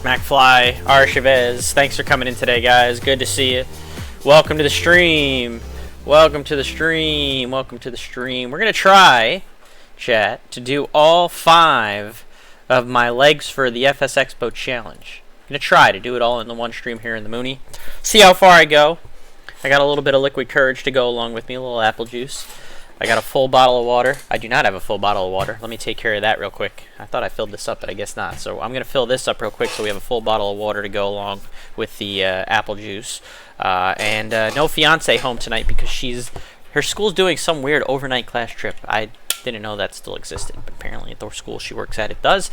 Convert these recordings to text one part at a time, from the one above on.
McFly, Archivez, thanks for coming in today, guys. Good to see you. Welcome to the stream. Welcome to the stream. Welcome to the stream. We're going to try, chat, to do all 5 of my legs for the FSExpo challenge. I'm going to try to do it all in the one stream here in the Muni. See how far I go. I got a little bit of liquid courage to go along with me, a little apple juice. I got a full bottle of water. I do not have a full bottle of water. Let me take care of that real quick. I thought I filled this up, but I guess not. So I'm going to fill this up real quick so we have a full bottle of water to go along with the apple juice. No fiance home tonight because her school's doing some weird overnight class trip. I didn't know that still existed, but apparently at the school she works at it does.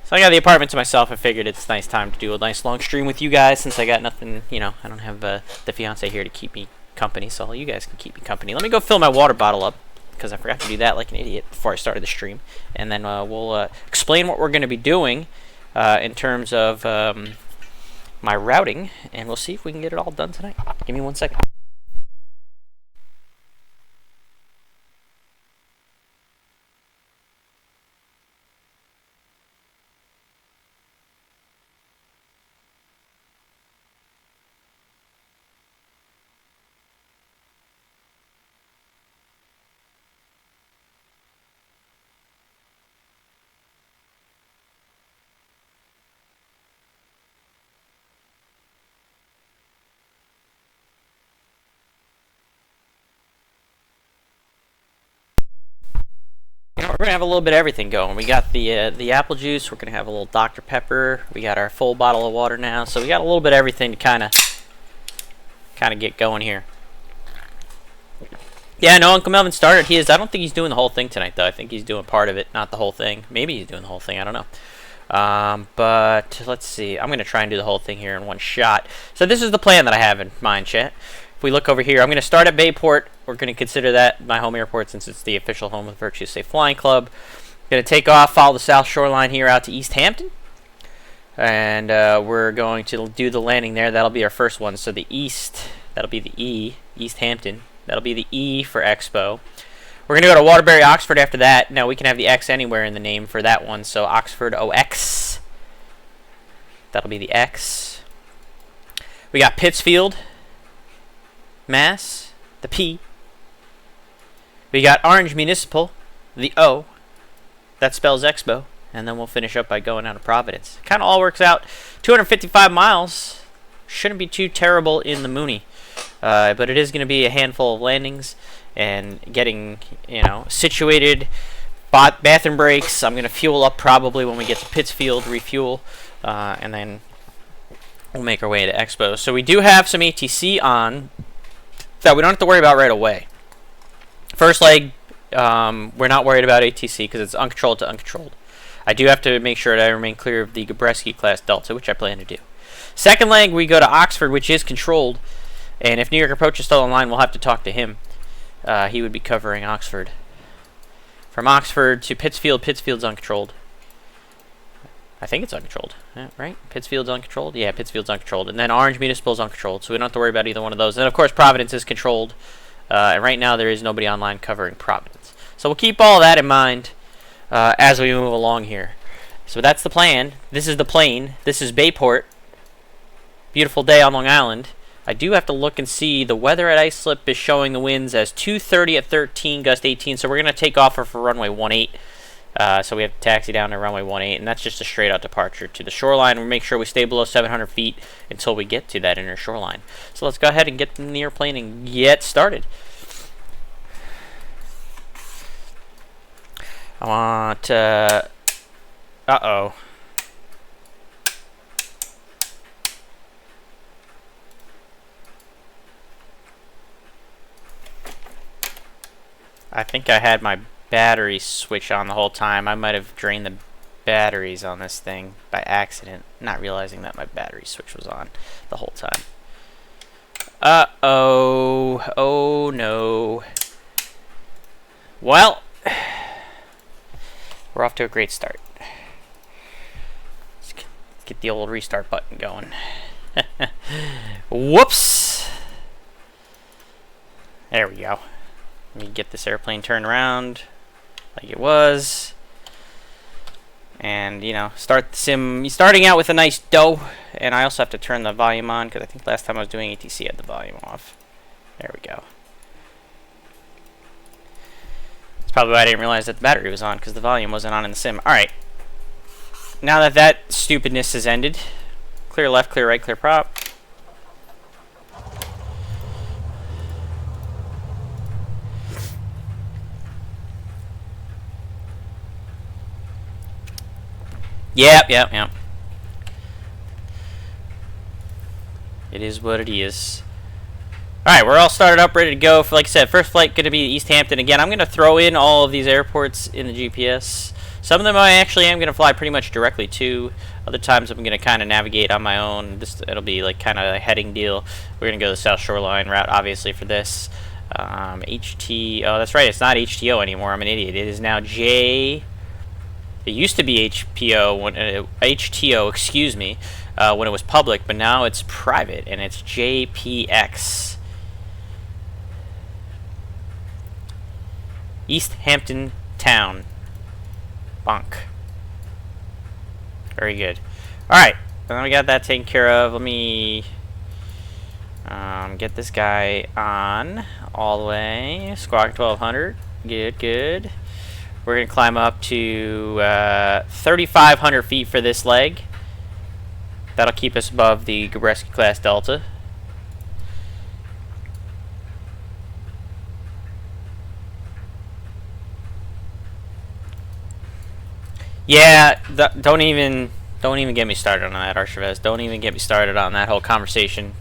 So I got the apartment to myself. I figured it's a nice time to do a nice long stream with you guys since I got nothing, I don't have the fiance here to keep me company, so you guys can keep me company. Let me go fill my water bottle up because I forgot to do that like an idiot before I started the stream, and then we'll explain what we're going to be doing in terms of my routing, and we'll see if we can get it all done tonight. Give me 1 second. We're gonna have a little bit of everything going. We got the apple juice. We're gonna have a little Dr. Pepper. We got our full bottle of water now, so we got a little bit of everything to kind of get going here. Yeah, no, Uncle Melvin started. I don't think he's doing the whole thing tonight, though. I think he's doing part of it, not the whole thing. Maybe he's doing the whole thing. I don't know. But let's see. I'm gonna try and do the whole thing here in one shot. So this is the plan that I have in mind, chat. If we look over here, I'm going to start at Bayport. We're going to consider that my home airport since it's the official home of the Virtue Safe Flying Club. Going to take off, follow the south shoreline here out to East Hampton. And we're going to do the landing there. That'll be our first one. So the east, that'll be the E, East Hampton. That'll be the E for Expo. We're going to go to Waterbury-Oxford after that. Now we can have the X anywhere in the name for that one. So Oxford OX. That'll be the X. We got Pittsfield, Mass, the P. We got Orange Municipal, the O. That spells Expo. And then we'll finish up by going out of Providence. Kind of all works out. 255 miles. Shouldn't be too terrible in the Muni. But it is going to be a handful of landings and getting, situated. Bathroom breaks. I'm going to fuel up probably when we get to Pittsfield, refuel. And then we'll make our way to Expo. So we do have some ATC on that we don't have to worry about right away. First leg, we're not worried about ATC because it's uncontrolled to uncontrolled. I do have to make sure that I remain clear of the Gabreski class Delta, which I plan to do. Second leg, we go to Oxford, which is controlled. And if New York Approach is still online, we'll have to talk to him. He would be covering Oxford. From Oxford to Pittsfield, Pittsfield's uncontrolled. I think it's uncontrolled, right? Pittsfield's uncontrolled? Yeah, Pittsfield's uncontrolled. And then Orange Municipal's uncontrolled, so we don't have to worry about either one of those. And, of course, Providence is controlled. And right now there is nobody online covering Providence. So we'll keep all that in mind as we move along here. So that's the plan. This is the plane. This is Bayport. Beautiful day on Long Island. I do have to look and see. The weather at Islip is showing the winds as 230 at 13, gust 18. So we're going to take off for runway 18. So we have to taxi down to runway 18, and that's just a straight-out departure to the shoreline. We'll make sure we stay below 700 feet until we get to that inner shoreline. So let's go ahead and get in the airplane and get started. I want, uh-oh. I think I had my battery switch on the whole time. I might have drained the batteries on this thing by accident, not realizing that my battery switch was on the whole time. Uh-oh. Oh, no. Well, we're off to a great start. Let's get the old restart button going. Whoops. There we go. Let me get this airplane turned around like it was. And, you know, start the sim, starting out with a nice dough. And I also have to turn the volume on, because I think last time I was doing ATC I had the volume off. There we go. That's probably why I didn't realize that the battery was on, because the volume wasn't on in the sim. Alright. Now that that stupidness has ended, clear left, clear right, clear prop. Yep. It is what it is. Alright, we're all started up, ready to go. For, like I said, first flight going to be East Hampton. Again, I'm going to throw in all of these airports in the GPS. Some of them I actually am going to fly pretty much directly to. Other times I'm going to kind of navigate on my own. It'll be like kind of a heading deal. We're going to go the South Shoreline route, obviously, for this. HT... Oh, that's right. It's not HTO anymore. I'm an idiot. It is now J... It used to be HPO, HTO, excuse me, when it was public, but now it's private, and it's JPX. East Hampton Town. Bonk. Very good. Alright, then we got that taken care of. Let me get this guy on all the way. Squawk 1200. Good. We're going to climb up to 3,500 feet for this leg. That'll keep us above the Gabreski class Delta. Yeah, don't even get me started on that, Archivez. Don't even get me started on that whole conversation.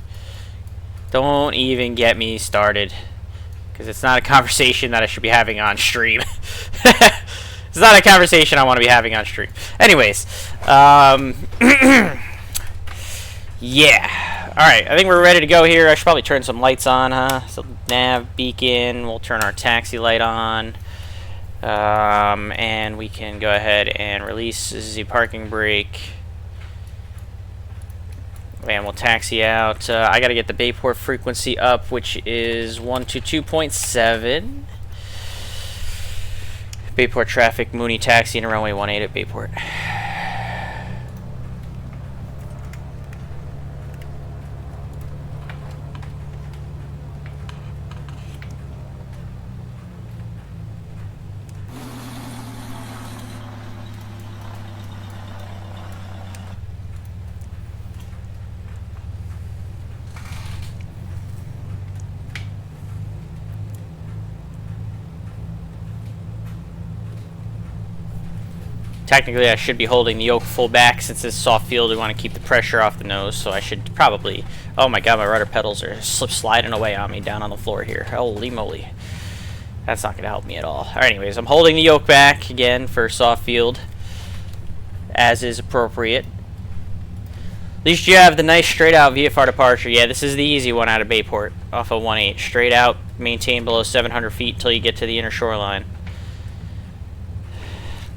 Don't even get me started. Because it's not a conversation that I should be having on stream. It's not a conversation I want to be having on stream. Anyways, yeah. Alright, I think we're ready to go here. I should probably turn some lights on, huh? So nav, beacon, we'll turn our taxi light on. And we can go ahead and release the parking brake. And we'll taxi out. I gotta get the Bayport frequency up, which is 122.7. Bayport traffic, Muni taxi, and runway 18 at Bayport. Technically, I should be holding the yoke full back since this is soft field. We want to keep the pressure off the nose, so I should probably... Oh my god, my rudder pedals are sliding away on me down on the floor here. Holy moly. That's not going to help me at all. Alright, anyways, I'm holding the yoke back again for soft field, as is appropriate. At least you have the nice straight-out VFR departure. Yeah, this is the easy one out of Bayport, off of 18. Straight out, maintain below 700 feet until you get to the inner shoreline.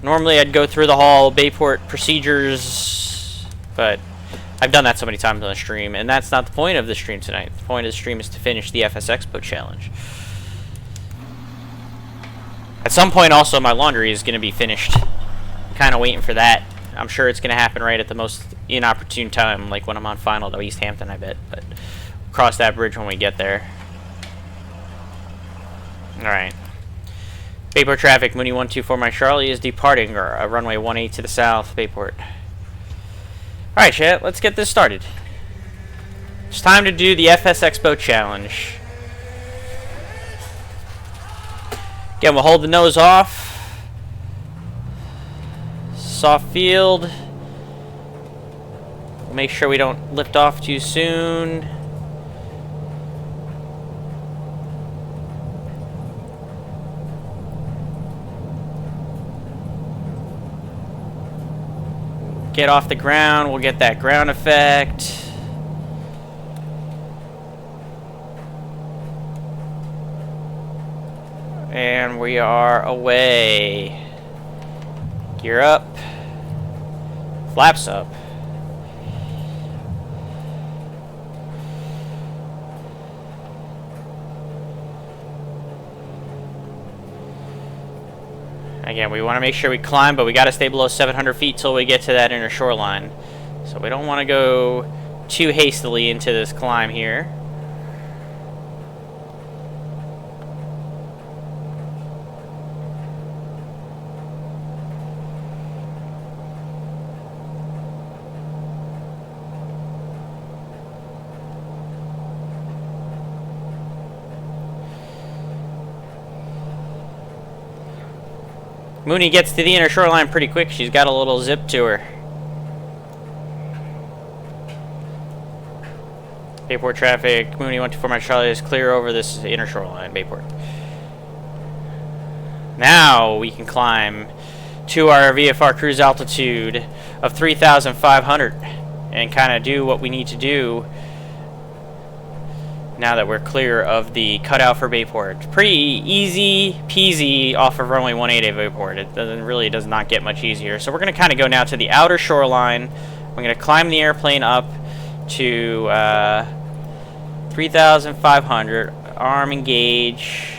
Normally I'd go through the whole Bayport procedures, but I've done that so many times on the stream, and that's not the point of the stream tonight. The point of the stream is to finish the FSExpo challenge. At some point also my laundry is going to be finished. I'm kind of waiting for that. I'm sure it's going to happen right at the most inopportune time, like when I'm on final to East Hampton, I bet. But we'll cross that bridge when we get there. Alright. Bayport traffic, Muni 124 Mike Charlie is departing, or runway 18 to the south, Bayport. Alright, chat, let's get this started. It's time to do the FSExpo challenge. Again, we'll hold the nose off. Soft field. We'll make sure we don't lift off too soon. Get off the ground, we'll get that ground effect. And we are away. Gear up. Flaps up. Again, we want to make sure we climb, but we got to stay below 700 feet till we get to that inner shoreline. So we don't want to go too hastily into this climb here. Muni gets to the inner shoreline pretty quick. She's got a little zip to her. Bayport traffic, Muni 124 Mike Charlie is clear over this inner shoreline, Bayport. Now we can climb to our VFR cruise altitude of 3,500 and kind of do what we need to do now that we're clear of the cutout for Bayport. Pretty easy peasy off of runway 18 at Bayport. It does not get much easier. So we're going to kind of go now to the outer shoreline. We're going to climb the airplane up to 3,500. Arm engage.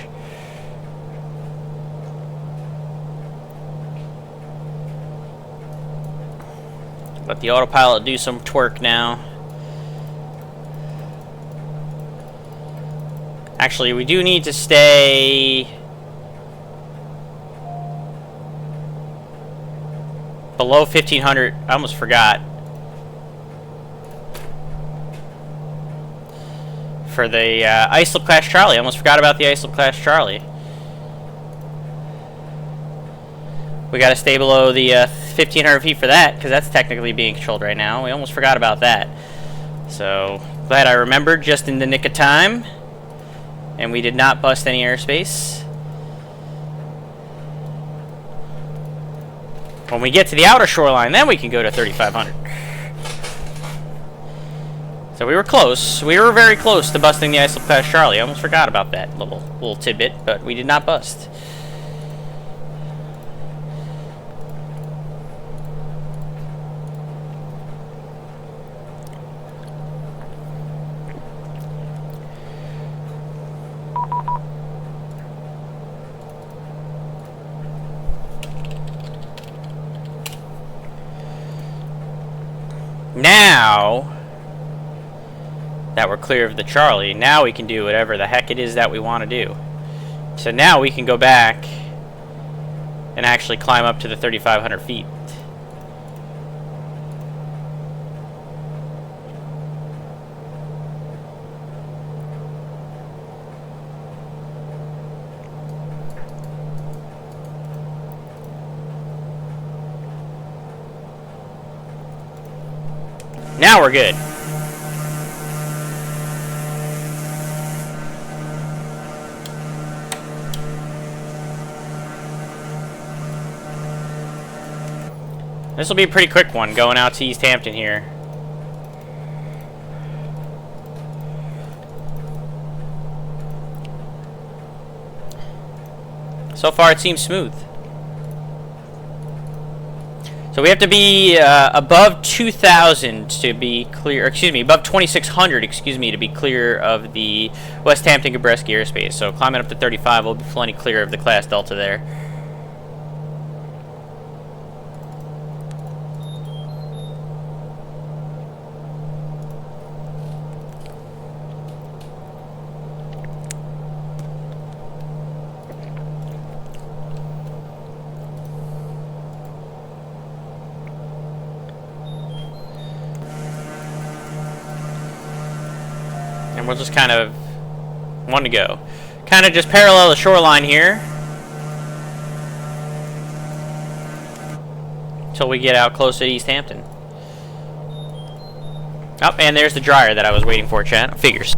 Let the autopilot do some twerk now. Actually, we do need to stay below 1,500. I almost forgot. For the Islip class Charlie. I almost forgot about the Islip class Charlie. We got to stay below the 1,500 feet for that, because that's technically being controlled right now. We almost forgot about that. So, glad I remembered just in the nick of time. And we did not bust any airspace. When we get to the outer shoreline, then we can go to 3,500. So we were close. We were very close to busting the Islip class Charlie. I almost forgot about that little tidbit, but we did not bust. Now that we're clear of the Charlie, now we can do whatever the heck it is that we want to do. So now we can go back and actually climb up to the 3,500 feet. Now we're good. This will be a pretty quick one going out to East Hampton here. So far it seems smooth. So we have to be above 2,000 to be clear, excuse me, above 2,600, excuse me, to be clear of the West Hampton-Gabreski airspace. So climbing up to 35, we'll be plenty clear of the class Delta there. And we'll just kind of, one to go. Kind of just parallel the shoreline here. Until we get out close to East Hampton. Oh, and there's the dryer that I was waiting for, chat. Figures.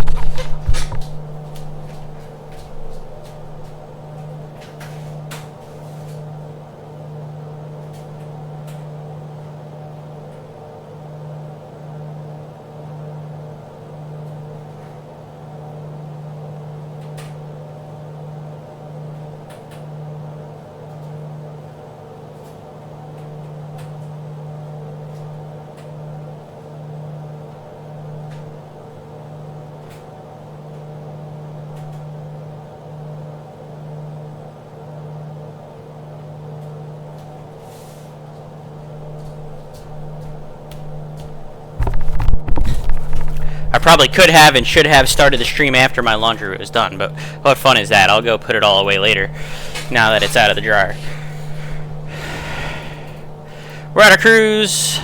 probably could have and should have started the stream after my laundry was done, but what fun is that? I'll go put it all away later, now that it's out of the dryer. We're on our cruise.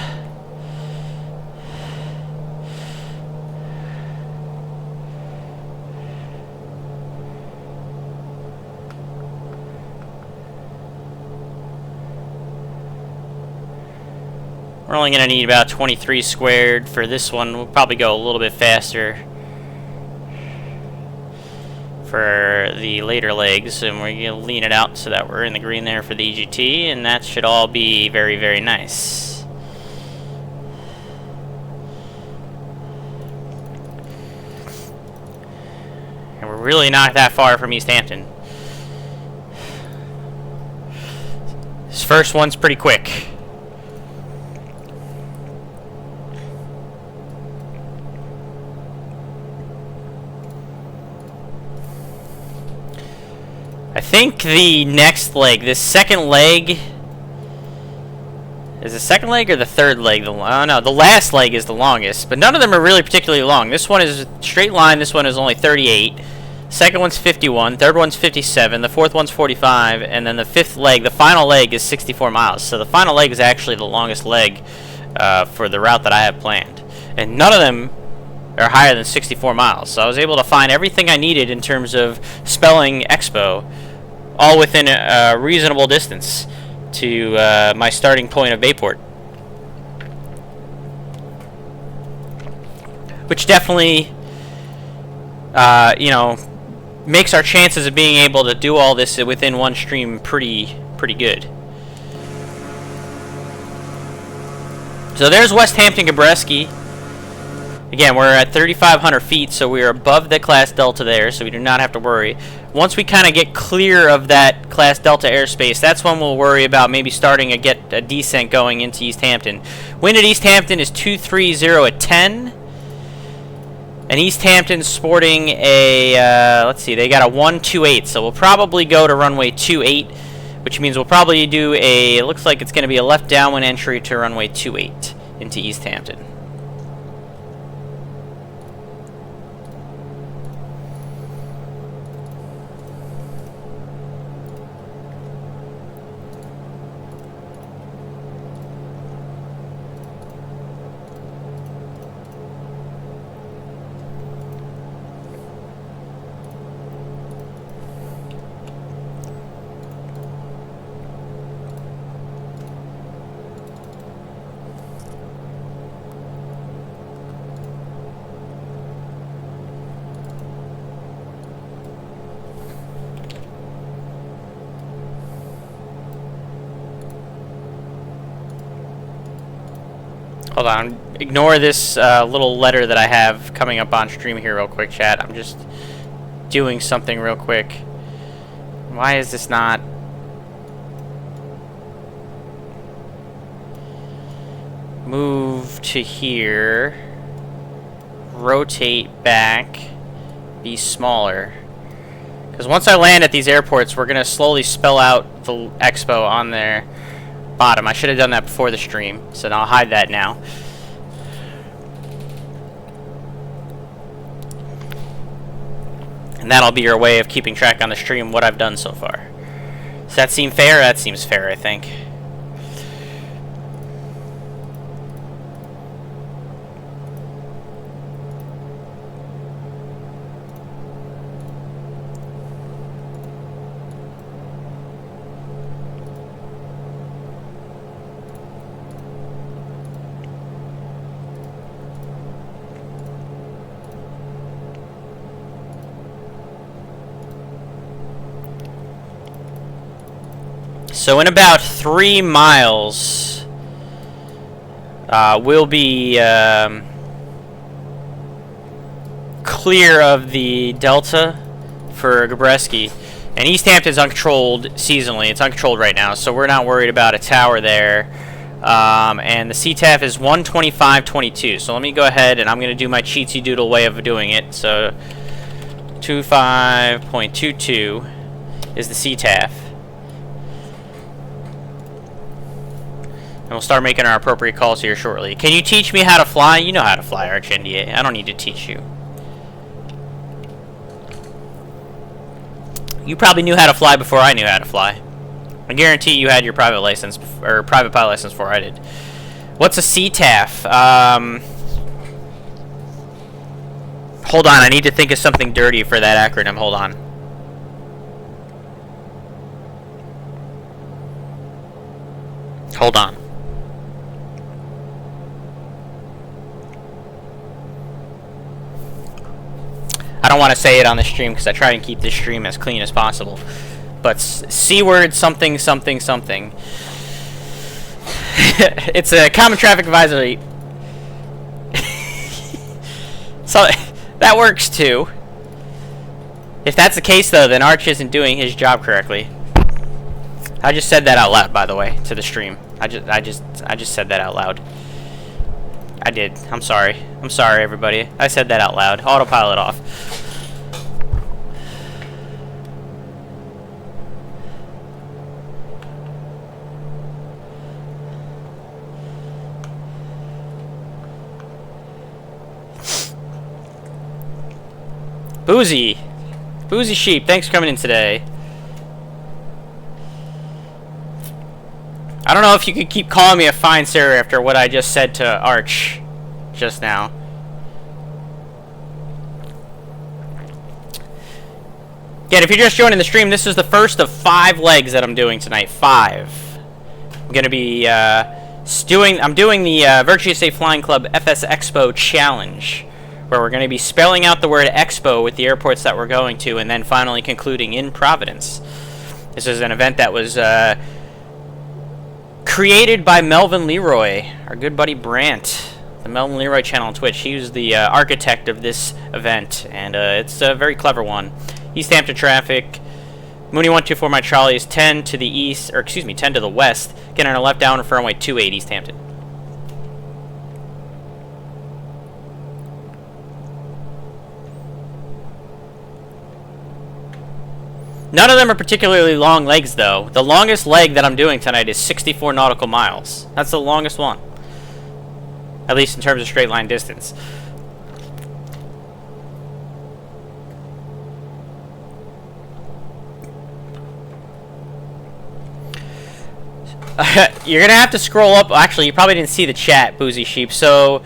We're only going to need about 23 squared for this one. We'll probably go a little bit faster for the later legs, and we're going to lean it out so that we're in the green there for the EGT, and that should all be very, very nice. And we're really not that far from East Hampton. This first one's pretty quick. I think the next leg, this second leg, is the second leg or the third leg? Oh no, the last leg is the longest, but none of them are really particularly long. This one is a straight line, this one is only 38. Second one's 51, third one's 57, the fourth one's 45, and then the fifth leg, the final leg, is 64 miles. So the final leg is actually the longest leg for the route that I have planned. And none of them are higher than 64 miles. So I was able to find everything I needed in terms of spelling Expo, all within a reasonable distance to my starting point of Bayport. Which definitely, you know, makes our chances of being able to do all this within one stream pretty good. So there's West Hampton Gabreski. Again, we're at 3,500 feet, so we are above the Class Delta there, so we do not have to worry. Once we kind of get clear of that Class Delta airspace, that's when we'll worry about maybe starting get a descent going into East Hampton. Wind at East Hampton is 230 at 10. And East Hampton's sporting a, let's see, they got a 128, so we'll probably go to runway 28, which means we'll probably do it looks like it's going to be a left downwind entry to runway 28 into East Hampton. Hold on, ignore this little letter that I have coming up on stream here real quick, chat. I'm just doing something real quick. Why is this not? Move to here. Rotate back. Be smaller. Because once I land at these airports, we're going to slowly spell out the Expo on there. Bottom. I should have done that before the stream, so I'll hide that now. And that'll be your way of keeping track on the stream what I've done so far. Does that seem fair? That seems fair, I think. So in about 3 miles, we'll be clear of the Delta for Gabreski. And East Hampton's uncontrolled seasonally. It's uncontrolled right now, so we're not worried about a tower there. And the CTAF is 125.22. So let me go ahead and I'm going to do my cheatsy doodle way of doing it. So 25.22 is the CTAF. And we'll start making our appropriate calls here shortly. Can you teach me how to fly? You know how to fly, Arch NDA. I don't need to teach you. You probably knew how to fly before I knew how to fly. I guarantee you had your private license, or private pilot license before I did. What's a CTAF? Hold on, I need to think of something dirty for that acronym. Hold on. Hold on. I don't want to say it on the stream because I try and keep this stream as clean as possible. But C word something something something. It's a common traffic advisory. So that works too. If that's the case though, then Arch isn't doing his job correctly. I just said that out loud, by the way, to the stream. I just said that out loud. I did. I'm sorry. I'm sorry, everybody. I said that out loud. Autopilot off. Boozy. Boozy Sheep, thanks for coming in today. I don't know if you could keep calling me a fine sir after what I just said to Arch just now. Again, if you're just joining the stream, this is the first of 5 legs that I'm doing tonight. 5. I'm going to be I'm doing the Virtuous Safe Flying Club FSExpo Challenge, where we're going to be spelling out the word expo with the airports that we're going to, and then finally concluding in Providence. This is an event that was created by Melvin Leroy, our good buddy Brant, the Melvin Leroy channel on Twitch. He was the architect of this event, and it's a very clever one. East Hampton traffic. Muni 124, my Charlie is 10 to the east, or excuse me, 10 to the west. Getting on a left down for runway 28 East Hampton. None of them are particularly long legs, though. The longest leg that I'm doing tonight is 64 nautical miles. That's the longest one. At least in terms of straight line distance. You're going to have to scroll up. Actually, you probably didn't see the chat, Boozy Sheep. So,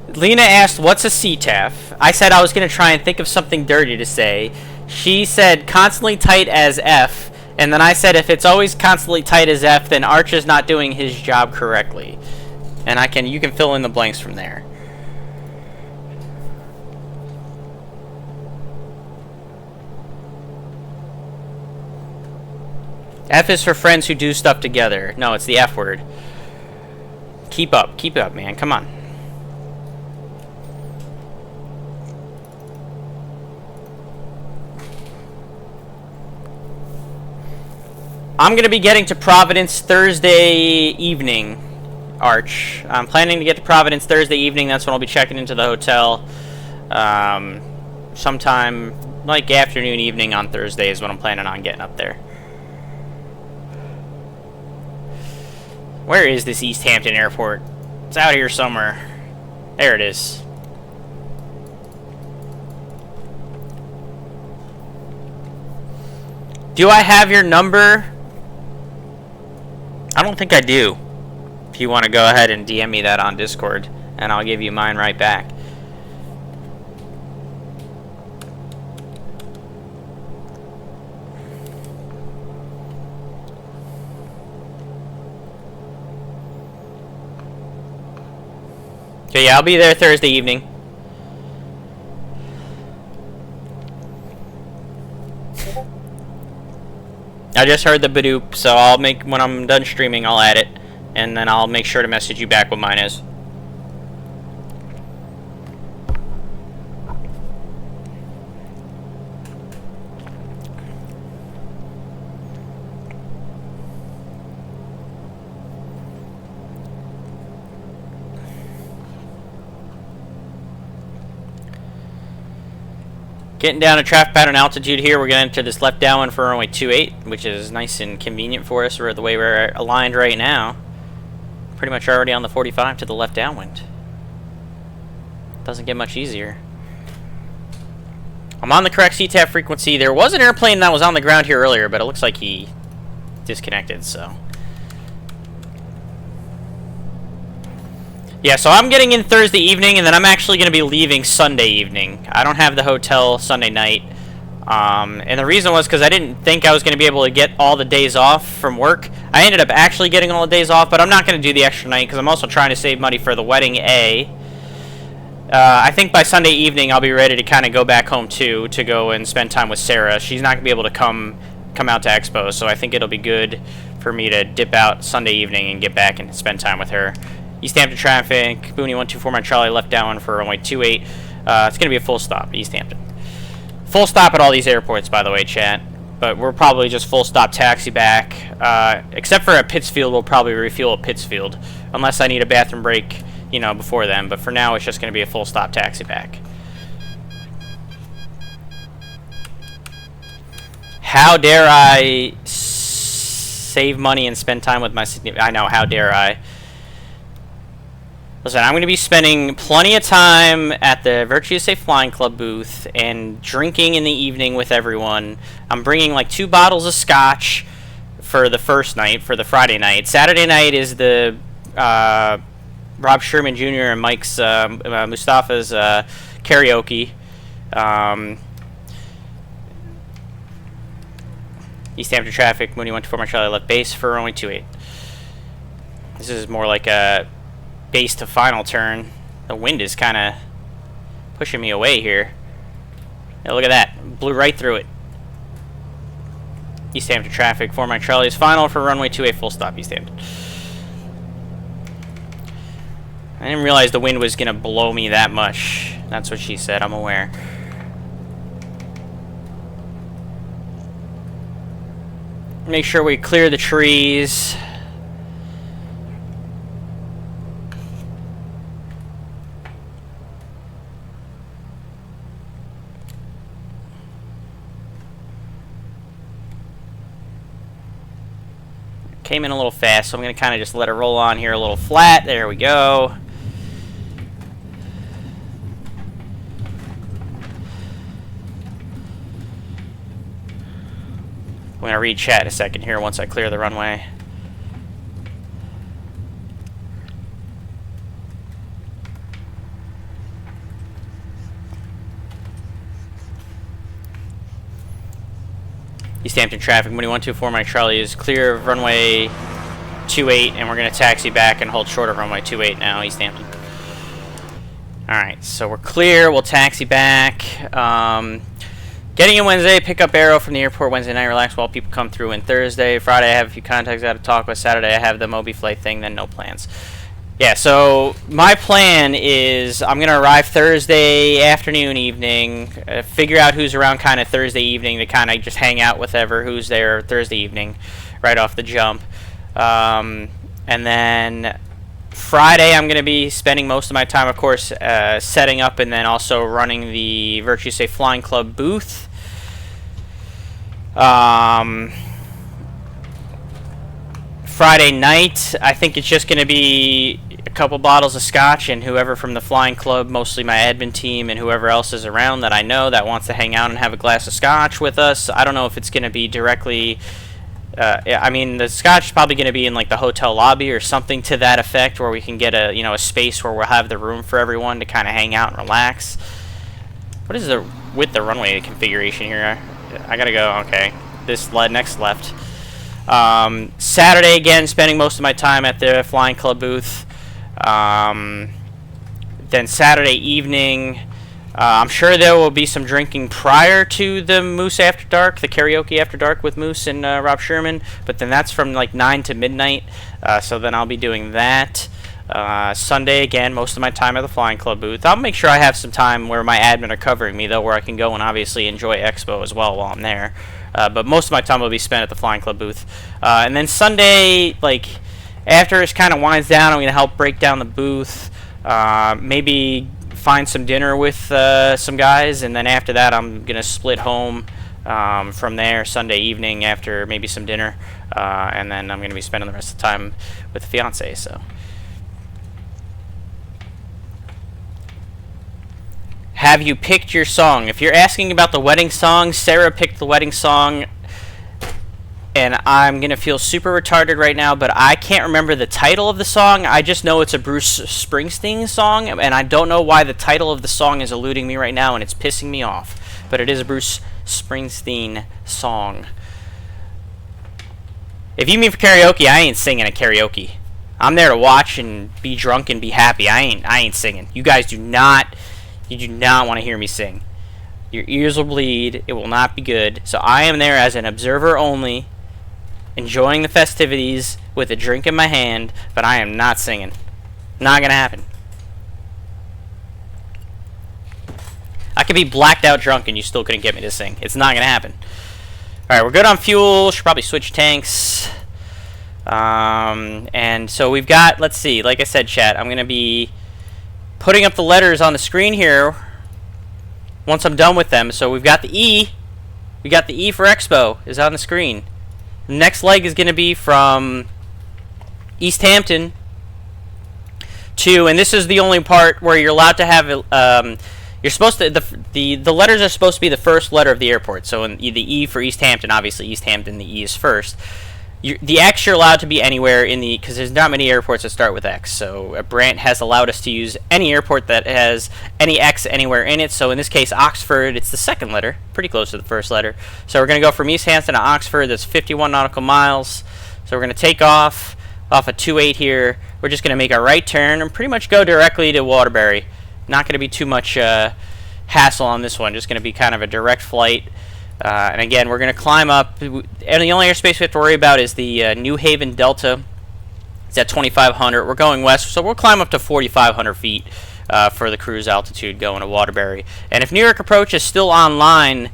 Lena asked, what's a CTAF? I said I was going to try and think of something dirty to say. She said constantly tight as F, and then I said if it's always constantly tight as F, then Arch is not doing his job correctly. And you can fill in the blanks from there. F is for friends who do stuff together. No, it's the F word. Keep up, man. Come on. I'm going to be getting to Providence Thursday evening, Arch. I'm planning to get to Providence Thursday evening. That's when I'll be checking into the hotel. Sometime like afternoon, evening on Thursday is when I'm planning on getting up there. Where is this East Hampton airport? It's out here somewhere. There it is. Do I have your number? I don't think I do. If you want to go ahead and DM me that on Discord, and I'll give you mine right back. Okay, yeah, I'll be there Thursday evening. I just heard the Badoop, so when I'm done streaming, I'll add it, and then I'll make sure to message you back what mine is. Getting down to traffic pattern altitude here. We're going to enter this left downwind for runway 28, which is nice and convenient for us. We're the way we're aligned right now. Pretty much already on the 45 to the left downwind. Doesn't get much easier. I'm on the correct CTAF frequency. There was an airplane that was on the ground here earlier, but it looks like he disconnected, so. Yeah, so I'm getting in Thursday evening, and then I'm actually going to be leaving Sunday evening. I don't have the hotel Sunday night. And the reason was because I didn't think I was going to be able to get all the days off from work. I ended up actually getting all the days off, but I'm not going to do the extra night because I'm also trying to save money for the wedding A. I think by Sunday evening I'll be ready to kind of go back home too, to go and spend time with Sarah. She's not going to be able to come out to Expo, so I think it'll be good for me to dip out Sunday evening and get back and spend time with her. East Hampton traffic, Muni 124 my Charlie, left down for runway 28. It's going to be a full stop, East Hampton. Full stop at all these airports, by the way, chat. But we're probably just full stop taxi back. Except for at Pittsfield, we'll probably refuel at Pittsfield. Unless I need a bathroom break, you know, before then. But for now, it's just going to be a full stop taxi back. How dare I save money and spend time with my... I know, how dare I. Listen, I'm going to be spending plenty of time at the Virtue Safe Flying Club booth and drinking in the evening with everyone. I'm bringing like 2 bottles of scotch for the first night, for the Friday night. Saturday night is the Rob Sherman Jr. and Mike's Mustafa's karaoke. East Hampton traffic, Muni 124 my Charlie, left base for runway 28. This is more like a base to final turn. The wind is kind of pushing me away here. Yeah, look at that. Blew right through it. East Hampton traffic, 4 my Charlie is final for runway 28, full stop, East Hampton. I didn't realize the wind was going to blow me that much. That's what she said, I'm aware. Make sure we clear the trees. Came in a little fast, so I'm going to kind of just let it roll on here a little flat. There we go. I'm going to read chat in a second here once I clear the runway. East Hampton traffic, Muni 124 my Charlie is clear of runway 28, and we're going to taxi back and hold short of runway 28 now, East Hampton. Alright, so we're clear, we'll taxi back. Getting in Wednesday, pick up Arrow from the airport Wednesday night, relax while people come through. And Thursday, Friday I have a few contacts I have to talk with. Saturday I have the Moby flight thing, then no plans. Yeah, so my plan is I'm going to arrive Thursday afternoon, evening, figure out who's around kind of Thursday evening to kind of just hang out with who's there Thursday evening right off the jump. And then Friday I'm going to be spending most of my time, of course, setting up and then also running the Virtue Safe Flying Club booth. Friday night, I think it's just going to be a couple bottles of scotch and whoever from the flying club, mostly my admin team and whoever else is around that I know that wants to hang out and have a glass of scotch with us. I don't know if it's going to be directly... I mean, the scotch is probably going to be in like the hotel lobby or something to that effect, where we can get a a space where we'll have the room for everyone to kind of hang out and relax. What is the with the runway configuration here? I gotta go. Okay, this next left. Saturday again, spending most of my time at the Flying Club booth. Then Saturday evening, I'm sure there will be some drinking prior to the Moose After Dark, the karaoke After Dark with Moose and Rob Sherman. But then that's from like 9 to midnight, so then I'll be doing that. Sunday again, most of my time at the Flying Club booth. I'll make sure I have some time where my admin are covering me though, where I can go and obviously enjoy Expo as well while I'm there. But most of my time will be spent at the Flying Club booth. And then Sunday, like, after it kind of winds down, I'm going to help break down the booth. Maybe find some dinner with some guys. And then after that, I'm going to split home from there Sunday evening after maybe some dinner. And then I'm going to be spending the rest of the time with the fiancé. So have you picked your song? If you're asking about the wedding song, Sarah picked the wedding song. And I'm going to feel super retarded right now, but I can't remember the title of the song. I just know it's a Bruce Springsteen song, and I don't know why the title of the song is eluding me right now, and it's pissing me off. But it is a Bruce Springsteen song. If you mean for karaoke, I ain't singing at karaoke. I'm there to watch and be drunk and be happy. I ain't singing. You guys do not want to hear me sing. Your ears will bleed. It will not be good. So I am there as an observer only, enjoying the festivities with a drink in my hand, but I am not singing. Not gonna happen. I could be blacked out drunk and you still couldn't get me to sing. It's not gonna happen. Alright, we're good on fuel. Should probably switch tanks. And so we've got, let's see, like I said, chat, I'm gonna be putting up the letters on the screen here once I'm done with them. So we've got the E. We got the E for Expo is on the screen. The next leg is going to be from East Hampton to, and this is the only part where you're allowed to have, you're supposed to, the letters are supposed to be the first letter of the airport. So in the E for East Hampton, obviously East Hampton, the E is first. The X you're allowed to be anywhere in the, because there's not many airports that start with X. So Brant has allowed us to use any airport that has any X anywhere in it. So in this case, Oxford, it's the second letter, pretty close to the first letter. So we're going to go from East Hampton to Oxford. That's 51 nautical miles. So we're going to take off a 28 here. We're just going to make a right turn and pretty much go directly to Waterbury. Not going to be too much hassle on this one. Just going to be kind of a direct flight. And again, we're going to climb up, and the only airspace we have to worry about is the New Haven Delta. It's at 2,500. We're going west, so we'll climb up to 4,500 feet for the cruise altitude going to Waterbury. And if New York Approach is still online,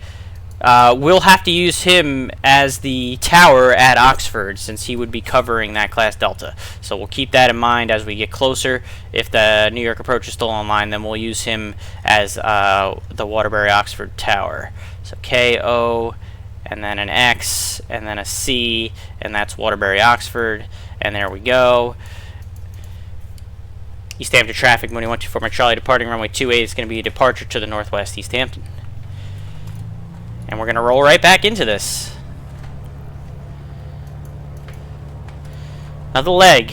we'll have to use him as the tower at Oxford, since he would be covering that class Delta. So we'll keep that in mind as we get closer. If the New York Approach is still online, then we'll use him as the Waterbury-Oxford tower. So KO, and then an X, and then a C, and that's Waterbury-Oxford, and there we go. East Hampton traffic, Muni 124 Mike Charlie, departing runway 28 is going to be a departure to the northwest East Hampton. And we're going to roll right back into this. Another leg.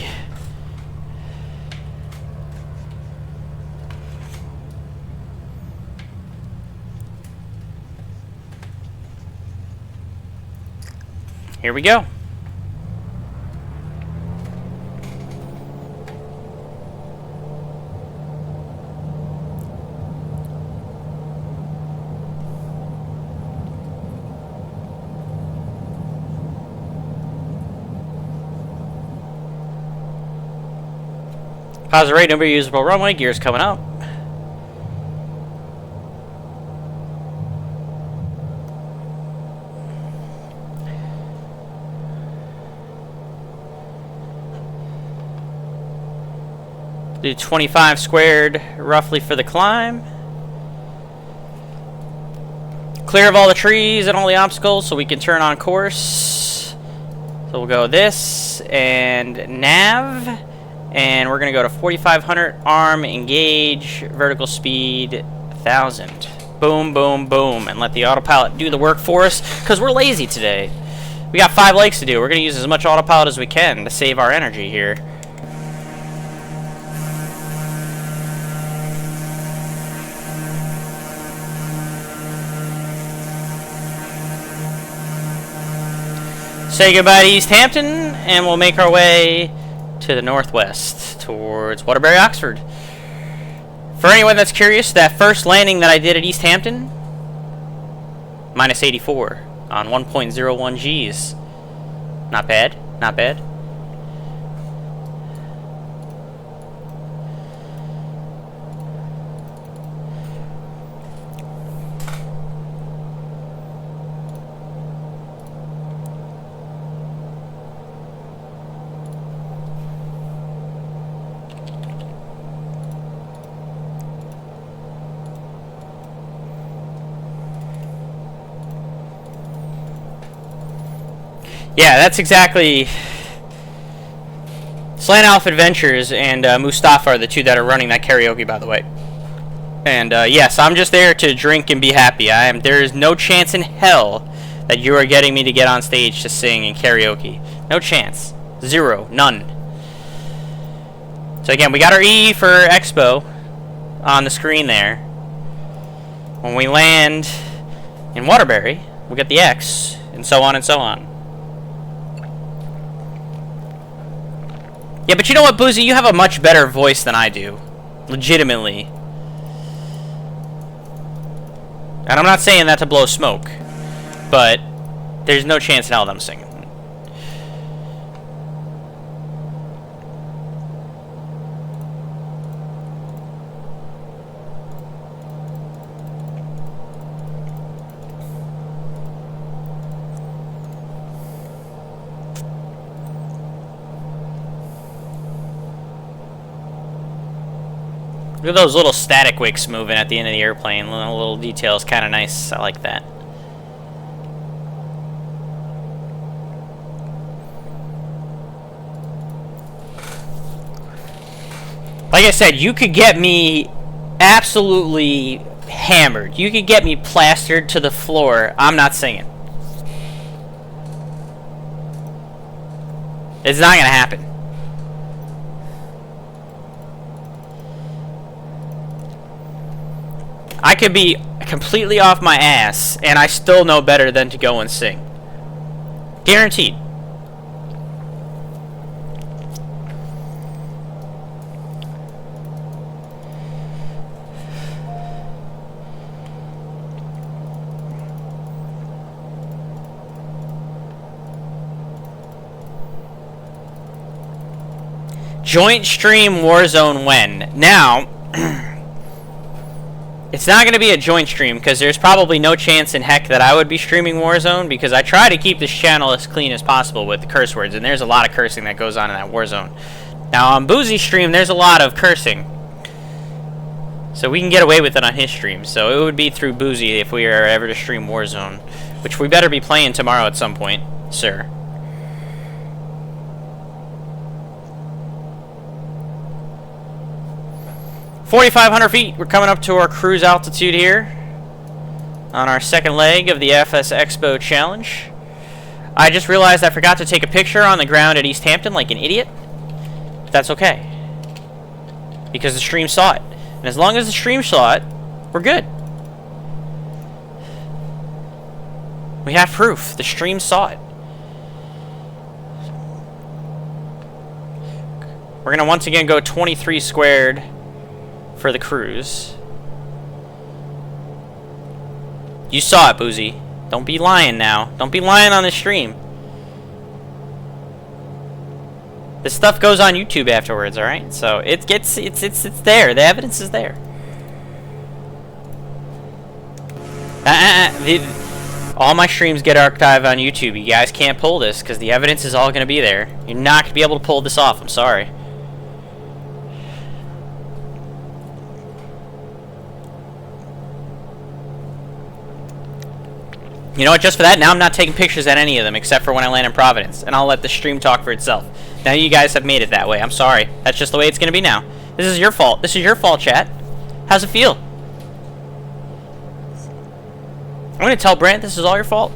Here we go. Positive rate, number usable runway, gears coming up. Do 25 squared roughly for the climb. Clear of all the trees and all the obstacles so we can turn on course. So we'll go this and nav. And we're going to go to 4,500, arm, engage, vertical speed, 1,000. Boom, boom, boom. And let the autopilot do the work for us, because we're lazy today. We got 5 legs to do. We're going to use as much autopilot as we can to save our energy here. Say goodbye to East Hampton, and we'll make our way to the northwest towards Waterbury-Oxford. For anyone that's curious, that first landing that I did at East Hampton, minus 84 on 1.01 Gs. Not bad, not bad. Yeah, that's exactly... Slant Alpha Adventures and Mustafa are the two that are running that karaoke, by the way. And yes, I'm just there to drink and be happy. There is no chance in hell that you are getting me to get on stage to sing in karaoke. No chance. Zero. None. So again, we got our E for Expo on the screen there. When we land in Waterbury, we get the X, and so on and so on. Yeah, but you know what, Boozy? You have a much better voice than I do. Legitimately. And I'm not saying that to blow smoke, but there's no chance in hell that I'm singing. Look at those little static wicks moving at the end of the airplane. Little details, kind of nice. I like that. Like I said, you could get me absolutely hammered. You could get me plastered to the floor. I'm not singing. It's not going to happen. I could be completely off my ass, and I still know better than to go and sing. Guaranteed. Joint stream Warzone when? Now... It's not going to be a joint stream, because there's probably no chance in heck that I would be streaming Warzone, because I try to keep this channel as clean as possible with the curse words, and there's a lot of cursing that goes on in that Warzone. Now, on Boozy's stream, there's a lot of cursing. So we can get away with it on his stream. So it would be through Boozy if we are ever to stream Warzone, which we better be playing tomorrow at some point, sir. $4,500 feet. We're coming up to our cruise altitude here on our second leg of the FSExpo challenge. I just realized I forgot to take a picture on the ground at East Hampton like an idiot. But that's okay, because the stream saw it. And as long as the stream saw it, we're good. We have proof. The stream saw it. We're going to once again go 23 squared for the cruise. You saw it, Boozy. Don't be lying now. Don't be lying on the stream. This stuff goes on YouTube afterwards, alright? So it's there. The evidence is there. All my streams get archived on YouTube. You guys can't pull this because the evidence is all going to be there. You're not going to be able to pull this off. I'm sorry. You know what, just for that, now I'm not taking pictures at any of them except for when I land in Providence, and I'll let the stream talk for itself. Now you guys have made it that way. I'm sorry. That's just the way it's going to be now. This is your fault. This is your fault, chat. How's it feel? I'm going to tell Brant this is all your fault.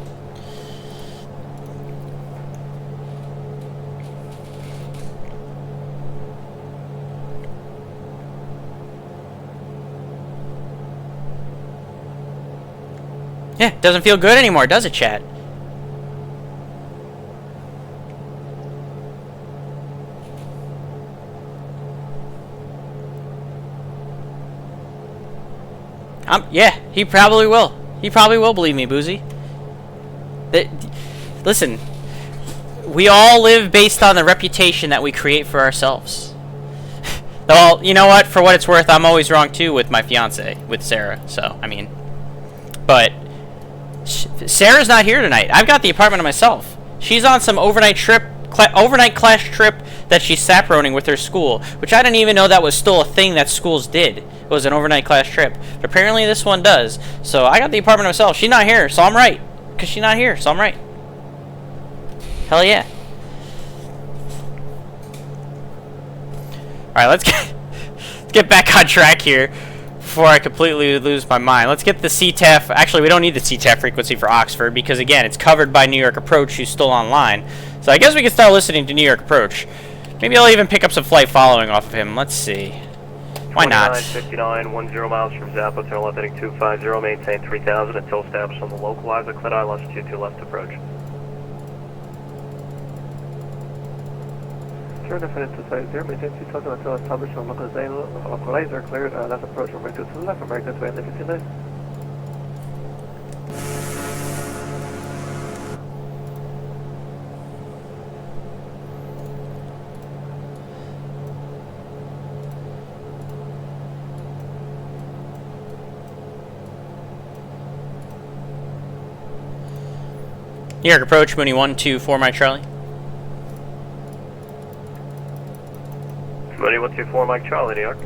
Yeah, doesn't feel good anymore, does it, chat? Yeah, he probably will. He probably will believe me, Boozy. Listen, we all live based on the reputation that we create for ourselves. Well, you know what? For what it's worth, I'm always wrong, too, with my fiance, with Sarah. So, I mean, but... Sarah's not here tonight. I've got the apartment to myself. She's on some overnight class trip that she's chaperoning with her school, which I didn't even know that was still a thing that schools did. It was an overnight class trip. But apparently this one does. So I got the apartment to myself. She's not here, so I'm right. Because she's not here, so I'm right. Hell yeah. Alright, let's get back on track here. before I completely lose my mind. Let's get the CTAF. Actually, we don't need the CTAF frequency for Oxford because, again, it's covered by New York Approach, who's still online. So I guess we can start listening to New York Approach. Maybe I'll even pick up some flight following off of him. Let's see. Why not? 2959, 10 miles from Zappa, turn left heading 250, maintain 3000 until established on the localizer, clear ILS 22 left approach. Turn definite to side 0, maintain 2000 until established on localizer, cleared left approach, American to the left, American to 59. New York Approach, Muni 124, Mike Charlie. Muni 124, Mike Charlie, New York.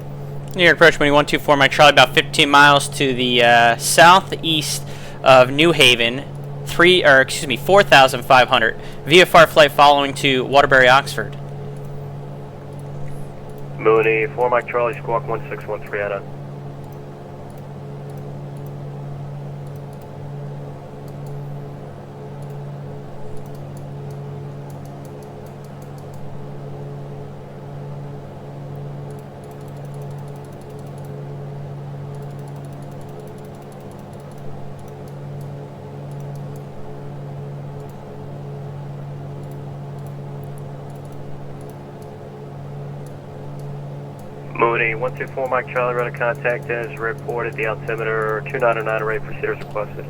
New York Approach, Muni 124, Mike Charlie, about 15 miles to the southeast of New Haven, 4,500. VFR flight following to Waterbury-Oxford. Muni 4, Mike Charlie, squawk 1613 out. Muni 124, Mike Charlie, radar contact as reported. The altimeter 299 array procedures requested.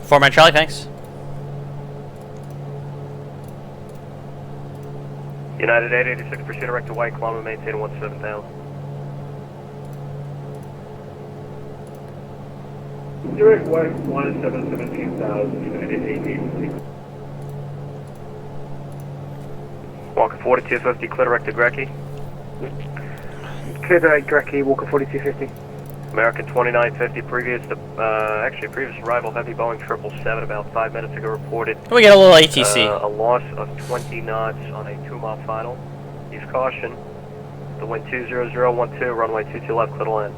4 Mike Charlie, thanks. United 886, proceed direct to White, kilometer, maintain 17,000. Direct White, 17,000, United 886. Walker 4250, clear direct to Grecky. Clear direct Grecky, Walker 4250. American 2950, previous arrival, heavy Boeing 777 about 5 minutes ago reported. We get a little ATC. A loss of 20 knots on a 2-mile final. Use caution. The wind 20012, runway 22 left, clear to land.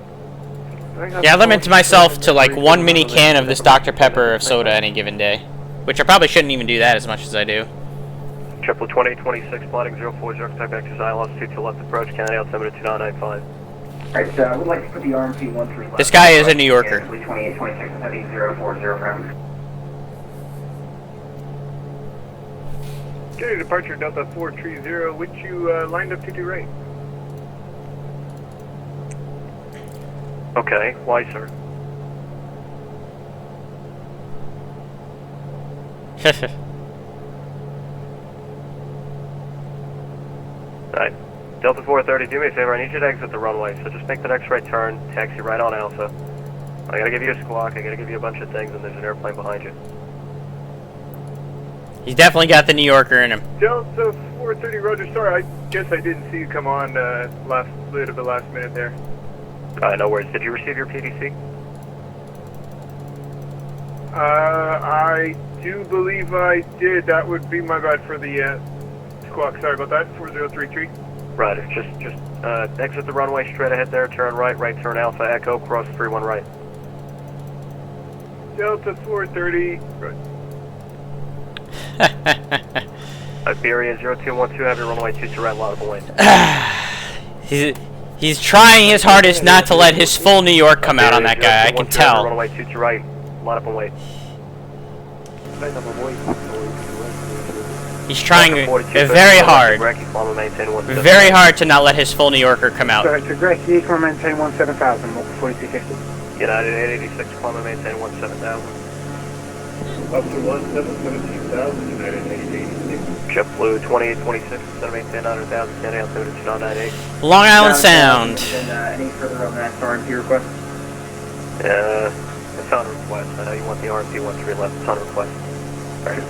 Yeah, I limit myself to like 1 mini can of this Dr. Pepper of soda any given day. Which I probably shouldn't even do that as much as I do. Triple 2826, plotting 040, type X's ILS 22 left approach, Canada altimeter 2995. Alright, so I would like to put the RMP 13 left. This guy is a New Yorker. 2826, heading 040 from. Okay, departure Delta 430, which you lined up to do right. Okay, why, sir? Alright, Delta 430, do me a favor, I need you to exit the runway, so just make the next right turn, taxi right on Alpha. I gotta give you a squawk, I gotta give you a bunch of things, and there's an airplane behind you. He's definitely got the New Yorker in him. Delta 430, Roger, sorry, I guess I didn't see you come on last minute there. No worries, did you receive your PDC? I do believe I did, that would be my bad for the squawk, sorry about that, 4033. Right, just exit the runway straight ahead there, turn right, right turn Alpha, Echo, cross 31 right. Delta 430, right. Iberia 0212, have your runway 22 right, lot of wind. He's trying his hardest not to let his full New York come out on that guy, I can tell. Runway 22 right, line up and wait. He's trying very hard to not let his full New Yorker come out. Sorry, to Grecky, kilometer maintain 17,000, Walker 4250. United 886, kilometer maintain 17,000. Up to 17,000, United 886. JetBlue 2826, center maintain 900,000, Canada altimeter 2998. Long Island Sound. Any further on that RMP request? It's on request. I know you want the RMP 13 left, it's on request. Alright.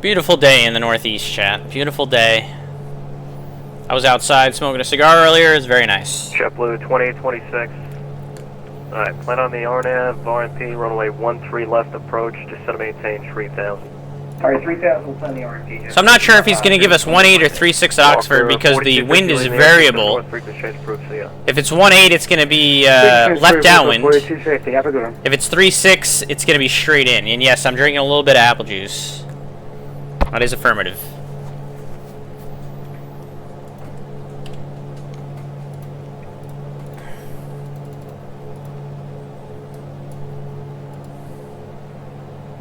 Beautiful day in the Northeast, chat. Beautiful day. I was outside smoking a cigar earlier. It's very nice. JetBlue 2826. Alright, plan on the RNAV, RMP, runway 13 left approach, just set to maintain 3000. Alright, 3,000 will send the RMT. So I'm not sure if he's going to give us 1.8 or 3.6 at Oxford because the wind is variable. If it's 1.8, it's going to be left downwind. If it's 3.6, it's going to be straight in. And yes, I'm drinking a little bit of apple juice. That is affirmative.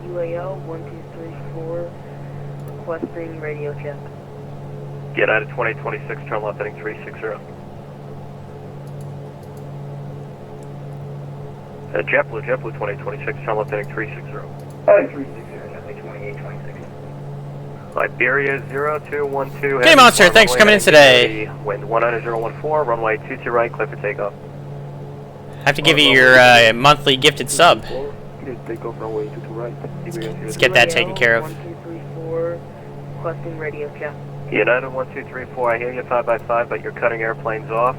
UAL 1234 requesting radio check. Get out of 2026, turn left heading 360. JetBlue 2026, turn left heading 360. 360, 2826. Iberia 0212. Hey Monster, thanks for coming in today. Wind 19014, runway 22 right, clear for takeoff. I have to give you your monthly gifted sub. Take off runway 22 right. Let's get that taken care of. 1234 requesting radio check. United 1234, I hear you 5x5, but you're cutting airplanes off.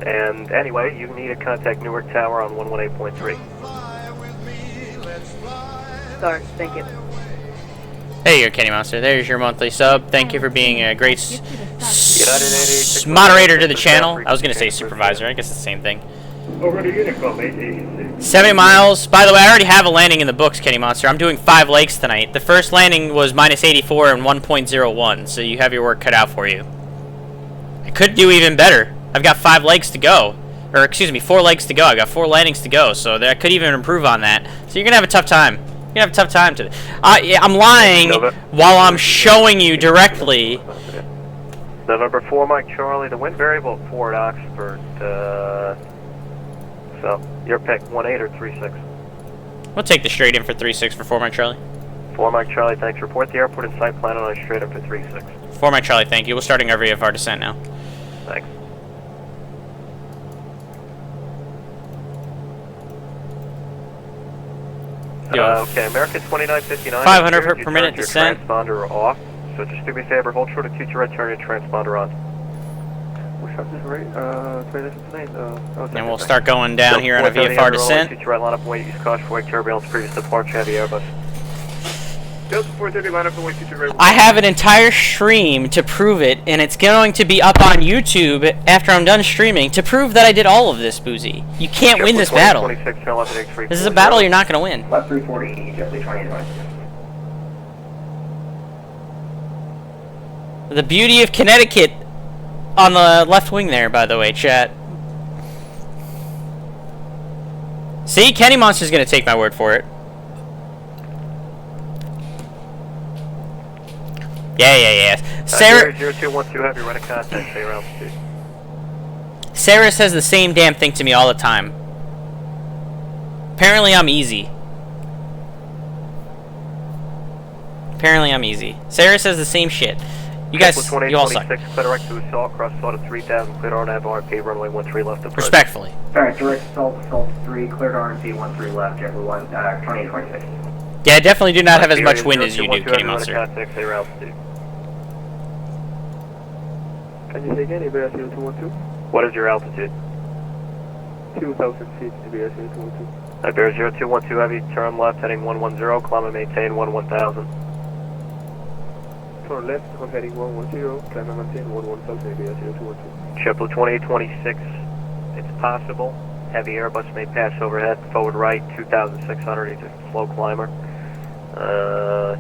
And anyway, you need to contact Newark Tower on 118.3. Sorry, thank you. There you go, Kenny Monster. There's your monthly sub. Thank you for being a great moderator to the channel. I was going to say supervisor. I guess it's the same thing. 70 miles. By the way, I already have a landing in the books, Kenny Monster. I'm doing 5 lakes tonight. The first landing was -84 and 1.01, so you have your work cut out for you. I could do even better. I've got 5 lakes to go. Or, excuse me, 4 lakes to go. I've got 4 landings to go, so I could even improve on that. So you're going to have a tough time. You're going to have a tough time to... yeah, I'm lying while I'm showing you directly. November 4, Mike Charlie. The wind variable at 4 at Oxford. So, your pick, 1.8 or 3.6? We'll take the straight in for 3.6 for 4 Mike Charlie. 4 Mike Charlie, thanks. Report the airport in sight, plan on straight in for 3.6. 4 Mike Charlie, thank you. We're starting our VFR descent now. Thanks. Okay, American 2959. 500 per minute descent. Transponder off, so just do me a favor, hold short of 22 right, turn your transponder on. And we'll start going down here on a VFR descent. 22 right, line up and wait, use caution for wake turbulence, previous departure, heavy Airbus. Delta 430, line up and wait, 22 right. I have an entire stream to prove it, and it's going to be up on YouTube after I'm done streaming to prove that I did all of this, Boozy. You can't win this battle. This is a battle you're not going to win. Left 340, JetBlue 2020. The beauty of Connecticut on the left wing there, by the way, chat. See, Kenny Monster's going to take my word for it. Yeah. Sarah... 0212, have your right of contact, stay around altitude. Sarah says the same damn thing to me all the time. Apparently I'm easy. Sarah says the same shit. You guys, you all suck. Clear direct to assault, cross assault at 3000, clear RNAV RP, runway 13 left approach. Respectfully. Alright, direct assault 3, cleared RMT 13 left, JetBlue 2826. Yeah, I definitely do not have as much wind as you do, Kenny Monster. Contact, stay around altitude. Can you say again, Iberia 0212? What is your altitude? 2,000 feet, Iberia 0212. Iberia 0212, heavy, turn left, heading 110, climb and maintain 11,000. Turn left, on heading 110, climb and maintain 11,000, Iberia 0212. JetBlue 2826, it's possible. Heavy Airbus may pass overhead, forward right, 2,600, he's a slow climber.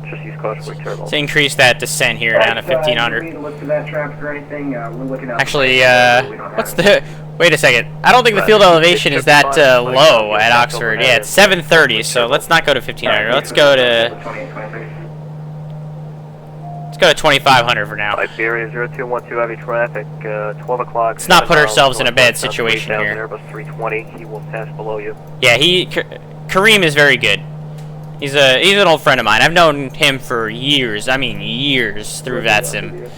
Just use caution quick turn. To increase that descent here down to 1,500. Look for that traffic or anything. We're looking out. Actually, what's the... Wait a second. I don't think the field elevation is that low at Oxford. Yeah, it's 730, so let's not go to 1,500. Let's go to 2,500 for now. Iberia 0212, heavy traffic, 12 o'clock. Let's not put ourselves in a bad situation here. Airbus 320, he will pass below you. Yeah, Kareem is very good. He's an old friend of mine. I've known him for years. I mean years through VATSIM.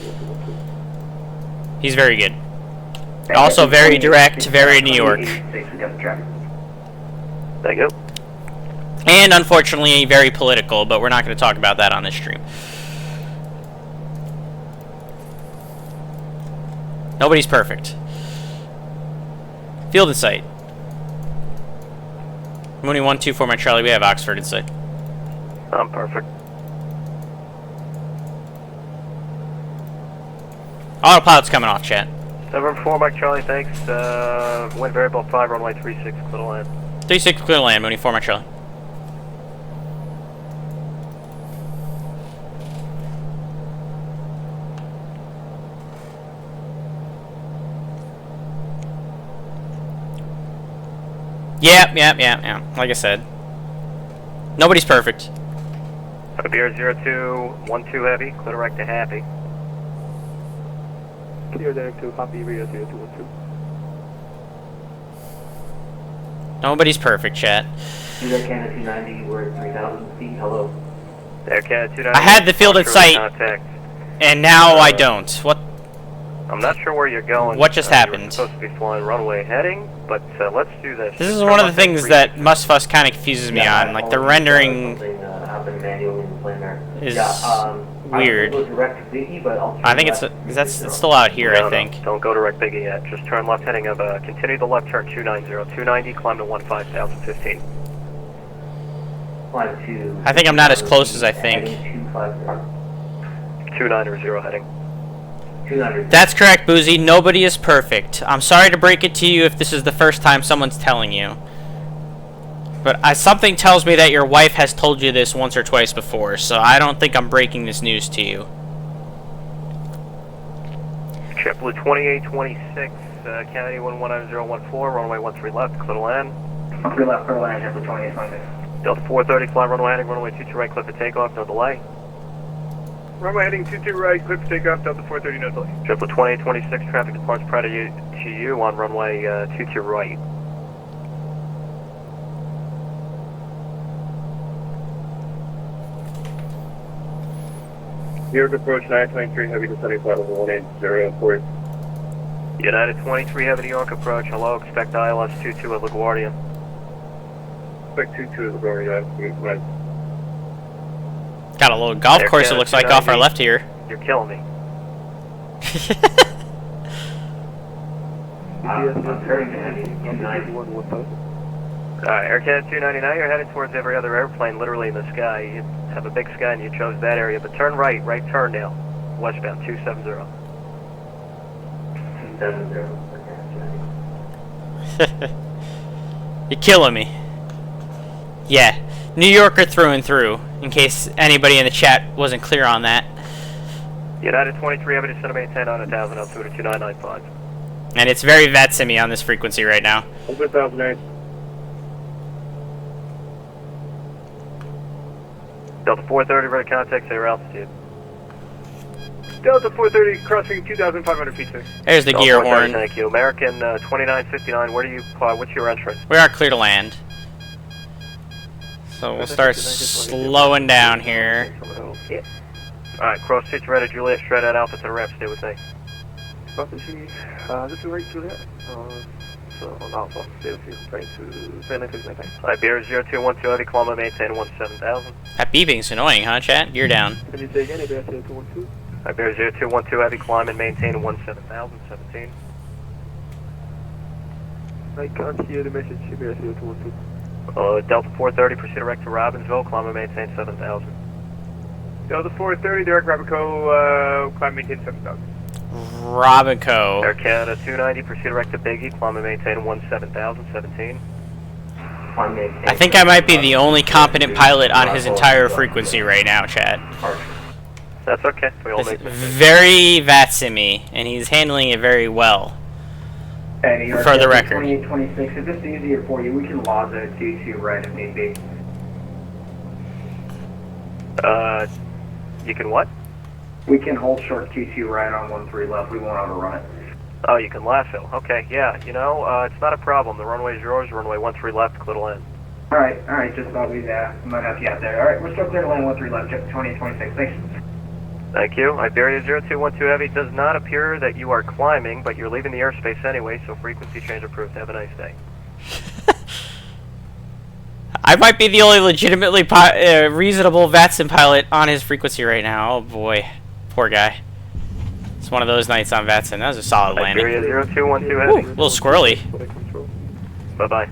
He's very good. Also very direct, very New York. Thank you. And unfortunately very political, but we're not going to talk about that on this stream. Nobody's perfect. Field in sight. Muni 124 my Charlie, we have Oxford in sight. I'm perfect. Autopilot's coming off, chat. 7-4 Mike Charlie, thanks. Wind variable 5, runway 36, clear to land. 36 clear to land, Muni 4 Mike Charlie. Yeah. Like I said. Nobody's perfect. Beer 0212 heavy, clear direct to happy. Clear direct to Happy Radio 0212. Nobody's perfect, chat. Air Canada 290, we're at 3,000 feet, hello. Air Canada 290. I had the field at sight, contact. and now I don't. What? I'm not sure where you're going. What just happened? You're supposed to be flying runway heading, but let's do this. This is one of the things that MSFS kind of confuses me on. Like, the rendering is weird. I think it's still out here, No, I think. No, don't go direct Biggie yet. Just turn left heading of, continue the left turn 290. 290, climb to 15,015. I think I'm not as close as I think. 290 heading. That's correct, Boozy. Nobody is perfect. I'm sorry to break it to you if this is the first time someone's telling you. But something tells me that your wife has told you this once or twice before, so I don't think I'm breaking this news to you. JetBlue 2826, Kennedy 119014, runway 13 left, clear to land. 3 left, clear land, JetBlue 2826. Delta 430, fly runway heading, runway 22 right, clear for takeoff, no delay. Runway heading 22 right, clear for takeoff, Delta 430, no delay. JetBlue 2826, traffic departs prior to you on runway 22 right. New York approach 923 heavy descending flight level 180 for United 23 heavy New York approach, hello, expect ILS 22 at LaGuardia. Expect 22 at LaGuardia, right. Got a little golf Air course, it Canada looks like, off our 290. left here. You're killing me. Air Canada 290, now you're heading towards every other airplane literally in the sky. You have a big sky and you chose that area, but turn right turn now. Westbound 270. 270. You're killing me. Yeah, New Yorker through and through, in case anybody in the chat wasn't clear on that. United 23 heavy descend to maintain on 1,000 altitude at 2995. And it's very VATSIM-y on this frequency right now. Over 1,008. Delta 430 ready contact, say your altitude. Delta 430 crossing 2,500 feet, sir. There's the Delta gear 430, horn. Thank you. American 2959, where do you fly? What's your entrance? We are clear to land. So we'll start slowing down here. Alright, cross pitch ready, Juliet, straight out Alpha to the ramp, stay with me. This is right, Juliet. So on Alpha, stay with you, trying to stay like this, Alright, Beer 0212 heavy, climb and maintain 17,000. That beeping's annoying, huh, chat? Gear down. Can you say again, if you have 212? Alright, Beer 0212 heavy, climb and maintain 17,000, 17. I can't hear the message, if you have 212. Delta 430, proceed direct to Robbinsville, climb and maintain 7,000. Delta 430, direct Rabico, climb maintain 7,000. Robinco. Air Canada 290, proceed direct to Biggie, climb and maintain 17,000, 17. I think I might be the only competent pilot on his entire frequency right now, chat. That's okay, we all It's make mistakes. very VATSIM-y, and he's handling it very well. For the record. 2826, if it's easier for you, we can log the 22 right if need be. You can what? We can hold short 22 right on 13 left, we won't overrun it. Oh, you can lasso. Okay, yeah, you know, it's not a problem. The runway is yours, runway 13 left, clear to land. Alright, just thought we might have you out there. Alright, we're still clear to land 13 left, Jet 2826, thanks. Thank you. Iberia 0212 heavy, does not appear that you are climbing, but you're leaving the airspace anyway, so frequency change approved. Have a nice day. I might be the only legitimately reasonable VATSIM pilot on his frequency right now. Oh boy. Poor guy. It's one of those nights on VATSIM. That was a solid landing. Iberia 0212 Ooh, heavy. a little squirrely. Bye-bye.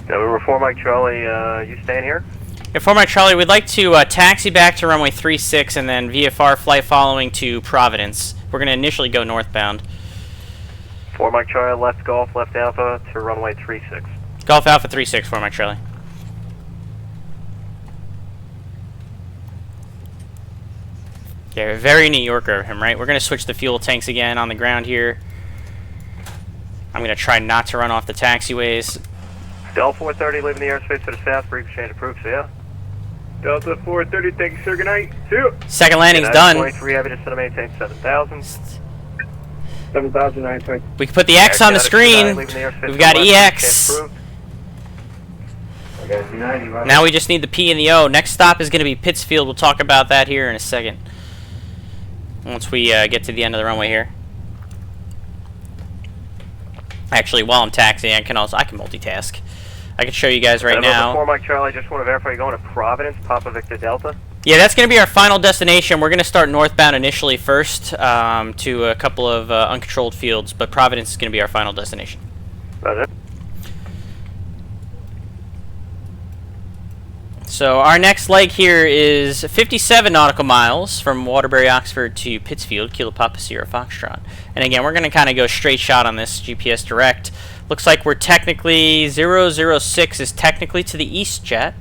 November 4 Mike Charlie, you staying here? Yeah, for my Charlie, we'd like to taxi back to runway 36 and then VFR flight following to Providence. We're going to initially go northbound. 4 Mike Charlie, left Golf, left Alpha to runway 36. Golf Alpha 36 for my Charlie. Yeah, very New Yorker of him, right? We're going to switch the fuel tanks again on the ground here. I'm going to try not to run off the taxiways. Delta 430, leaving the airspace to the south, brief exchange approved, so yeah. Delta 430, thank you, sir. Good night. 2. Second landing's United done. 23, heavy to maintain 7,000. 7,920. We can put the X on the screen. We've got EX. Now we just need the P and the O. Next stop is going to be Pittsfield. We'll talk about that here in a second. Once we get to the end of the runway here. Actually, while I'm taxiing, I can multitask. I can show you guys right now. 4 Mike Charlie, just want to verify you're going to Providence, Papa Victor Delta. Yeah, that's going to be our final destination. We're going to start northbound initially first to a couple of uncontrolled fields, but Providence is going to be our final destination. That's it. So our next leg here is 57 nautical miles from Waterbury-Oxford to Pittsfield, Kilo Papa Sierra Foxtrot. And again, we're going to kind of go straight shot on this GPS direct. Looks like we're technically 006 is technically to the east, chat.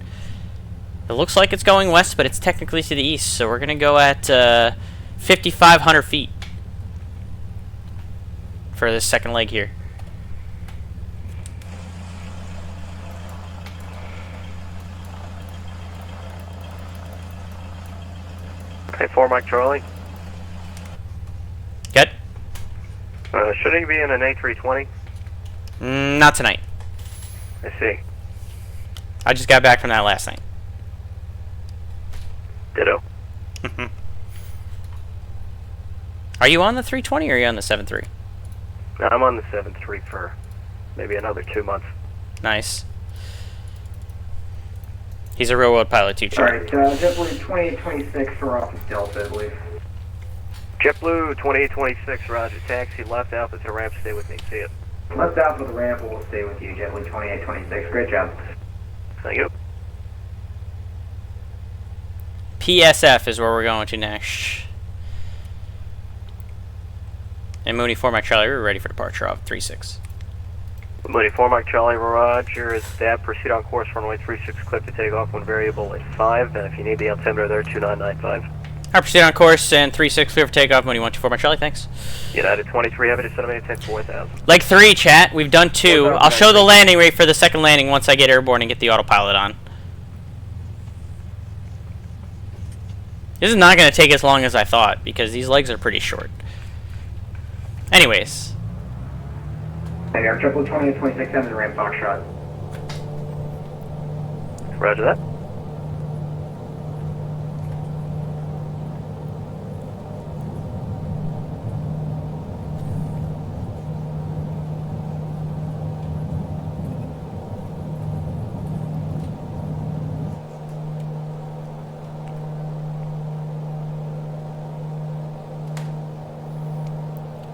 It looks like it's going west, but it's technically to the east. So we're going to go at 5,500 feet for this second leg here. Okay, 4 Mike Charlie. Good? Shouldn't he be in an A320? Not tonight. I see. I just got back from that last night. Ditto. Are you on the 320 or are you on the 73? No, I'm on the 7-3 for maybe another 2 months. Nice. He's a real-world pilot too, Charlie. Alright, JetBlue 2826 for Office Delta, I believe. JetBlue 2826, roger. Taxi left Alpha to ramp, stay with me. See ya. Left Alpha to the ramp, we'll stay with you, JetBlue 2826. Great job. Thank you. PSF is where we're going to next. And Muni 4 Mike Charlie, we're ready for departure off 36. Muni 4 Mike Charlie, roger. Is that proceed on course runway 36, clip to take off when variable at 5. And if you need the altimeter there, 2995. Alright, proceed on course and 36, clear for takeoff. Muni 124 Mike Charlie, thanks. United 23, heavy to maintain 4,000. Leg 3, chat. We've done 2. I'll show the landing rate for the second landing once I get airborne and get the autopilot on. This is not going to take as long as I thought because these legs are pretty short. Anyways. Hey, our JetBlue 2826 ends the ramp, Foxtrot. Roger that.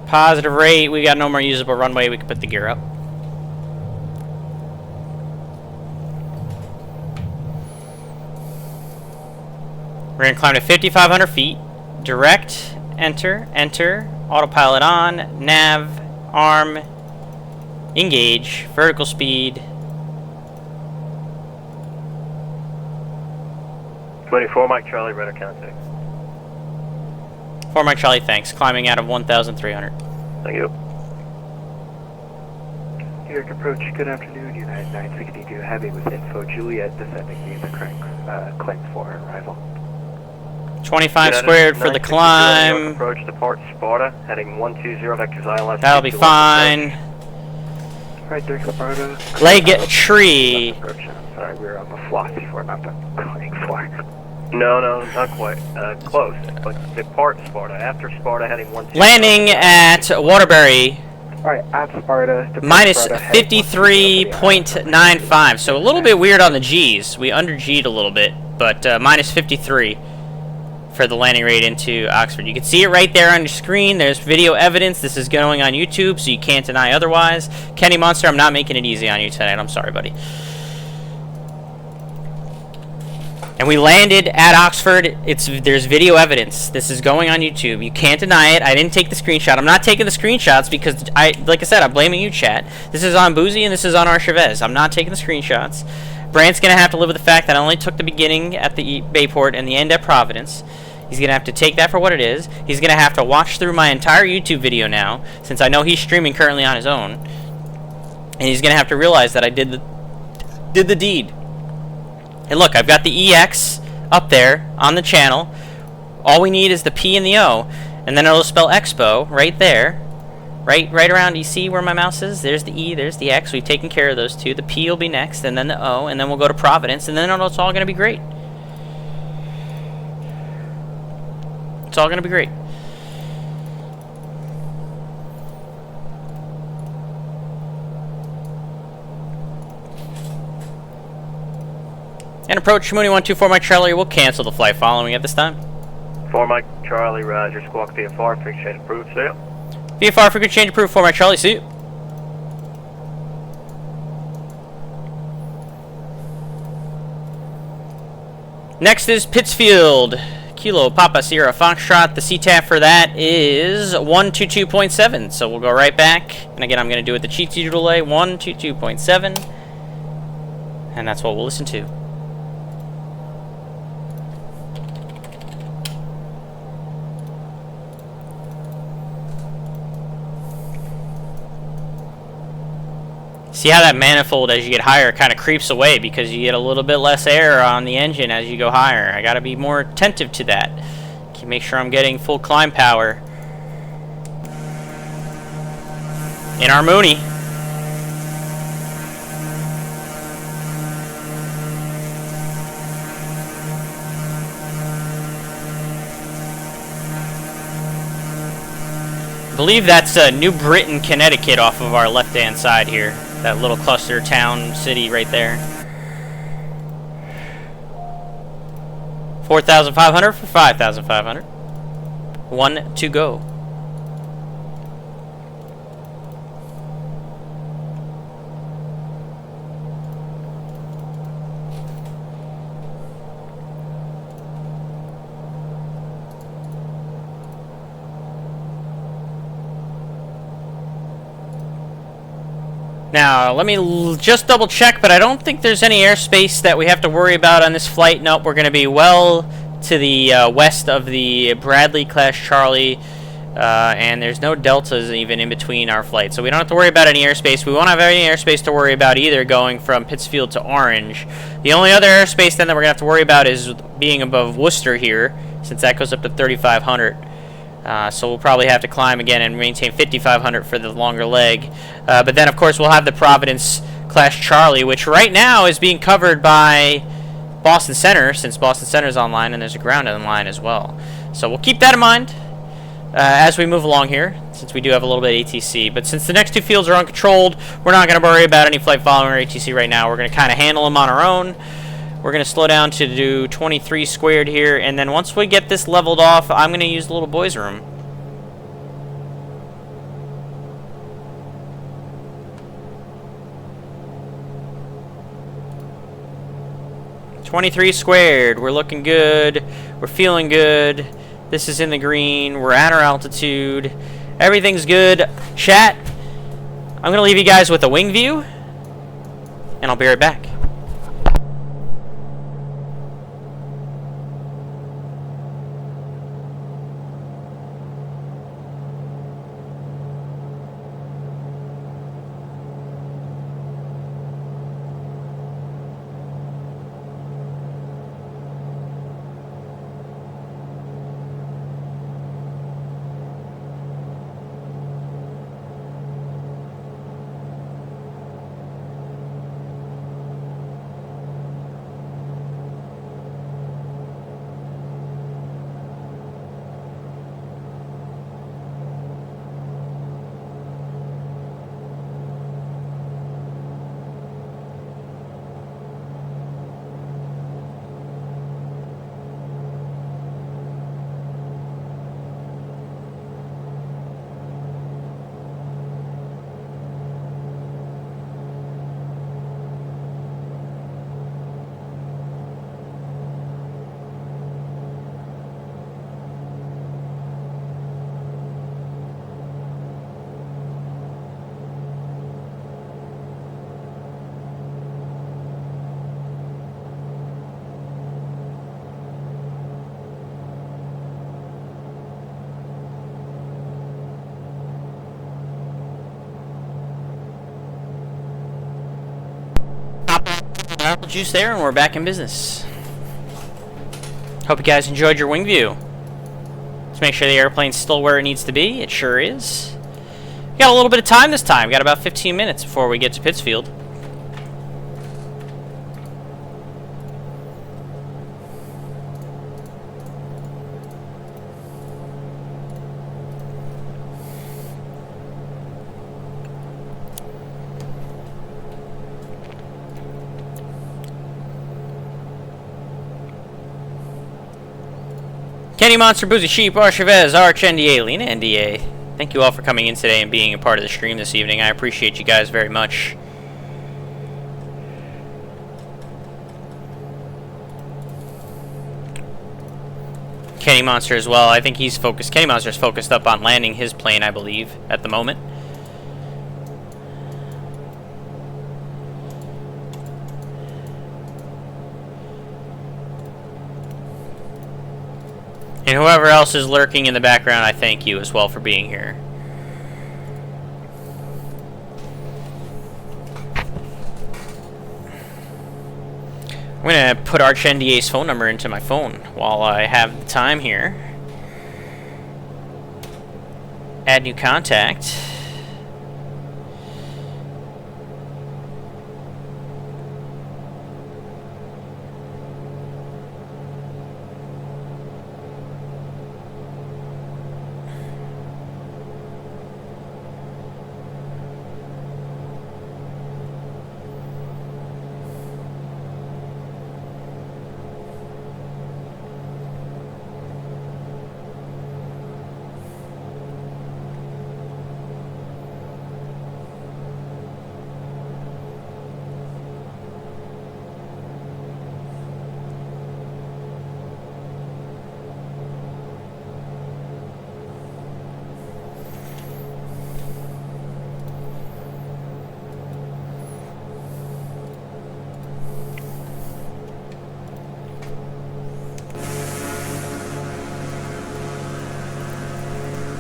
Positive rate. We got no more usable runway. We can put the gear up. We're going to climb to 5,500 feet. Direct. Enter. Enter. Autopilot on. Nav. Arm. Engage. Vertical speed. 24 Mike Charlie, radar contact. 4 Mike Charlie, thanks. Climbing out of 1,300. Thank you. New York approach, good afternoon, United 962 Heavy with info, Juliet descending via the crank, claim for arrival. 25 United squared for the 962 New York climb. approach, depart Sparta, heading 120, vectors ILS. That'll be fine. Right there, Sparta. Leg tree. Approach, I'm sorry, we were on the floss before, not the claim for. No, not quite. Close. But depart Sparta. After Sparta, heading 120. Landing at Waterbury. Alright, at Sparta. Minus Sparta, heading 53.95. So a little bit weird on the G's. We under G'd a little bit, but minus 53 for the landing rate into Oxford. You can see it right there on your screen. There's video evidence. This is going on YouTube, so you can't deny otherwise. Kenny Monster, I'm not making it easy on you tonight. I'm sorry, buddy. And we landed at Oxford. There's video evidence. This is going on YouTube. You can't deny it. I didn't take the screenshot. I'm not taking the screenshots because, like I said, I'm blaming you, chat. This is on Boozy and this is on Archivez. I'm not taking the screenshots. Brant's going to have to live with the fact that I only took the beginning at the Bayport and the end at Providence. He's going to have to take that for what it is. He's going to have to watch through my entire YouTube video now, since I know he's streaming currently on his own. And he's going to have to realize that I did the deed. And look, I've got the EX up there on the channel. All we need is the P and the O. And then it'll spell Expo right there. Right around, you see where my mouse is? There's the E, there's the X. We've taken care of those two. The P will be next, and then the O, and then we'll go to Providence, and then it's all going to be great. It's all going to be great. And approach Muni 124 Mike Charlie. We'll cancel the flight following at this time. 4 Mike Charlie, Roger. Squawk VFR, fix change approved, see ya. VFR, frequency change approved. 4 Mike Charlie, see you. Next is Pittsfield. Kilo Papa Sierra Foxtrot. The CTAF for that is 122.7. So we'll go right back. And again, I'm going to do it the cheat delay, 122.7. And that's what we'll listen to. See how that manifold, as you get higher, kind of creeps away because you get a little bit less air on the engine as you go higher. I got to be more attentive to that. Make sure I'm getting full climb power in our Muni. I believe that's New Britain, Connecticut off of our left-hand side here. That little cluster town city right there. 4,500 for 5,500. 1 to go. Now, let me just double check, but I don't think there's any airspace that we have to worry about on this flight. Nope, we're going to be well to the west of the Bradley class Charlie, and there's no deltas even in between our flights. So we don't have to worry about any airspace. We won't have any airspace to worry about either going from Pittsfield to Orange. The only other airspace then that we're going to have to worry about is being above Worcester here, since that goes up to 3,500. So we'll probably have to climb again and maintain 5,500 for the longer leg. But then, of course, we'll have the Providence class Charlie, which right now is being covered by Boston Center, since Boston Center is online, and there's a ground online as well. So we'll keep that in mind as we move along here, since we do have a little bit of ATC. But since the next two fields are uncontrolled, we're not going to worry about any flight following or ATC right now. We're going to kind of handle them on our own. We're going to slow down to do 23 squared here, and then once we get this leveled off, I'm going to use the little boys' room. $23 squared. We're looking good. We're feeling good. This is in the green. We're at our altitude. Everything's good. Chat, I'm going to leave you guys with a wing view, and I'll be right back. Juice there, and we're back in business. Hope you guys enjoyed your wing view. Let's make sure the airplane's still where it needs to be. It sure is. We got a little bit of time this time. We got about 15 minutes before we get to Pittsfield. Kenny Monster, Boozy Sheep, Archivez, Arch NDA, Lena NDA. Thank you all for coming in today and being a part of the stream this evening. I appreciate you guys very much. Kenny Monster as well. I think he's focused. Kenny Monster's focused up on landing his plane, I believe, at the moment. And whoever else is lurking in the background, I thank you as well for being here. I'm going to put Arch NDA's phone number into my phone while I have the time here. Add new contact.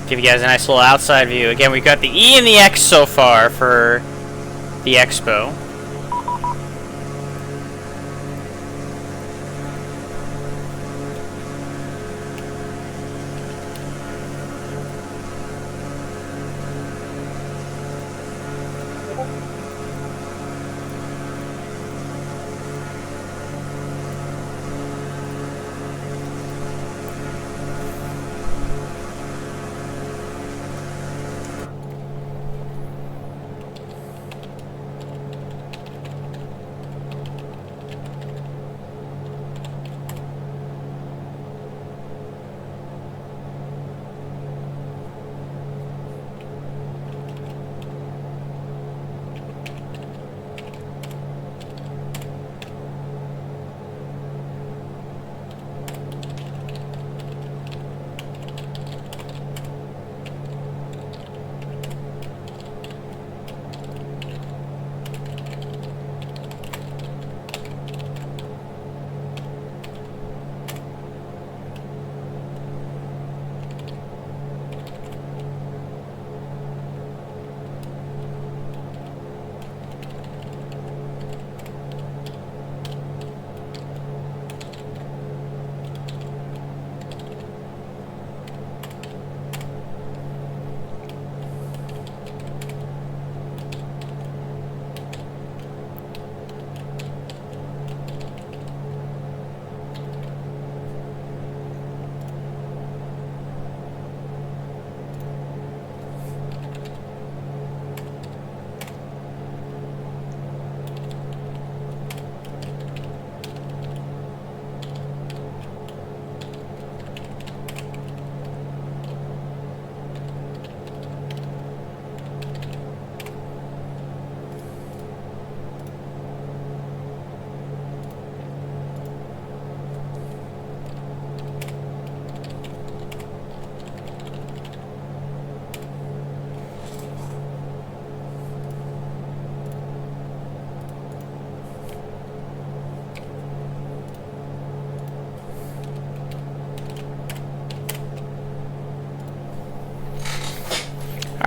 Give you guys a nice little outside view. Again, we've got the E and the X so far for the Expo.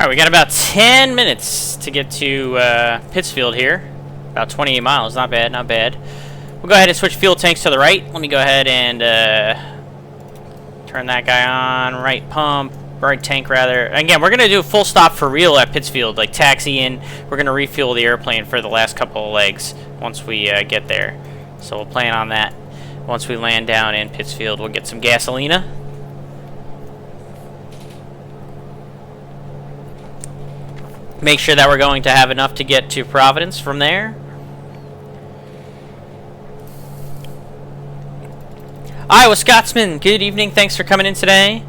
Alright, we got about 10 minutes to get to Pittsfield here. About 28 miles, not bad, not bad. We'll go ahead and switch fuel tanks to the right. Let me go ahead and turn that guy on. Right pump. Right tank, rather. Again, we're going to do a full stop for real at Pittsfield. Like, taxi in. We're going to refuel the airplane for the last couple of legs once we get there. So we'll plan on that. Once we land down in Pittsfield, we'll get some gasolina. Make sure that we're going to have enough to get to Providence from there. Iowa Scotsman, good evening. Thanks for coming in today.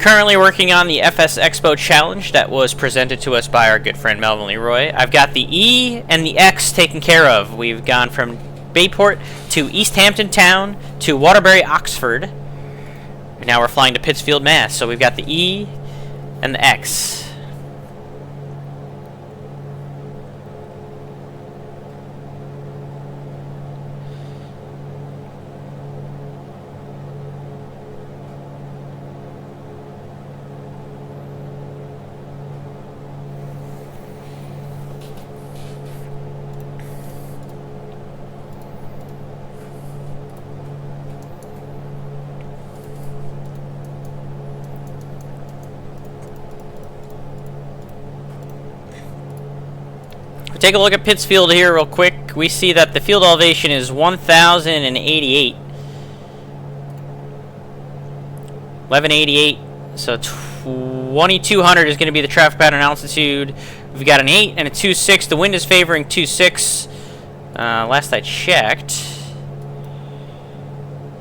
Currently working on the FSExpo challenge that was presented to us by our good friend Melvin Leroy. I've got the E and the X taken care of. We've gone from Bayport to East Hampton town to Waterbury-Oxford. And now we're flying to Pittsfield, Mass. So we've got the E and the X. Take a look at Pittsfield here real quick. We see that the field elevation is 1,088. 1188. So 2,200 is going to be the traffic pattern altitude. We've got an 8 and a 2.6. The wind is favoring 2.6. Last I checked.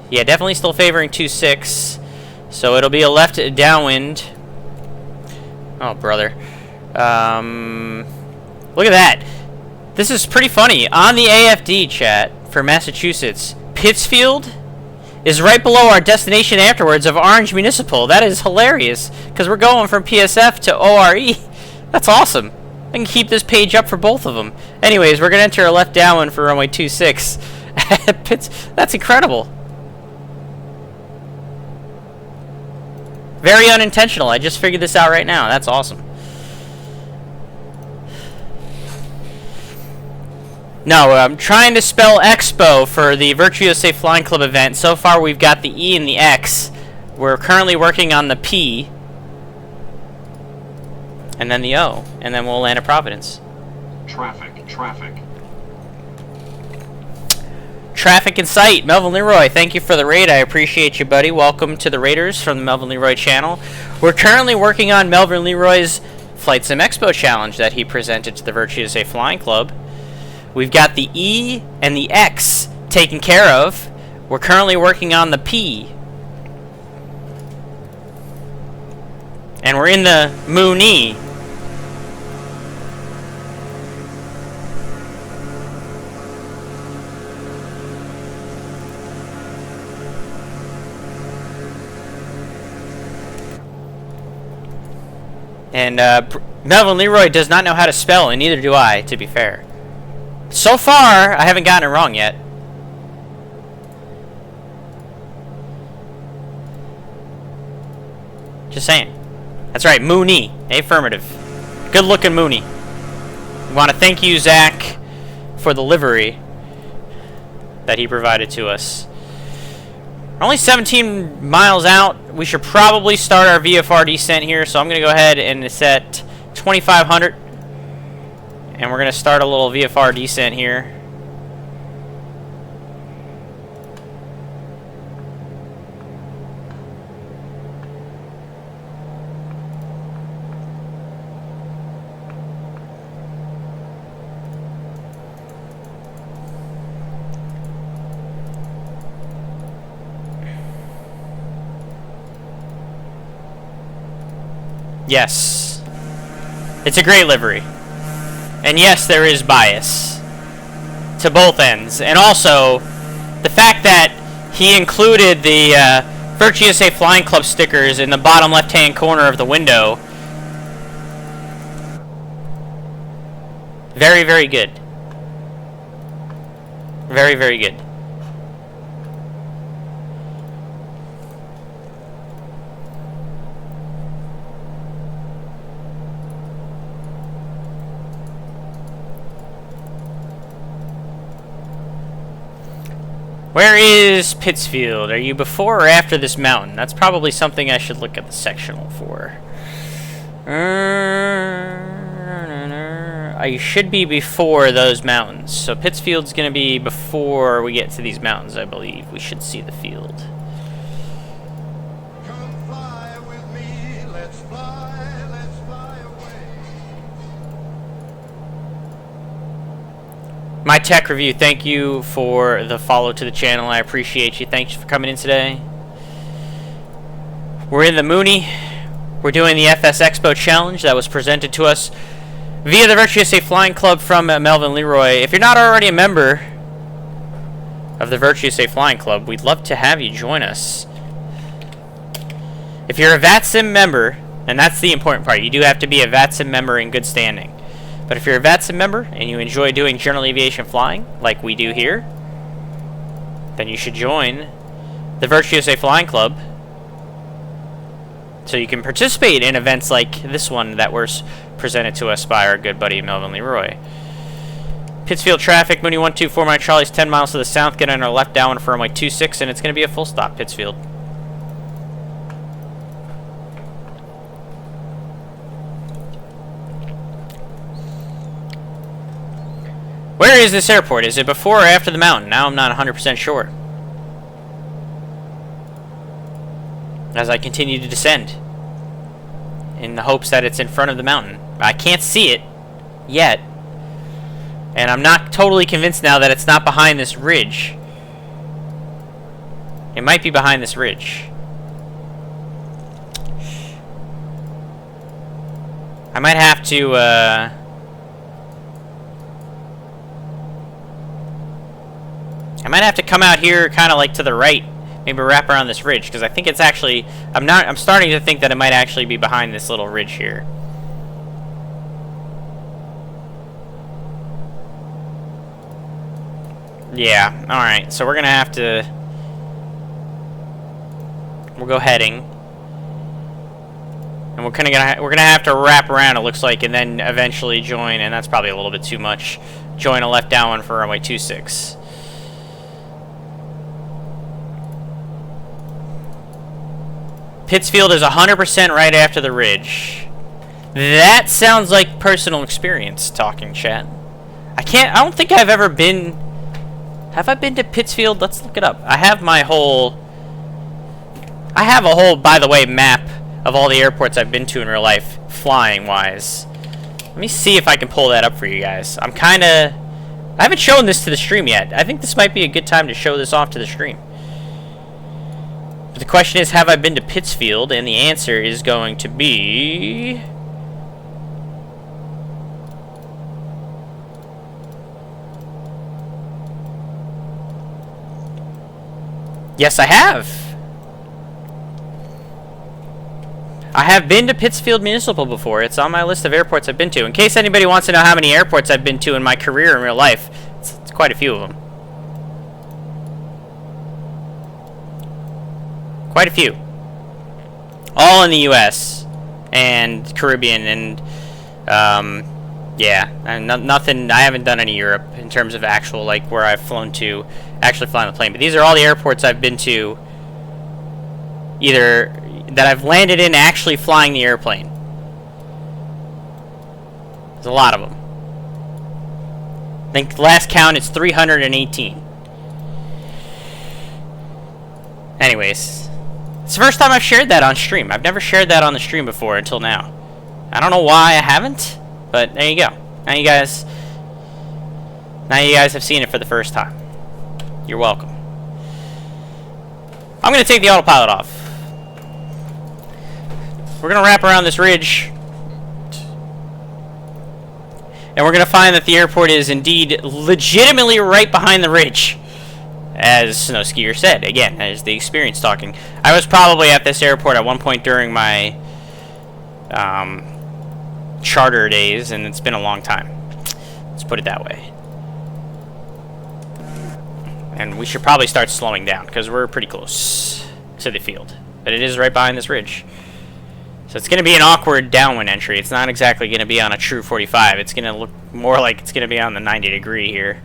Yeah, definitely still favoring 2.6. So it'll be a left downwind. Oh, brother. Look at that. This is pretty funny. On the AFD chat for Massachusetts, Pittsfield is right below our destination afterwards of Orange Municipal. That is hilarious, because we're going from PSF to ORE. That's awesome. I can keep this page up for both of them. Anyways, we're going to enter a left downwind for runway 26. That's incredible. Very unintentional. I just figured this out right now. That's awesome. No, I'm trying to spell Expo for the Virtuoso Flying Club event. So far, we've got the E and the X. We're currently working on the P. And then the O. And then we'll land at Providence. Traffic. Traffic in sight. Melvin Leroy, thank you for the raid. I appreciate you, buddy. Welcome to the Raiders from the Melvin Leroy channel. We're currently working on Melvin Leroy's Flight Sim Expo challenge that he presented to the Virtuoso Flying Club. We've got the E and the X taken care of. We're currently working on the P. And we're in the Muni. And Melvin Leroy does not know how to spell, and neither do I, to be fair. So far, I haven't gotten it wrong yet. Just saying. That's right, Muni. Affirmative. Good looking Muni. We want to thank you, Zach, for the livery that he provided to us. We're only 17 miles out. We should probably start our VFR descent here, so I'm going to go ahead and set 2,500. And we're going to start a little VFR descent here. Yes. It's a great livery. And yes, there is bias to both ends. And also, the fact that he included the Virtuoso Flying Club stickers in the bottom left-hand corner of the window. Very, very good. Very, very good. Where is Pittsfield? Are you before or after this mountain? That's probably something I should look at the sectional for. I should be before those mountains. So Pittsfield's going to be before we get to these mountains, I believe. We should see the field. Come fly with me, let's fly away. My Tech Review, thank you for the follow to the channel. I appreciate you. Thanks for coming in today. We're in the Muni. We're doing the FSExpo challenge that was presented to us via the VirtueUSA Flying Club from Melvin Leroy. If you're not already a member of the VirtueUSA Flying Club, we'd love to have you join us. If you're a VATSIM member, and that's the important part, you do have to be a VATSIM member in good standing. But if you're a VATSIM member and you enjoy doing general aviation flying, like we do here, then you should join the VirtueUSA Flying Club so you can participate in events like this one that were presented to us by our good buddy Melvin Leroy. Pittsfield traffic, Muni 124 Mike Charlie's 10 miles to the south, get on our left down for runway 26, and it's going to be a full stop, Pittsfield. Where is this airport? Is it before or after the mountain? Now I'm not 100% sure. As I continue to descend in the hopes that it's in front of the mountain. I can't see it yet. And I'm not totally convinced now that it's not behind this ridge. It might be behind this ridge. I might have to, I might have to come out here kind of like to the right, maybe wrap around this ridge, because I think it's actually, I'm starting to think that it might actually be behind this little ridge here. Yeah, alright, so we're gonna have to, we'll go heading, and we're gonna have to wrap around, it looks like, and then eventually join, and that's probably a little bit too much, join a left down one for runway 26. Pittsfield is 100% right after the ridge. That sounds like personal experience talking, chat. I don't think I've ever been... Have I been to Pittsfield? Let's look it up. I have a whole, by the way, map of all the airports I've been to in real life, flying-wise. Let me see if I can pull that up for you guys. I haven't shown this to the stream yet. I think this might be a good time to show this off to the stream. But the question is, have I been to Pittsfield? And the answer is going to be... Yes, I have. I have been to Pittsfield Municipal before. It's on my list of airports I've been to. In case anybody wants to know how many airports I've been to in my career in real life, it's quite a few of them. Quite a few. All in the U.S. and Caribbean, and yeah, and nothing. I haven't done any Europe in terms of actual, like, where I've flown to, actually flying the plane. But these are all the airports I've been to, either that I've landed in actually flying the airplane. There's a lot of them. I think last count it's 318. Anyways. It's the first time I've shared that on stream. I've never shared that on the stream before until now. I don't know why I haven't, but there you go. Now you guys have seen it for the first time. You're welcome. I'm going to take the autopilot off. We're going to wrap around this ridge. And we're going to find that the airport is indeed legitimately right behind the ridge. As Snow Skier said, again, as the experience talking. I was probably at this airport at one point during my charter days, and it's been a long time. Let's put it that way. And we should probably start slowing down, because we're pretty close to the field. But it is right behind this ridge. So it's going to be an awkward downwind entry. It's not exactly going to be on a true 45. It's going to look more like it's going to be on the 90 degree here.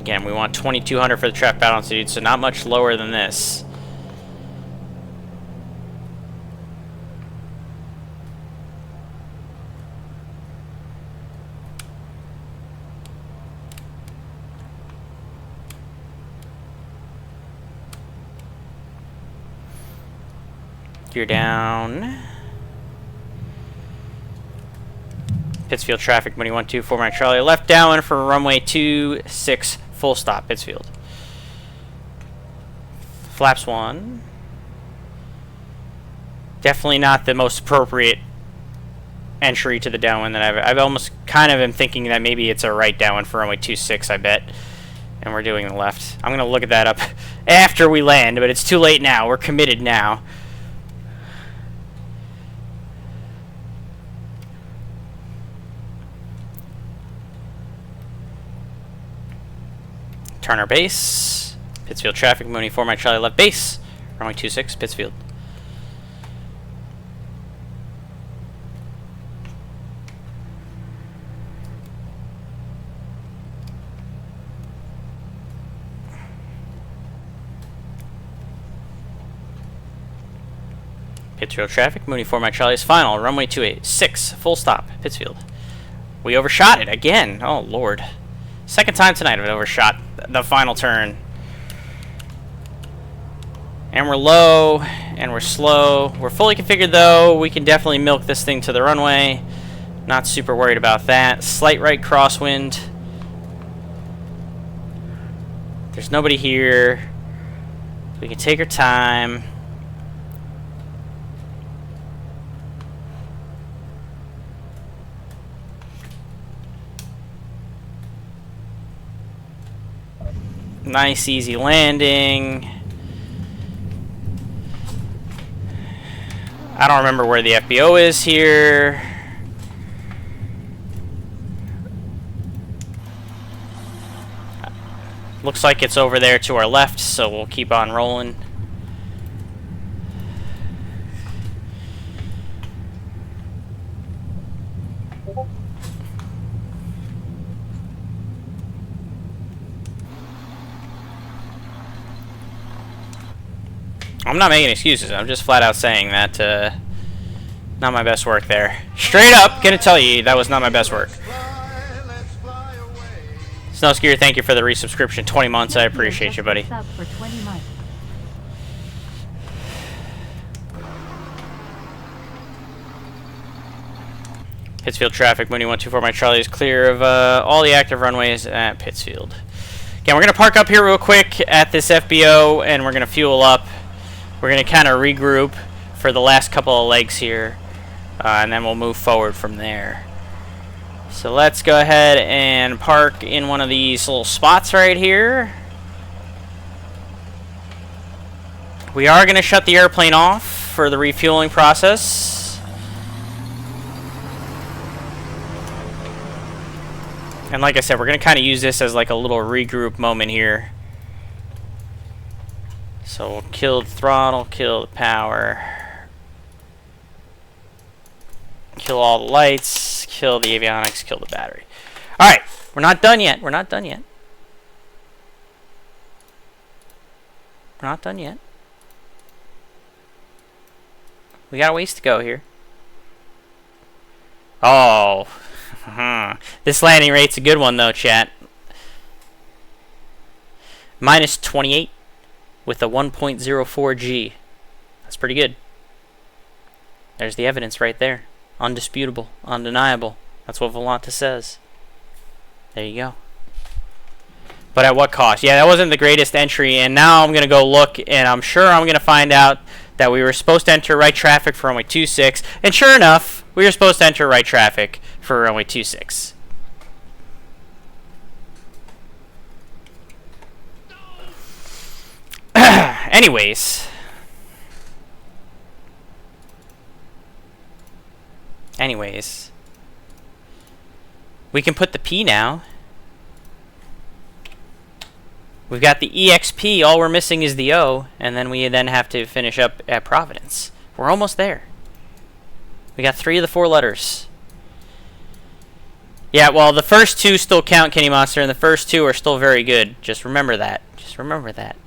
Again, we want 2200 for the traffic balance, dude, so not much lower than this. Gear down. Pittsfield traffic, Muni 124, my Charlie. Left downwind for runway 26, full stop, Pittsfield. Flaps 1. Definitely not the most appropriate entry to the downwind that I've almost kind of am thinking that maybe it's a right downwind for runway 26, I bet. And we're doing the left. I'm going to look at that up after we land, but it's too late now. We're committed now. Turn our base. Pittsfield traffic, Muni 4, my Charlie left base. Runway 26, Pittsfield. Pittsfield traffic, Muni 4, my Charlie is final. Runway 26, full stop, Pittsfield. We overshot it again. Oh, Lord. Second time tonight I've overshot the final turn. And we're low, and we're slow. We're fully configured though. We can definitely milk this thing to the runway. Not super worried about that. Slight right crosswind. There's nobody here. We can take our time. Nice, easy landing. I don't remember where the FBO is here. Looks like it's over there to our left, so we'll keep on rolling. I'm not making excuses. I'm just flat out saying that not my best work there. Straight up, gonna tell you that was not my best work. Snowskier, thank you for the resubscription. 20 months, I appreciate you, buddy. Pittsfield traffic, Muni 124, my Charlie is clear of all the active runways at Pittsfield. Again, we're gonna park up here real quick at this FBO, and we're gonna fuel up. We're going to kind of regroup for the last couple of legs here, and then we'll move forward from there. So let's go ahead and park in one of these little spots right here. We are going to shut the airplane off for the refueling process. And like I said, we're going to kind of use this as like a little regroup moment here. So we'll kill the throttle, kill the power, kill all the lights, kill the avionics, kill the battery. Alright, we're not done yet. We're not done yet. We're not done yet. We got a ways to go here. Oh, this landing rate's a good one though, chat. Minus 28. With a 1.04 G. That's pretty good. There's the evidence right there. Undisputable. Undeniable. That's what Volanta says. There you go. But at what cost? Yeah, that wasn't the greatest entry, and now I'm going to go look, and I'm sure I'm going to find out that we were supposed to enter right traffic for runway 26, and sure enough, we were supposed to enter right traffic for runway 26. Anyways, we can put the P now. We've got the EXP, all we're missing is the O, and then we then have to finish up at Providence. We're almost there. We got 3 of the 4 letters. Yeah, well, the first two still count, Kenny Monster, and the first two are still very good. Just remember that. Just remember that.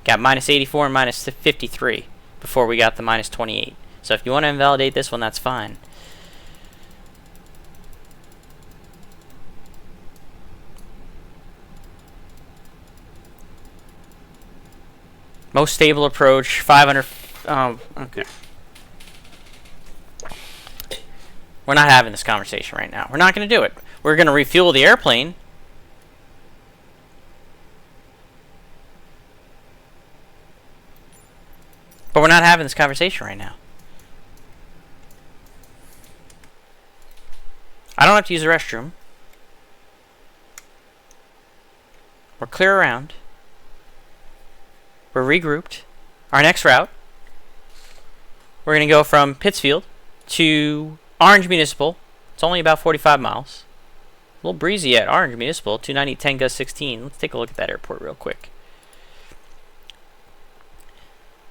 Got minus 84 and minus 53 before we got the minus 28. So if you want to invalidate this one, that's fine. Most stable approach, 500... Oh, okay. We're not having this conversation right now. We're not going to do it. We're going to refuel the airplane. But we're not having this conversation right now. I don't have to use the restroom. We're clear around. We're regrouped. Our next route, we're going to go from Pittsfield to Orange Municipal. It's only about 45 miles. A little breezy at Orange Municipal, 290 10 gust 16. Let's take a look at that airport real quick.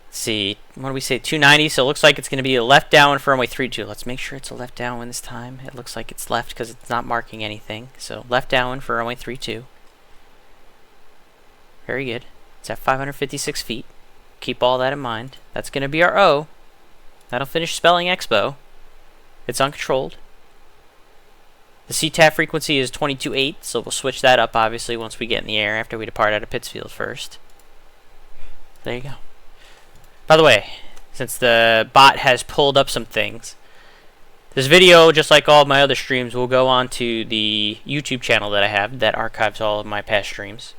Let's see, what do we say, 290, so it looks like it's going to be a left downwind for runway 32. Let's make sure it's a left downwind this time. It looks like it's left because it's not marking anything. So left downwind for runway 32. Very good. It's at 556 feet. Keep all that in mind. That's going to be our O. That'll finish spelling Expo. It's uncontrolled. The CTAF frequency is 22.8, so we'll switch that up obviously once we get in the air after we depart out of Pittsfield first. There you go. By the way, since the bot has pulled up some things, this video, just like all of my other streams, will go on to the YouTube channel that I have that archives all of my past streams.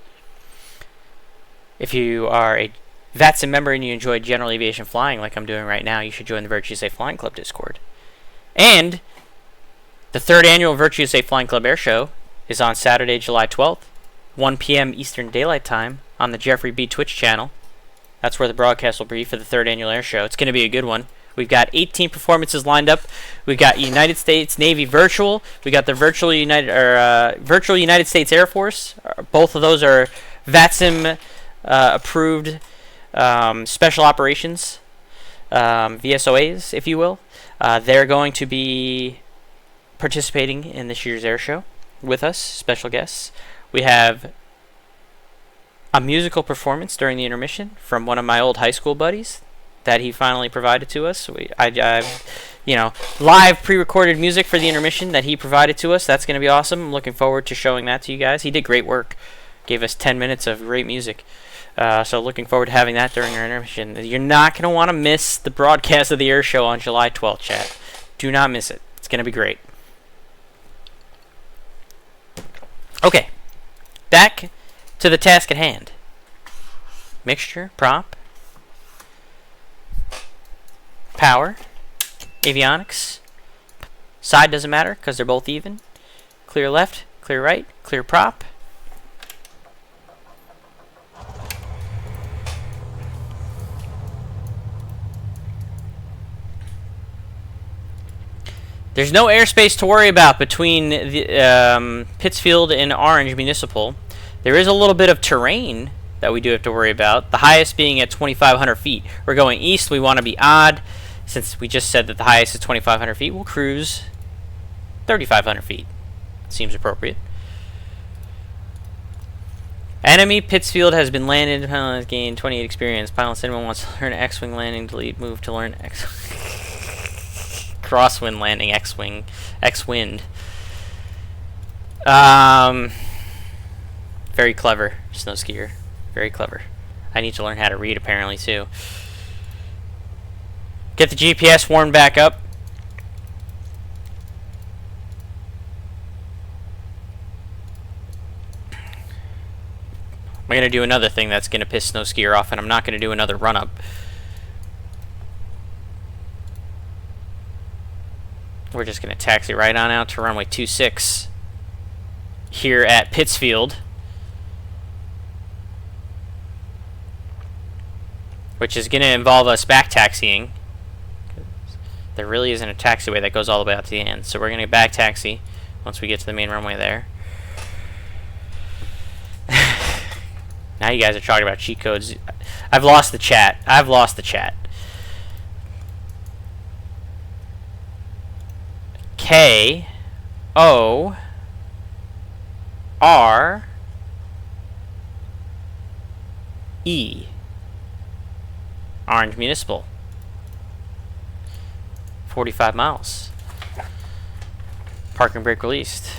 If you are a VATSIM member and you enjoy general aviation flying like I'm doing right now, you should join the Virtue Safe Flying Club Discord. And the 3rd annual Virtue Safe Flying Club Air Show is on Saturday, July 12th, 1 p.m. Eastern Daylight Time on the Jeffrey B. Twitch channel. That's where the broadcast will be for the 3rd annual air show. It's going to be a good one. We've got 18 performances lined up. We've got United States Navy Virtual. We got the Virtual United States Air Force. Both of those are VATSIM approved special operations, VSOAs, if you will. They're going to be participating in this year's air show with us, special guests. We have a musical performance during the intermission from one of my old high school buddies that he finally provided to us. Live pre-recorded music for the intermission that he provided to us. That's going to be awesome. I'm looking forward to showing that to you guys. He did great work. Gave us 10 minutes of great music. So looking forward to having that during our intermission. You're not going to want to miss the broadcast of the air show on July 12th, chat. Do not miss it. It's going to be great. Okay. Back to the task at hand. Mixture, prop, power, avionics. Side doesn't matter because they're both even. Clear left, clear right, clear prop. There's no airspace to worry about between the, Pittsfield and Orange Municipal. There is a little bit of terrain that we do have to worry about. The highest being at 2,500 feet. We're going east. We want to be odd. Since we just said that the highest is 2,500 feet, we'll cruise 3,500 feet. Seems appropriate. Enemy Pittsfield has been landed. Pilot has gained 28 experience. Pilot anyone wants to learn X-wing landing. Delete. Move to learn X. Crosswind landing. X-wing. X-wind. Very clever, snow skier. Very clever. I need to learn how to read apparently too. Get the GPS warmed back up. I'm going to do another thing that's going to piss snow skier off, and I'm not going to do another run up. We're just going to taxi right on out to runway 26 here at Pittsfield, which is going to involve us back taxiing. There really isn't a taxiway that goes all the way out to the end, so we're going to back taxi once we get to the main runway there. Now you guys are talking about cheat codes. I've lost the chat. I've lost the chat. K O R E. Orange Municipal. 45 miles. Parking brake released.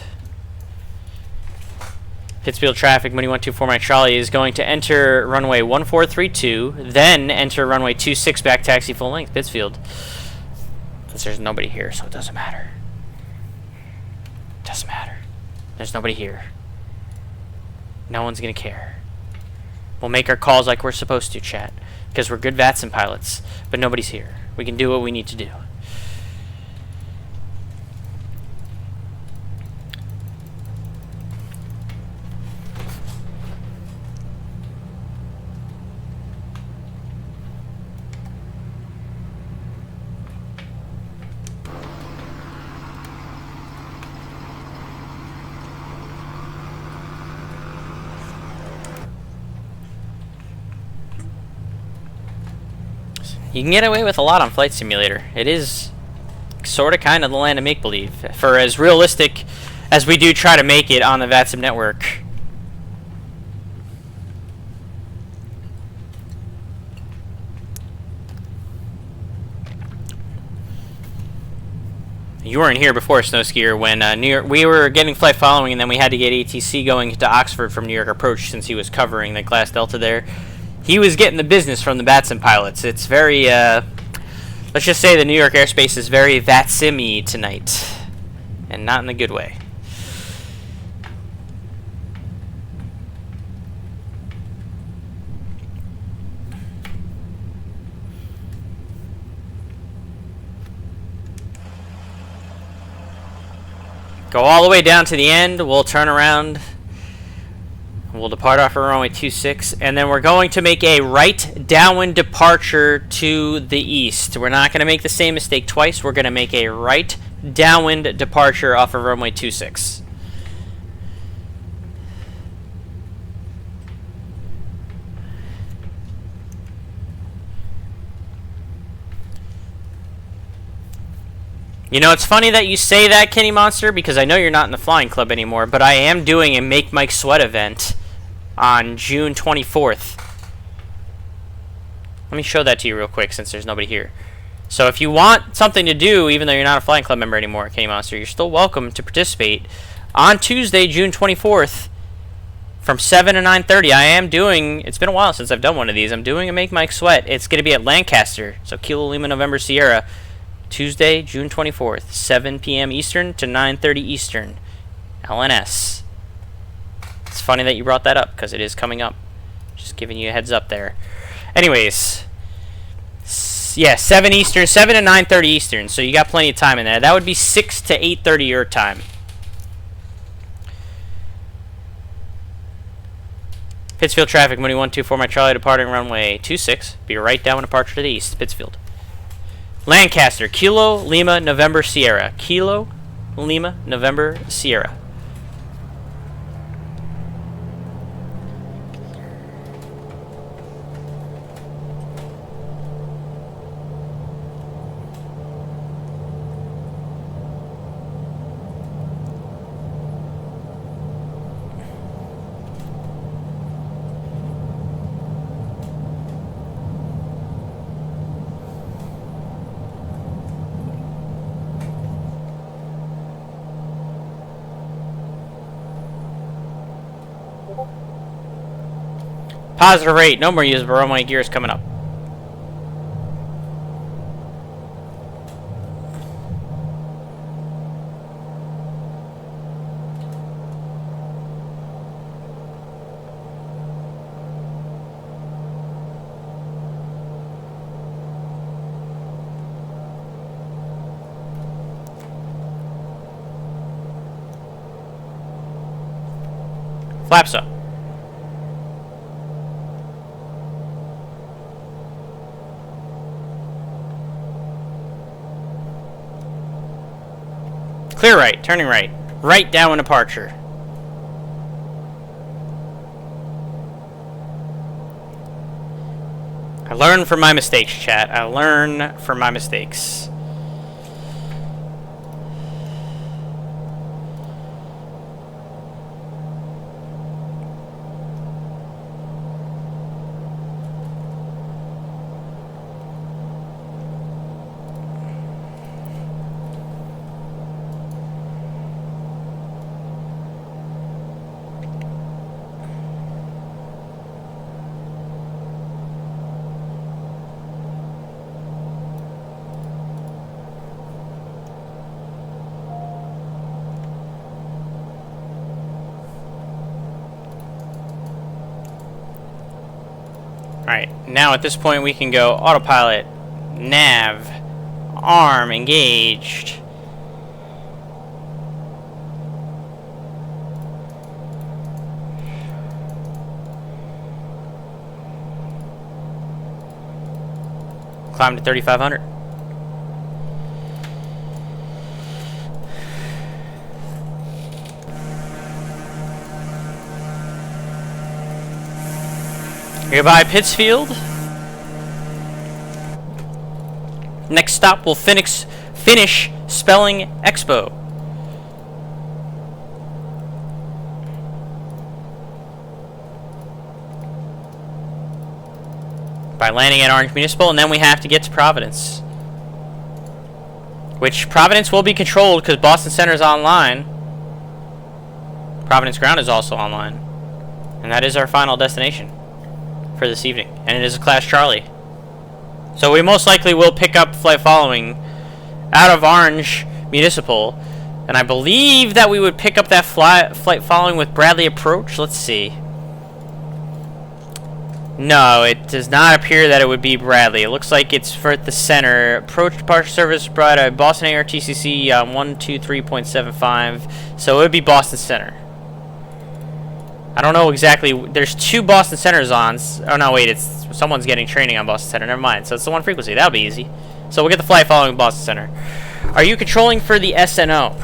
Pittsfield traffic, Muni 124, my Charlie is going to enter runway 1432, then enter runway 26, back taxi full length, Pittsfield. Because there's nobody here, so it doesn't matter. Doesn't matter. There's nobody here. No one's gonna care. We'll make our calls like we're supposed to, chat. Because we're good VATSIM pilots, but nobody's here. We can do what we need to do. You can get away with a lot on Flight Simulator. It is sort of kind of the land of make-believe. For as realistic as we do try to make it on the VATSIM network. You weren't here before, Snow Skier, when New York, we were getting flight following, and then we had to get ATC going to Oxford from New York Approach since he was covering the Class Delta there. He was getting the business from the VATSIM pilots. It's very, let's just say the New York airspace is very VATSIM-y tonight. And not in a good way. Go all the way down to the end. We'll turn around. We'll depart off of runway 26, and then we're going to make a right downwind departure to the east. We're not going to make the same mistake twice. We're going to make a right downwind departure off of runway 26. You know, it's funny that you say that, Kenny Monster, because I know you're not in the flying club anymore, but I am doing a Make Mike Sweat event on June 24th. Let me show that to you real quick since there's nobody here. So if you want something to do, even though you're not a flying club member anymore, Kenny Monster, you're still welcome to participate. On Tuesday, June 24th, from 7 to 9:30, I am doing, it's been a while since I've done one of these, I'm doing a Make Mike Sweat. It's going to be at Lancaster, so Kilo Lima November Sierra, Tuesday, June 24th, 7 p.m. Eastern to 9:30 Eastern, LNS. It's funny that you brought that up, because it is coming up. Just giving you a heads up there. Anyways, yeah, 7 Eastern, 7 to 9:30 Eastern, so you got plenty of time in there. That would be 6 to 8:30 your time. Pittsfield traffic, Muni 124, my Charlie departing runway 26. Be right down departure to the east, Pittsfield. Lancaster, Kilo Lima November Sierra. Kilo Lima November Sierra. Positive rate, no more usable runway gears coming up. Flaps up. Clear right, turning right. Right downwind departure. I learn from my mistakes, chat. I learn from my mistakes. Alright, now at this point we can go autopilot, nav, arm engaged. Climb to 3,500. Goodbye, Pittsfield. Next stop, we'll finish Spelling Expo. By landing at Orange Municipal, and then we have to get to Providence. Which Providence will be controlled because Boston Center is online. Providence Ground is also online. And that is our final destination for this evening. And it is a Class Charlie. So we most likely will pick up flight following out of Orange Municipal. And I believe that we would pick up that flight following with Bradley Approach. Let's see. No, it does not appear that it would be Bradley. It looks like it's for the center. Approach departure service brought by Boston ARTCC 123.75. So it would be Boston Center. I don't know exactly. There's 2 Boston Centers on. Oh no, wait, it's someone's getting training on Boston Center. Never mind. So it's the one frequency. That'll be easy. So we'll get the flight following Boston Center. Are you controlling for the SNO?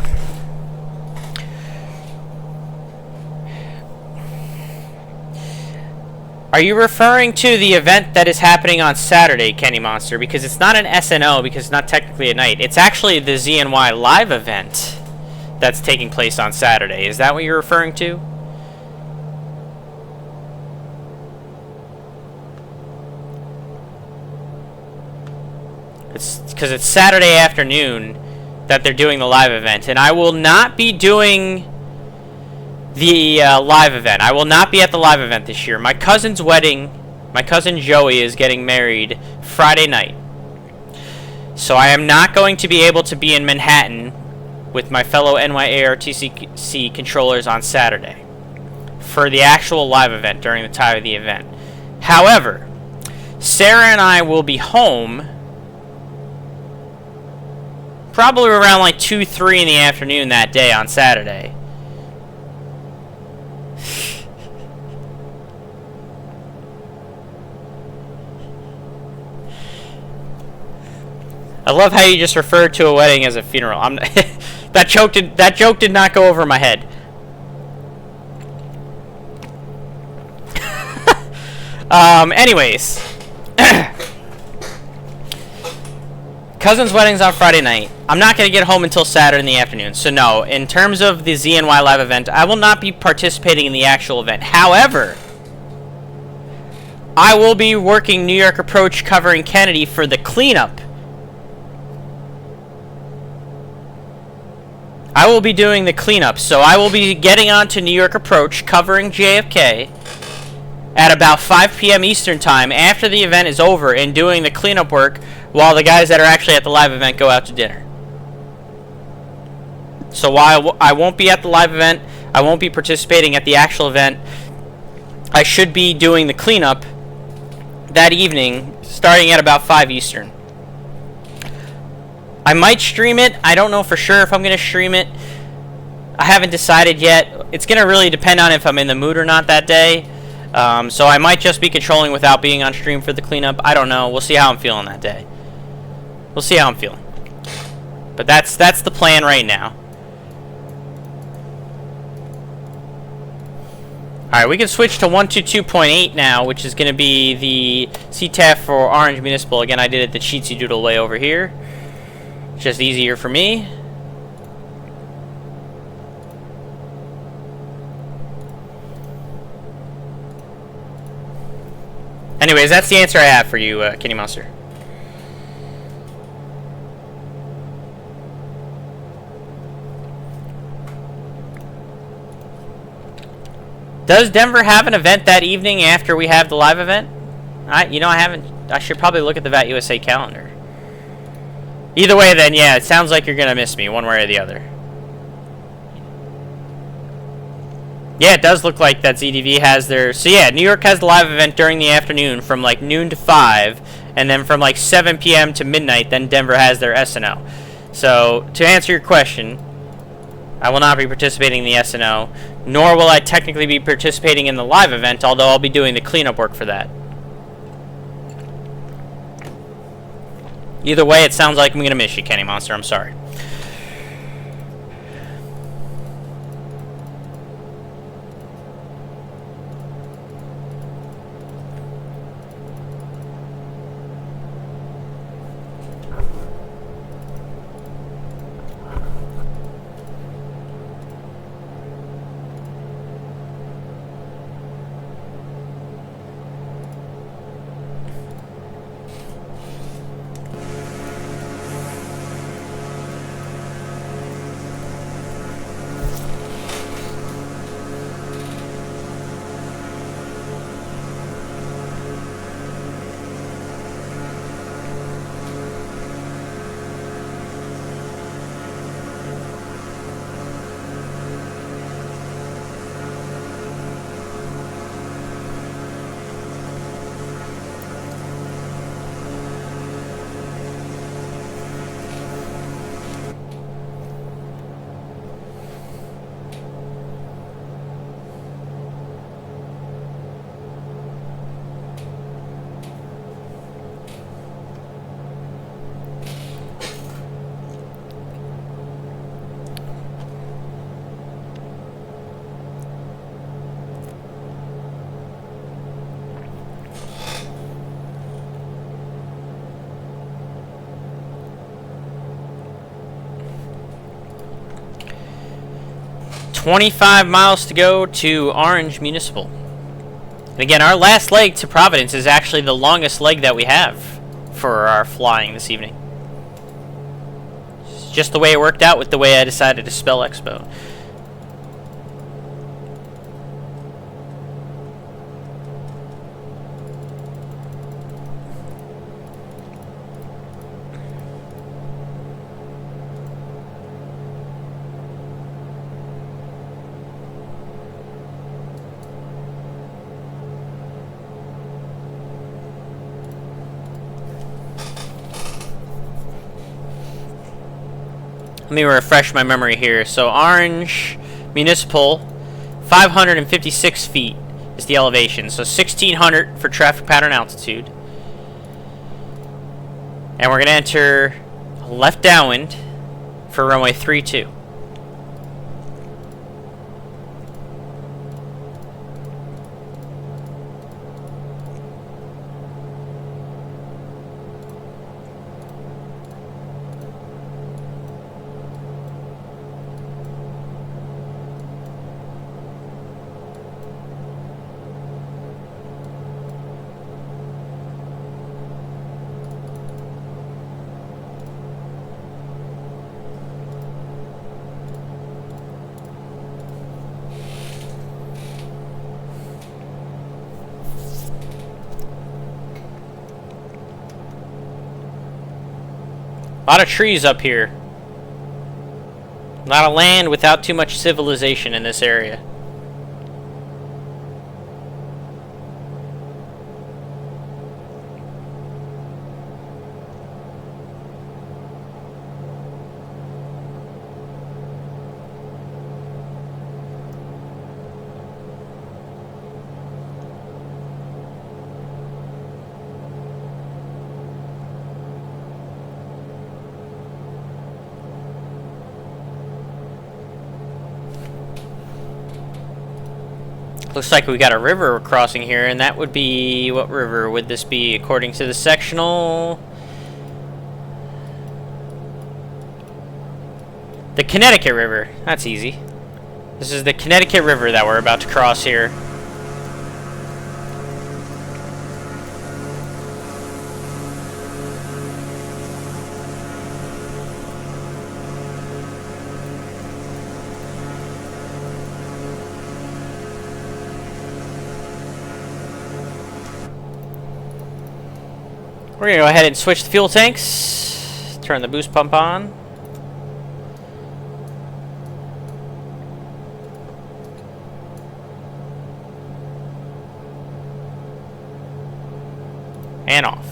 Are you referring to the event that is happening on Saturday, Kenny Monster? Because it's not an SNO because it's not technically at night. It's actually the ZNY live event that's taking place on Saturday. Is that what you're referring to? It's because it's Saturday afternoon that they're doing the live event, and I will not be doing the live event. I will not be at the live event this year. My cousin's wedding, my cousin Joey is getting married Friday night. So I am not going to be able to be in Manhattan with my fellow NYARTC controllers on Saturday for the actual live event during the time of the event. However, Sarah and I will be home probably around like 2, 3 in the afternoon that day on Saturday. I love how you just referred to a wedding as a funeral. That joke did not go over my head. Anyways, cousin's wedding's on Friday night. I'm not going to get home until Saturday in the afternoon. So no, in terms of the ZNY live event, I will not be participating in the actual event. However, I will be working New York Approach covering Kennedy for the cleanup. I will be doing the cleanup, so I will be getting on to New York Approach covering JFK at about 5 p.m. Eastern Time after the event is over and doing the cleanup work while the guys that are actually at the live event go out to dinner. So while I won't be at the live event, I won't be participating at the actual event, I should be doing the cleanup that evening starting at about 5 Eastern. I might stream it. I don't know for sure if I'm going to stream it. I haven't decided yet. It's going to really depend on if I'm in the mood or not that day. So I might just be controlling without being on stream for the cleanup. I don't know. We'll see how I'm feeling that day. We'll see how I'm feeling. But that's the plan right now. Alright, we can switch to 122.8 now, which is going to be the CTAF for Orange Municipal. Again, I did it the cheatsy doodle way over here. Just easier for me. Anyways, that's the answer I have for you, Kenny Monster. Does Denver have an event that evening after we have the live event? I should probably look at the VAT USA calendar. Either way, then, yeah, it sounds like you're going to miss me one way or the other. Yeah, it does look like that ZDV has their... So yeah, New York has the live event during the afternoon from like noon to 5, and then from like 7 p.m. to midnight, then Denver has their SNO. So, to answer your question, I will not be participating in the SNO, nor will I technically be participating in the live event, although I'll be doing the cleanup work for that. Either way, it sounds like I'm going to miss you, Kenny Monster. I'm sorry. "25 miles to go to Orange Municipal." And again, our last leg to Providence is actually the longest leg that we have for our flying this evening. It's just the way it worked out with the way I decided to spell Expo. Let me refresh my memory here. So Orange Municipal, 556 feet is the elevation. So 1,600 for traffic pattern altitude. And we're going to enter left downwind for runway 32. A lot of trees up here. A lot of land without too much civilization in this area. Looks like we got a river we're crossing here, and that would be... What river would this be according to the sectional? The Connecticut River. That's easy. This is the Connecticut River that we're about to cross here. We're going to go ahead and switch the fuel tanks. Turn the boost pump on. And off.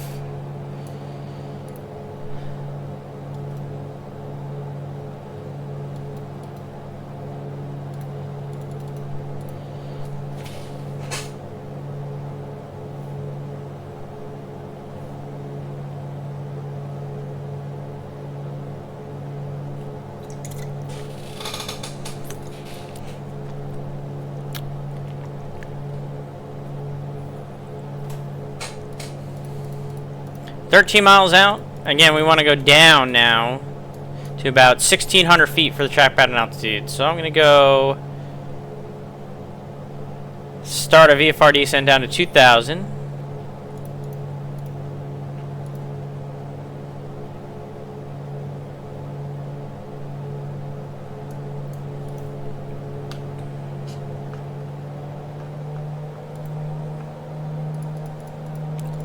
"13 miles out." Again, we want to go down now to about 1,600 feet for the track pattern altitude. So I'm going to go start a VFR descent down to 2,000.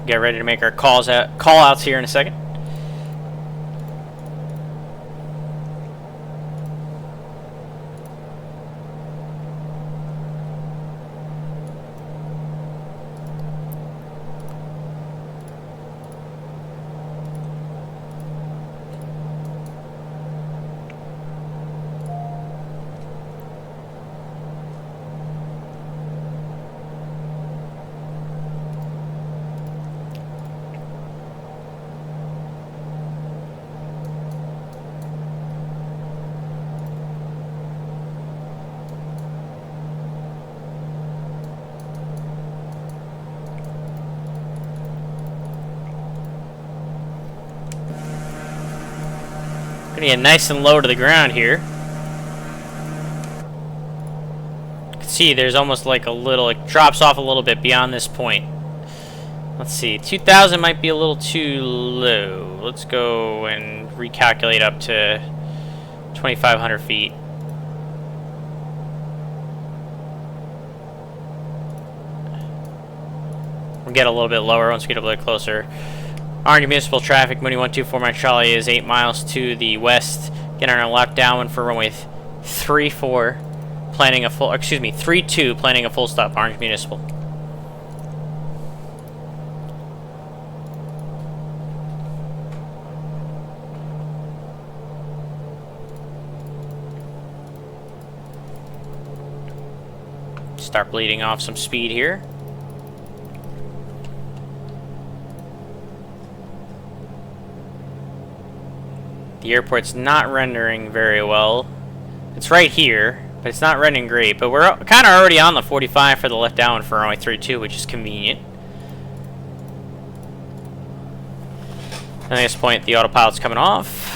Get ready to make our call outs here in a second. Gonna get nice and low to the ground here. You can see there's almost like a little, it drops off a little bit beyond this point. Let's see, 2,000 might be a little too low. Let's go and recalculate up to 2,500 feet. We'll get a little bit lower once we get a little bit closer. Orange municipal traffic, Muni 124, my Charlie is 8 miles to the west. Getting on our left downwind for runway 34, planning a full, 32, planning a full stop, Orange municipal. Start bleeding off some speed here. The airport's not rendering very well. It's right here, but it's not rendering great. But we're kind of already on the 45 for the left downwind for runway 32, which is convenient. And at this point, the autopilot's coming off.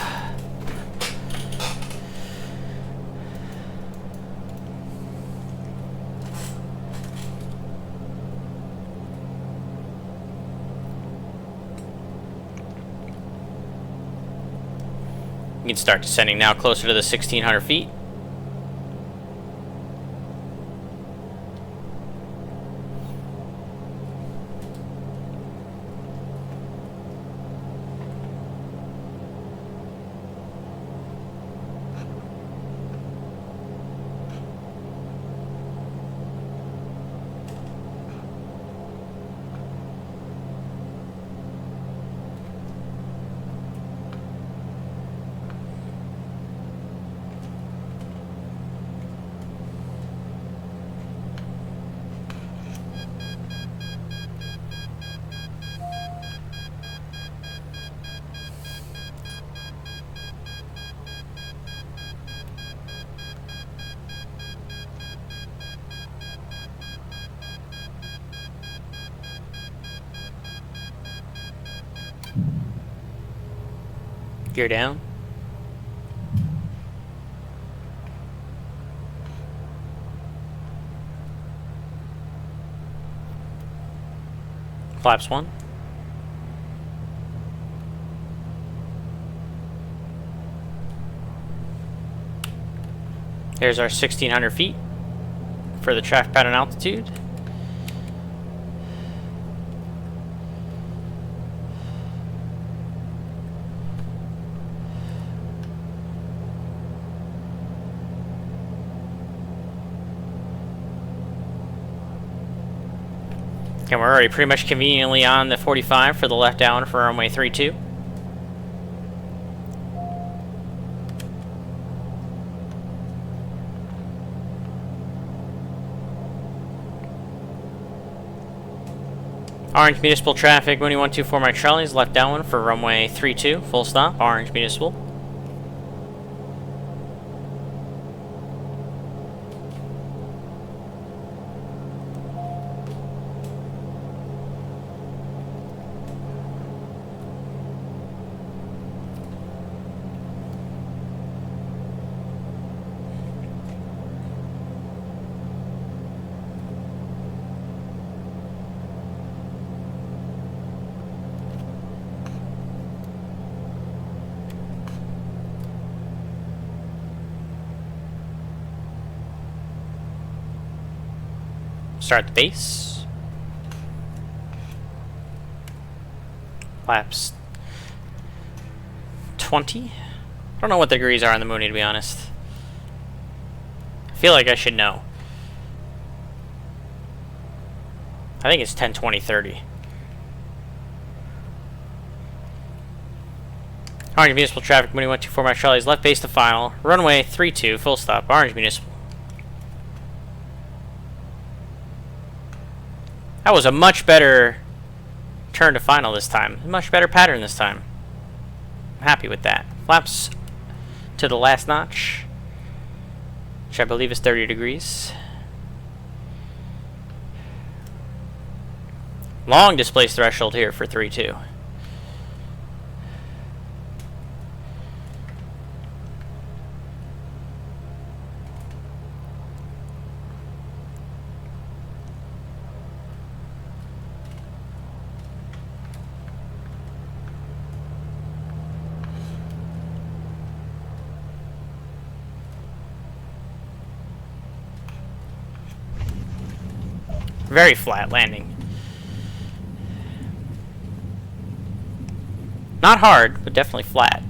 You can start descending now closer to the 1,600 feet. Gear down. Flaps 1. There's our 1,600 feet for the traffic pattern altitude. And we're already pretty much conveniently on the 45 for the left down for runway 32. Orange Municipal traffic, Muni 124 Mike Charlie's left downwind for runway 32, full stop, Orange Municipal. Start the base. Laps 20. I don't know what the degrees are on the Muni, to be honest. I feel like I should know. I think it's 10, 20, 30. Orange Municipal traffic, Muni 124 Mike Charlie's left base to final. Runway 32, full stop, Orange Municipal. That was a much better turn to final this time. A much better pattern this time. I'm happy with that. Flaps to the last notch, which I believe is 30 degrees. Long displace threshold here for 3-2. Very flat landing. Not hard, but definitely flat.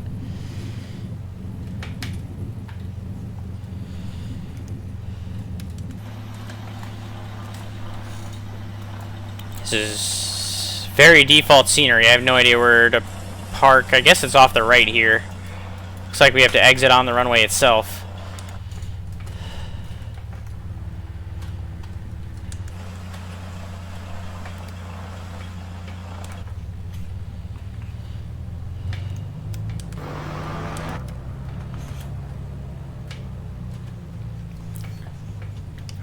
This is very default scenery. I have no idea where to park. I guess it's off the right here. Looks like we have to exit on the runway itself.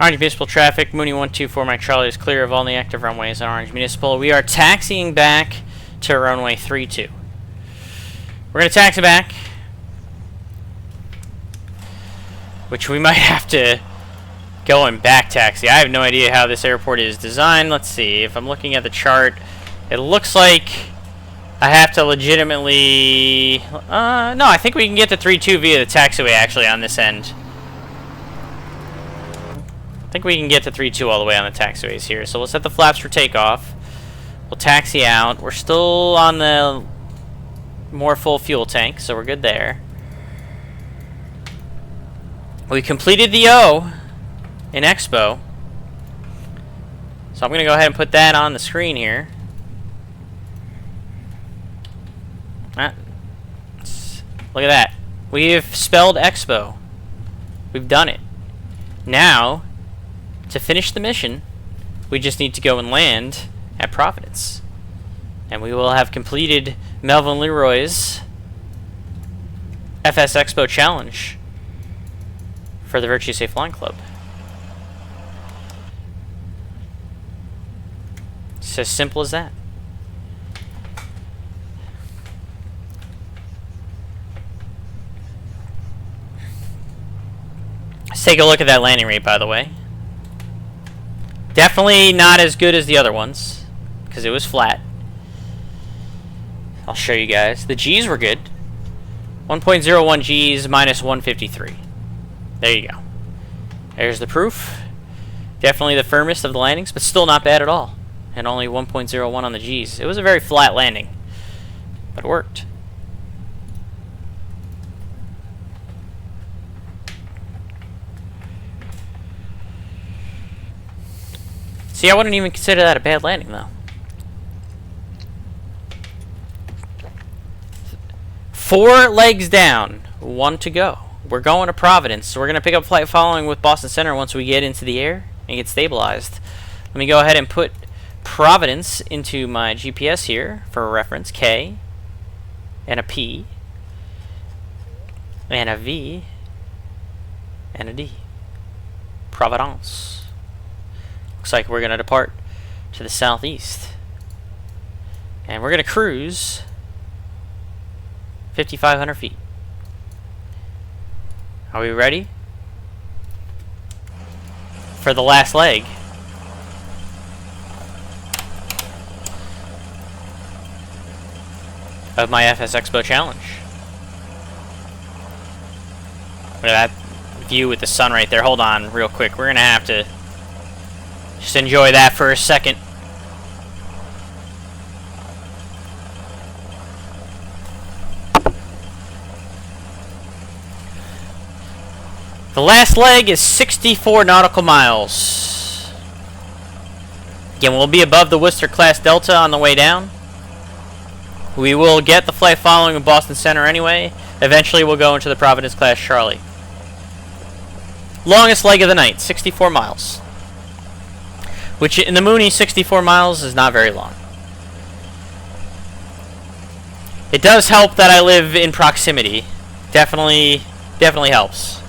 Orange Municipal traffic, Muni 124 Mike Charlie is clear of all the active runways on Orange Municipal. We are taxiing back to runway 32. We're going to taxi back, which we might have to go and back taxi. I have no idea how this airport is designed. Let's see. If I'm looking at the chart, it looks like I have to legitimately... no, I think we can get to 32 via the taxiway actually on this end. I think we can get to 3-2 all the way on the taxiways here. So we'll set the flaps for takeoff. We'll taxi out. We're still on the more full fuel tank, so we're good there. We completed the O in Expo. So I'm going to go ahead and put that on the screen here. Look at that. We have spelled Expo. We've done it. Now, to finish the mission, we just need to go and land at Providence. And we will have completed Melvin Leroy's FSExpo challenge for the Virtue Safe Flying Club. It's as simple as that. Let's take a look at that landing rate, by the way. Definitely not as good as the other ones, because it was flat. I'll show you guys. The G's were good. 1.01 G's minus 153. There you go. There's the proof. Definitely the firmest of the landings, but still not bad at all. And only 1.01 on the G's. It was a very flat landing, but it worked. See, I wouldn't even consider that a bad landing, though. 4 legs down, 1 to go. We're going to Providence, so we're going to pick up flight following with Boston Center once we get into the air and get stabilized. Let me go ahead and put Providence into my GPS here for reference. K, and a P, and a V, and a D. Providence. Looks like we're going to depart to the southeast. And we're going to cruise 5,500 feet. Are we ready for the last leg? Of my FSExpo challenge. Look at that view with the sun right there. Hold on real quick. We're going to have to just enjoy that for a second. The last leg is 64 nautical miles. Again, we'll be above the Worcester class Delta on the way down. We will get the flight following of Boston Center anyway. Eventually we'll go into the Providence class Charlie. Longest leg of the night, 64 miles. Which in the Muni, 64 miles is not very long. It does help that I live in proximity. Definitely helps.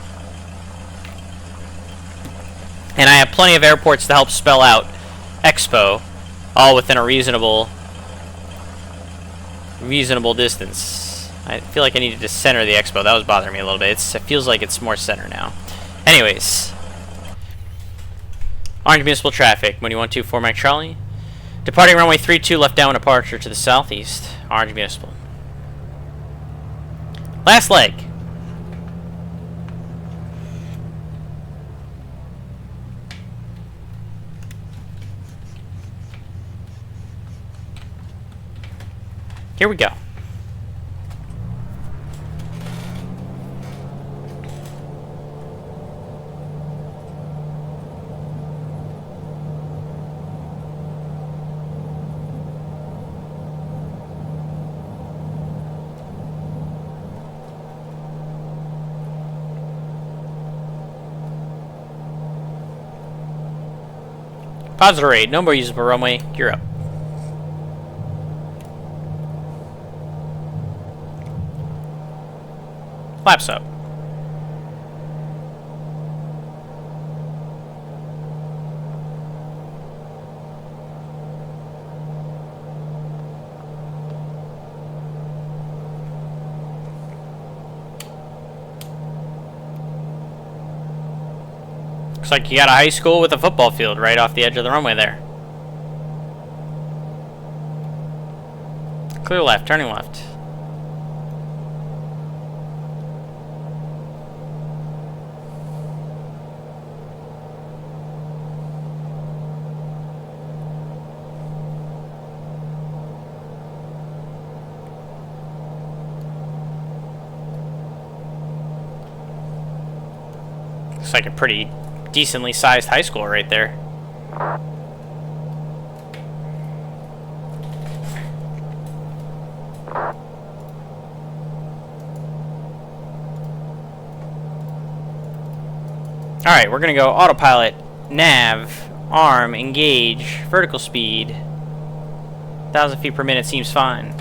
And I have plenty of airports to help spell out Expo, all within a reasonable distance. I feel like I needed to center the Expo. That was bothering me a little bit. It feels like it's more center now. Anyways. Orange Municipal Traffic, Muni 124 Mike Charlie. Departing runway 32, left down departure to the southeast. Orange Municipal. Last leg. Here we go. Positive rate, no more usable runway, you're up. Flaps up. Looks like you got a high school with a football field right off the edge of the runway there. Clear left, turning left. Looks like a pretty decently sized high school right there. Alright, we're gonna go autopilot, nav, arm, engage, vertical speed. 1,000 feet per minute seems fine.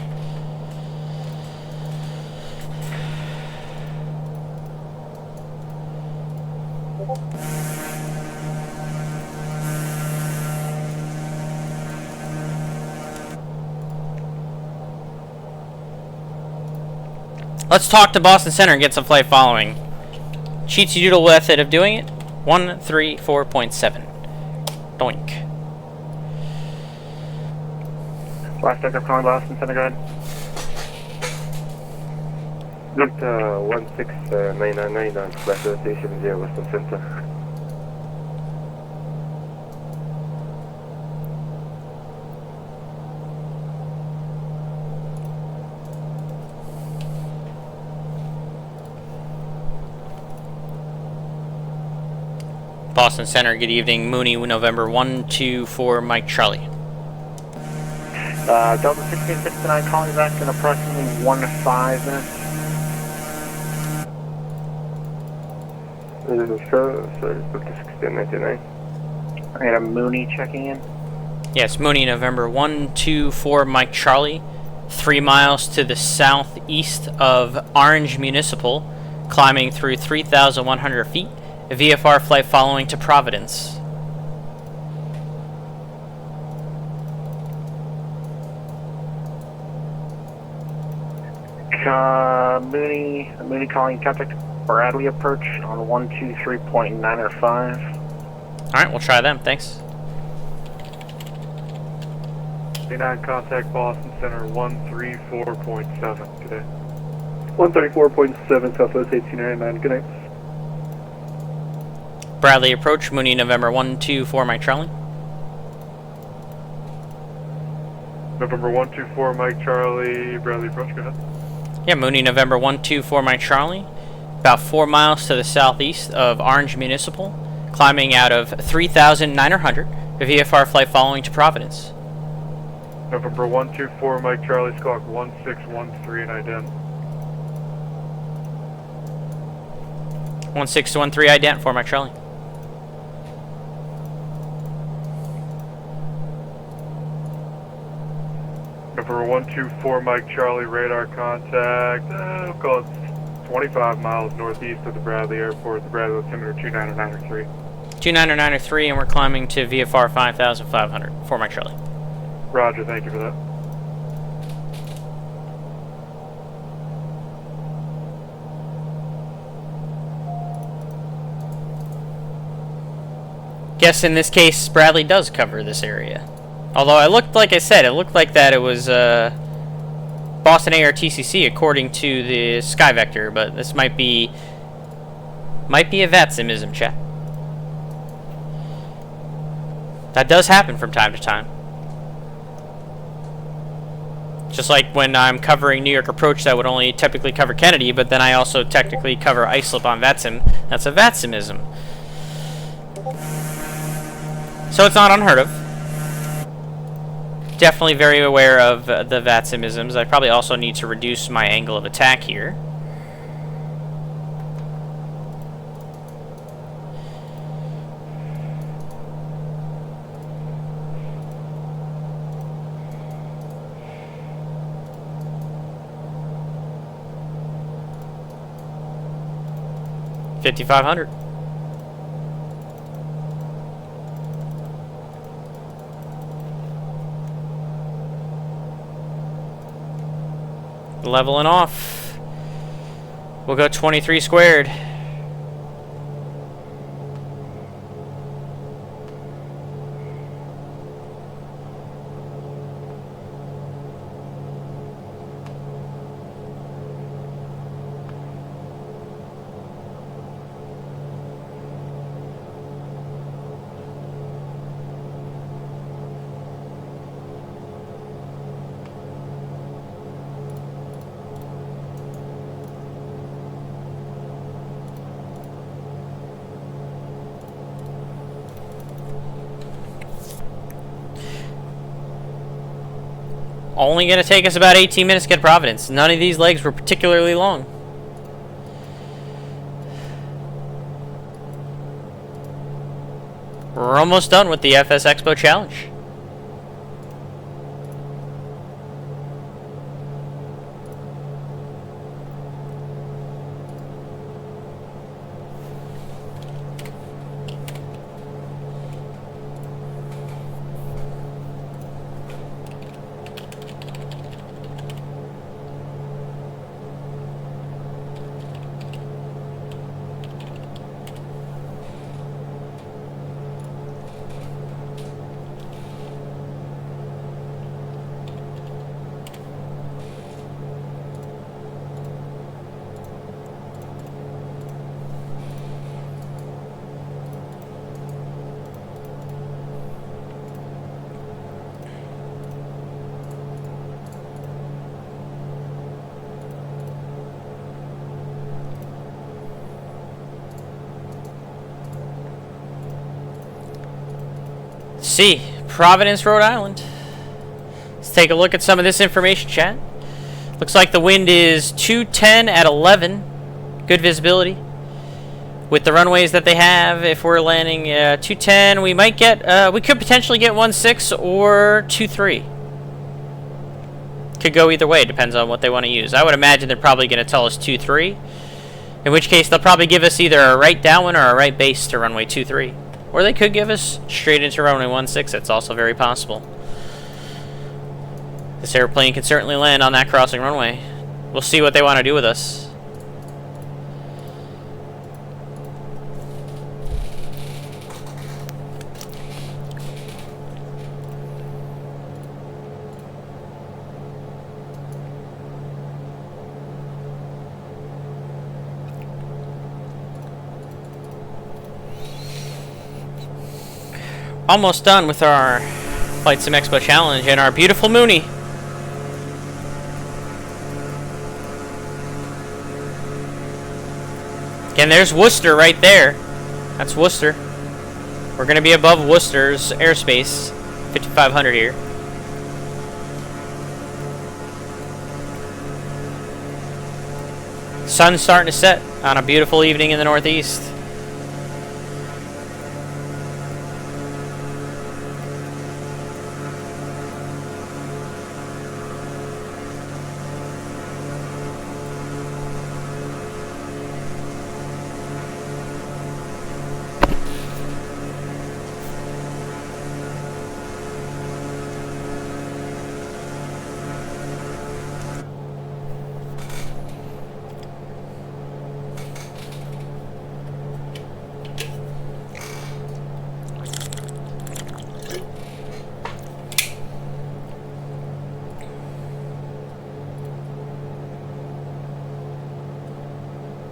Let's talk to Boston Center and get some flight following. Cheatsy doodle method of doing it. 134.7. Doink. Last pickup calling Boston Center, go ahead. Note 16999 on Express Station 0 Western Center. Boston Center, good evening. Muni, November 124, Mike Charlie. Delta 1669 calling you back in approximately 1 to 5 minutes. This is Charlie, sorry, book to 1699. Alright, I'm Muni checking in. Yes, Muni, November 124, Mike Charlie. 3 miles to the southeast of Orange Municipal, climbing through 3,100 feet. A VFR flight following to Providence. Muni calling contact Bradley approach on 123.905. Alright, we'll try them, thanks. 9 contact Boston Center 134.7 today. 134.7 Southwest 1899, good night. Bradley approach, Muni, November 124, Mike Charlie. November 124, Mike Charlie, Bradley approach, go ahead. Yeah, Muni, November 124, Mike Charlie. About 4 miles to the southeast of Orange Municipal, climbing out of 3,900. A VFR flight following to Providence. November 124, Mike Charlie, squawk 1613 and ident. 1613 ident for Mike Charlie. November 124, Mike Charlie, radar contact, we'll call it 25 miles northeast of the Bradley Airport, the Bradley altimeter 29903. 29903, and we're climbing to VFR 5,500 for Mike Charlie. Roger, thank you for that. Guess in this case, Bradley does cover this area. Although it looked like it looked like that it was Boston ARTCC according to the Sky Vector, but this might be a VATSIMism, chat. That does happen from time to time. Just like when I'm covering New York Approach, that would only typically cover Kennedy, but then I also technically cover islip on VATSIM. That's a VATSIMism. So it's not unheard of. Definitely very aware of the VATSIMisms. I probably also need to reduce my angle of attack here. $5,500. Leveling off. We'll go 23 squared. Only going to take us about 18 minutes to get to Providence. None of these legs were particularly long. We're almost done with the FSExpo challenge. see. Providence, Rhode Island. Let's take a look at some of this information, chat. Looks like the wind is 210 at 11. Good visibility. With the runways that they have, if we're landing 210, we might get, we could potentially get 16 or 23. Could go either way, depends on what they want to use. I would imagine they're probably going to tell us 23. In which case, they'll probably give us either a right downwind or a right base to runway 23. Or they could give us straight into runway 16. That's also very possible. This airplane can certainly land on that crossing runway. We'll see what they want to do with us. Almost done with our FSExpo challenge and our beautiful Muni. Again, there's Worcester right there. That's Worcester. We're going to be above Worcester's airspace, 5,500 here. Sun's starting to set on a beautiful evening in the Northeast.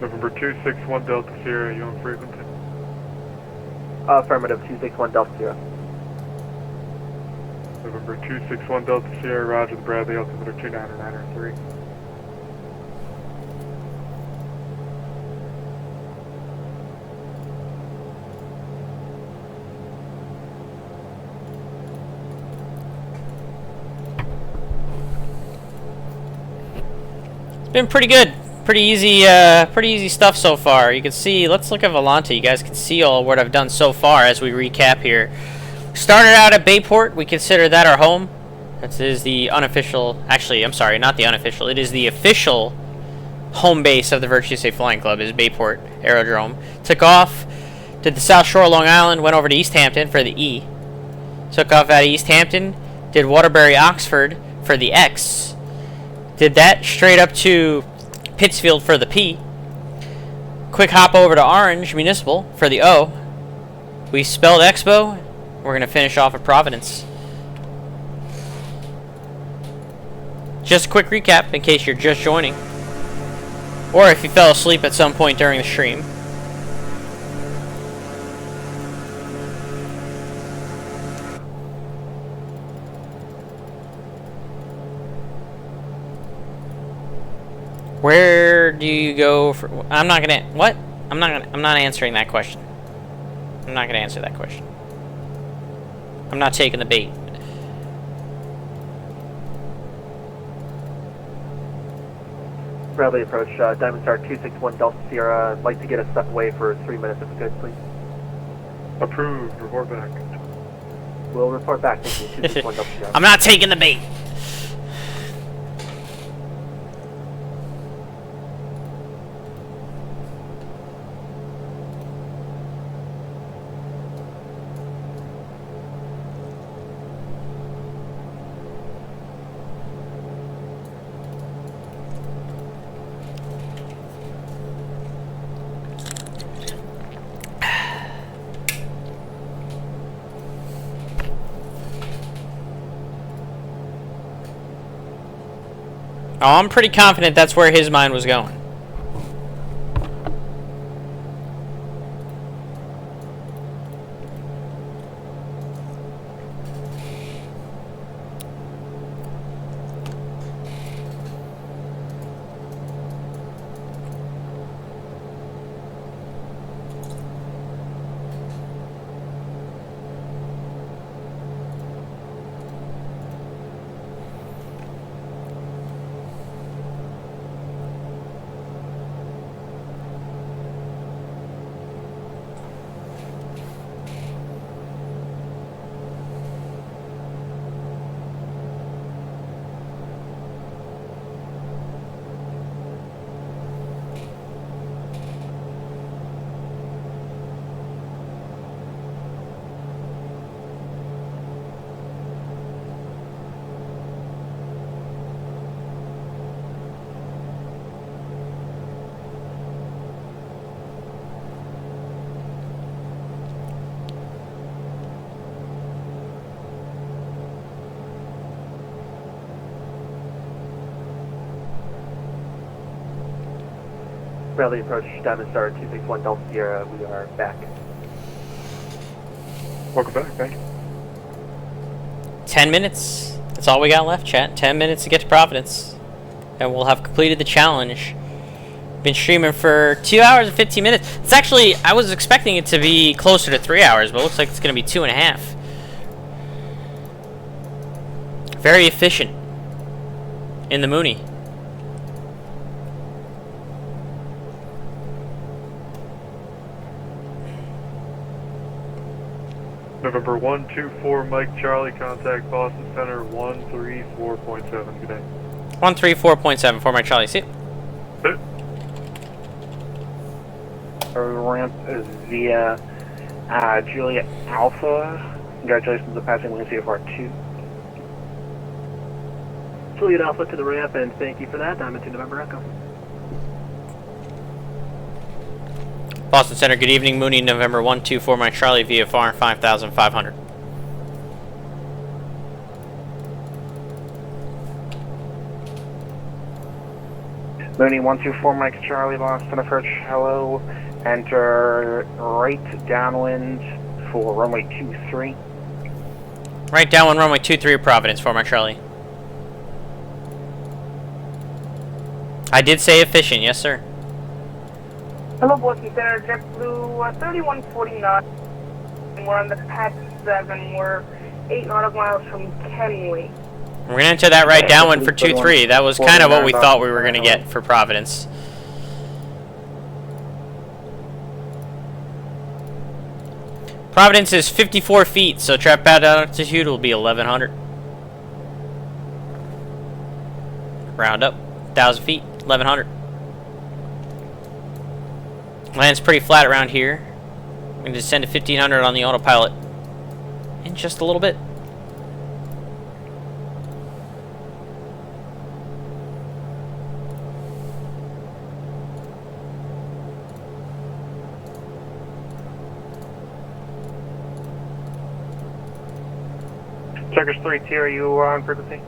November 261 Delta Sierra, you on frequency? Affirmative, 261 Delta Sierra. November 261 Delta Sierra, roger, the Bradley, altimeter 299 3. It's been pretty good. Pretty easy stuff so far. You can see, let's look at Volante. You guys can see all what I've done so far as we recap here. Started out at Bayport. We consider that our home. That is the unofficial, actually, I'm sorry, not the unofficial. It is the official home base of the Virtue Safe Flying Club is Bayport Aerodrome. Took off, did the South Shore of Long Island, went over to East Hampton for the E. Took off at East Hampton, did Waterbury-Oxford for the X. Did that straight up to Pittsfield for the P. Quick hop over to Orange Municipal for the O. We spelled Expo. We're going to finish off at Providence. Just a quick recap in case you're just joining. Or if you fell asleep at some point during the stream. Where do you go for... I'm not gonna... What? I'm not answering that question. I'm not gonna answer that question. I'm not taking the bait. Bradley approach, Diamond Star 261 Delta Sierra. I'd like to get a step away for 3 minutes if we could, please. Approved, report back. We'll report back, thank you, 261 Delta Sierra. I'm not taking the bait. Oh, I'm pretty confident that's where his mind was going. Bradley approach, Diamond Star 261 Delta Sierra, we are back. Welcome back, thank you. 10 minutes. That's all we got left, chat. 10 minutes to get to Providence. And we'll have completed the challenge. Been streaming for 2 hours and 15 minutes. It's actually, I was expecting it to be closer to 3 hours, but it looks like it's going to be 2.5. Very efficient in the Muni. November 124 Mike Charlie, contact Boston Center 134.7. Good day. 134.7 for my Charlie. See? Ramp is via Juliet Alpha. Congratulations on passing wing CFR 2. Juliet Alpha to the ramp, and thank you for that. Diamond 2 November Echo. Boston Center, good evening. Muni, November 124 my Charlie, VFR 5,500. Muni 124 Mike Charlie, Boston approach, hello. Enter right downwind for runway 23. Right downwind runway 23 Providence for my Charlie. I did say efficient, yes sir. Hello, Boston Center, JetBlue 3149. We're on the Path 7. We're 8 nautical miles from Kenway. We're going to enter that right downwind for 2-3. That was kind of what we thought we were going to get for Providence. Providence is 54 feet, so trap pad altitude will be 1,100. Round up, 1,000 feet, 1,100. Lands pretty flat around here. I'm going to descend to 1,500 on the autopilot in just a little bit. Checkers 3-2, are you on frequency?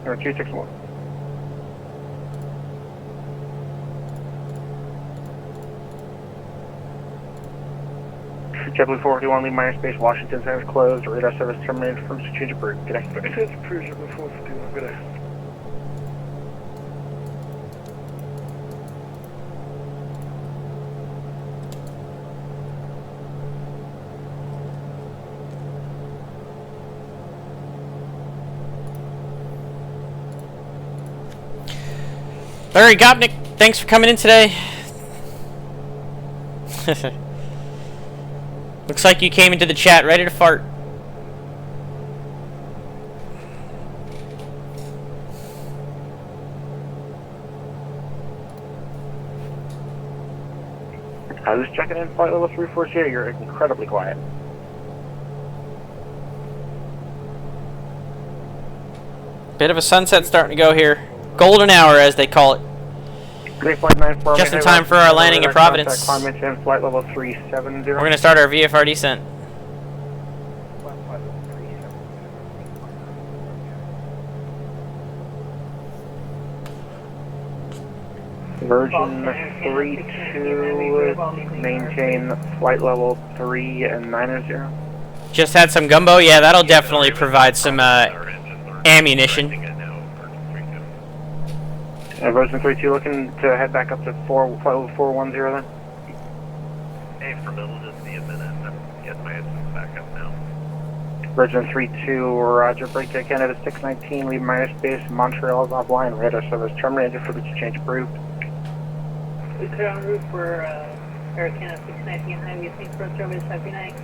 Or 261. JetBlue 451, leave minor space, Washington Center is closed, radar service terminated from change of route. Good day. JetBlue 451, good day. Larry Gopnik, thanks for coming in today. Looks like you came into the chat ready to fart. I was checking in flight level 340, you're incredibly quiet. Bit of a sunset starting to go here. Golden hour, as they call it. Great flight 94. Just in time for our landing in Providence. Climate in flight level 370. We're going to start our VFR descent. Virgin 32, maintain flight level 390. Just had some gumbo. Yeah, that'll definitely provide some ammunition. Virgin 32 looking to head back up to flight level 410 then? Hey, for middle, just be a minute. Get my engines back up now. Virgin 32, roger, break to Canada 619, leave minor space, Montreal is offline, radar service terminated for the change approved. We clear en route for Air Canada 619 Highway, thanks for service, have a good night.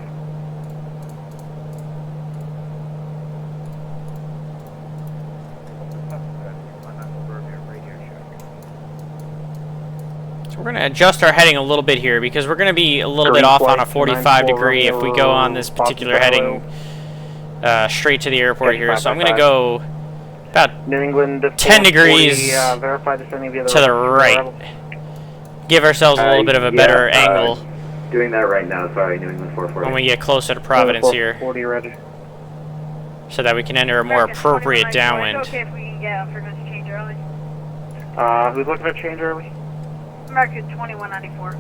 So we're going to adjust our heading a little bit here because we're going to be a little bit off on a 45 degree if we go on this particular heading straight to the airport here. So I'm going to go about New England 10 degrees to the right. Give ourselves a little bit of a better angle Doing that right now, sorry, New England 440. when we get closer to Providence here, 40 ready. so that we can enter a more appropriate downwind. Okay if we can get out for us to change early. Who's looking to change early? American 2194.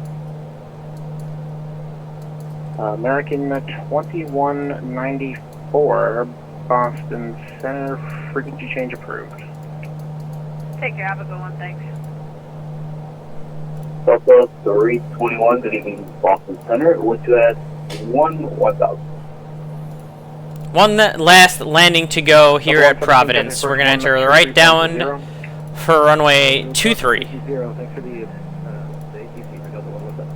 American 2194, Boston Center, frequency change approved. Take care, have a good one, thanks. Delta 321, good evening, Boston Center. Would you add 1000? One last landing to go here at Providence. We're going to enter right down for runway 23. Thanks for the ATC for Delta 1, what's up?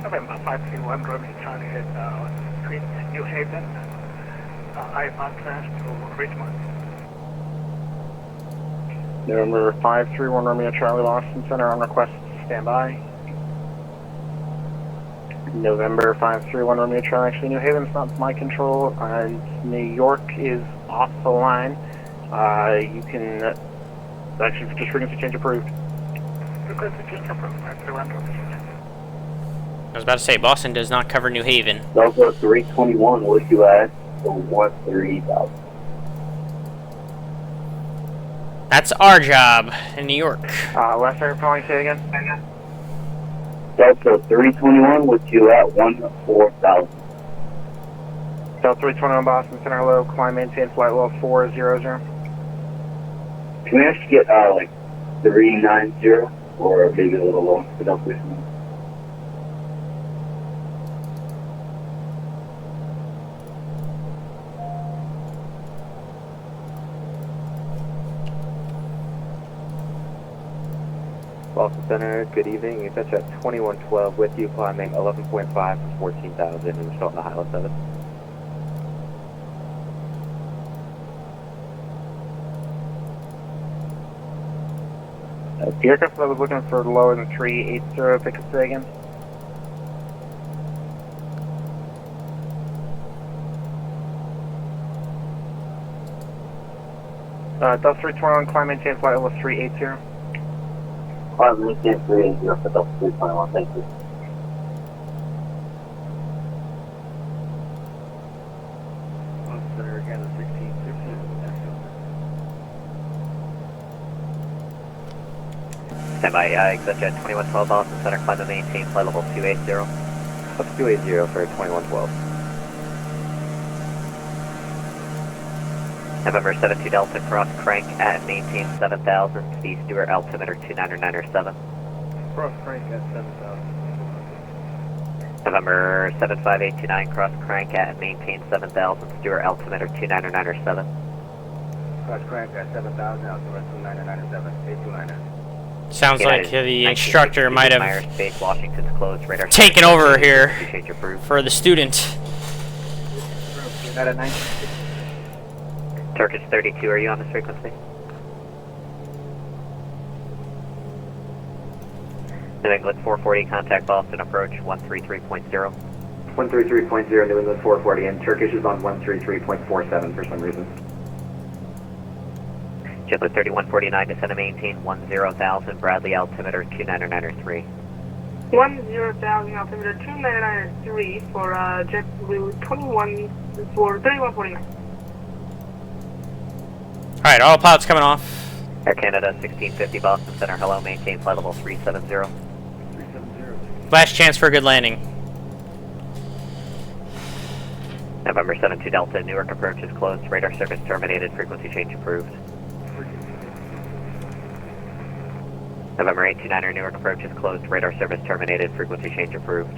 November 531, Romeo Charlie at New Haven. I-5 class to Richmond. November 531, Romeo Charlie, Boston Center on request, stand by. November 531, Romeo Charlie, actually New Haven, it's not my control. New York is off the line. You can, actually just frequency change approved. Frequency change approved, 531, Romeo. I was about to say, Boston does not cover New Haven. Delta 321, would you add 3000? That's our job in New York. Last time calling, say it again. Delta 321, would you at 14,000? Delta 321 Boston Center, low, climb, maintain flight level 400. Can we actually get like 390 or maybe a little low for Delta 321? Boston Center, good evening. You touch at 2112 with you, climbing 11.5 for 14,000 and we're still on the high level 7. The aircraft that was looking for lower than 380, pick up say again. Delta 321, climb, maintain flight level 380. Climb, maintain 380 for Delta 321, thank you. Boston Center again, 1615. Stand by, exit jet 2112 Boston Center, climb and maintain flight level 280. What's 280 for 2112? November 72 Delta, cross crank at maintain 7000, speed Stewart altimeter 29907. Cross crank at 7,000. November 75829, cross crank at maintain 7000, Stewart altimeter 29907. Cross crank at 7,000, altimeter 29907, 829. Sounds like the instructor might have Myers Space, Washington's closed, radar taken over here change approved. for the student. United 9. Turkish 32, are you on this frequency? New England 440, contact Boston approach 133.0. 133.0, New England 440, and Turkish is on 133.47 for some reason. JetBlue 3149, descend and maintain 10,000, Bradley altimeter 29903. 10,000 altimeter 29903 for JetBlue 3149. Alright, all pilots coming off. Air Canada 1650 Boston Center, hello, maintain flight level 370. 370. Last chance for a good landing. November 72 Delta, Newark approach is closed, radar service terminated, frequency change approved. November 829er, Newark approach is closed, radar service terminated, frequency change approved.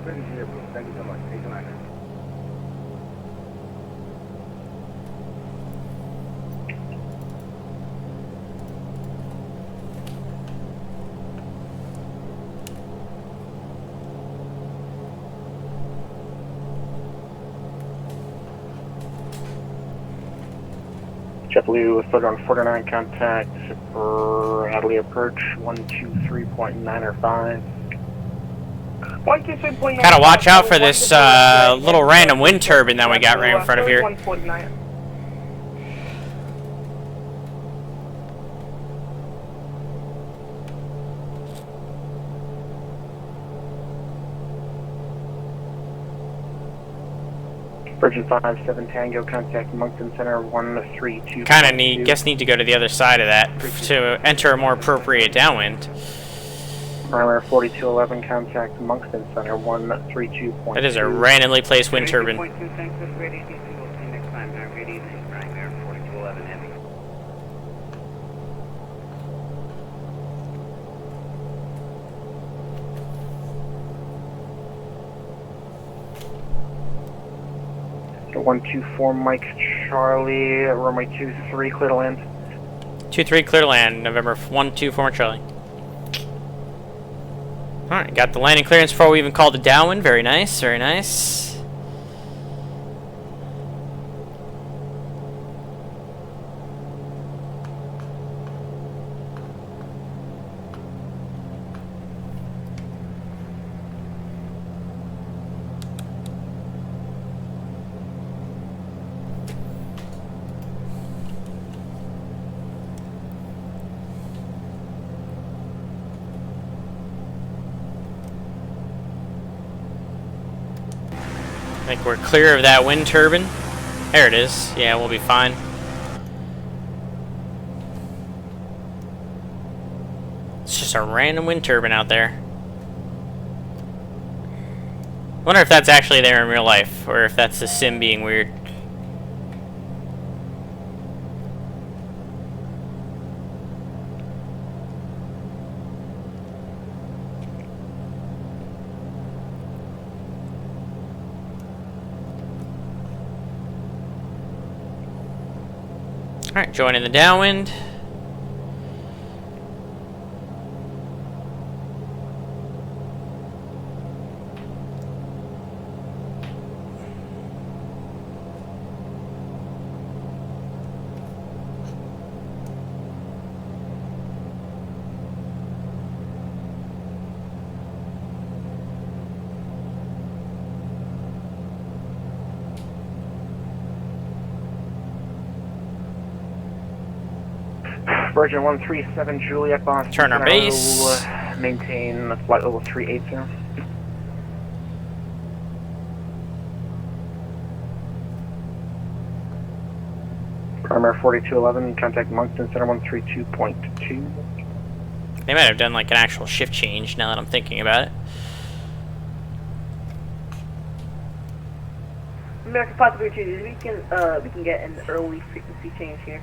Frequency approved, thank you so much, 829. JetBlue 3149, contact Bradley approach 123.905. 123.905. Gotta watch out for this little random wind turbine that we got right in front of here. 149. Virgin 57 Tango, contact Moncton Center 132. Kind of need to go to the other side of that to enter a more appropriate downwind. Primer 4211, contact Moncton Center 132.2. That is a randomly placed wind turbine. So 124 Mike Charlie, runway 23, clear to land. 23 clear to land, November 124 Charlie. Alright, got the landing clearance before we even called it downwind. Very nice, very nice. I think we're clear of that wind turbine. There it is. Yeah, we'll be fine. It's just a random wind turbine out there. I wonder if that's actually there in real life, or if that's the sim being weird. Alright, joining the downwind. Virgin 137 Juliet Boston. Turn our base. Maintain flight level 380. Primary 4211, contact Moncton Center 132.2. They might have done like an actual shift change now that I'm thinking about it. American Possibility 2, we can get an early frequency change here.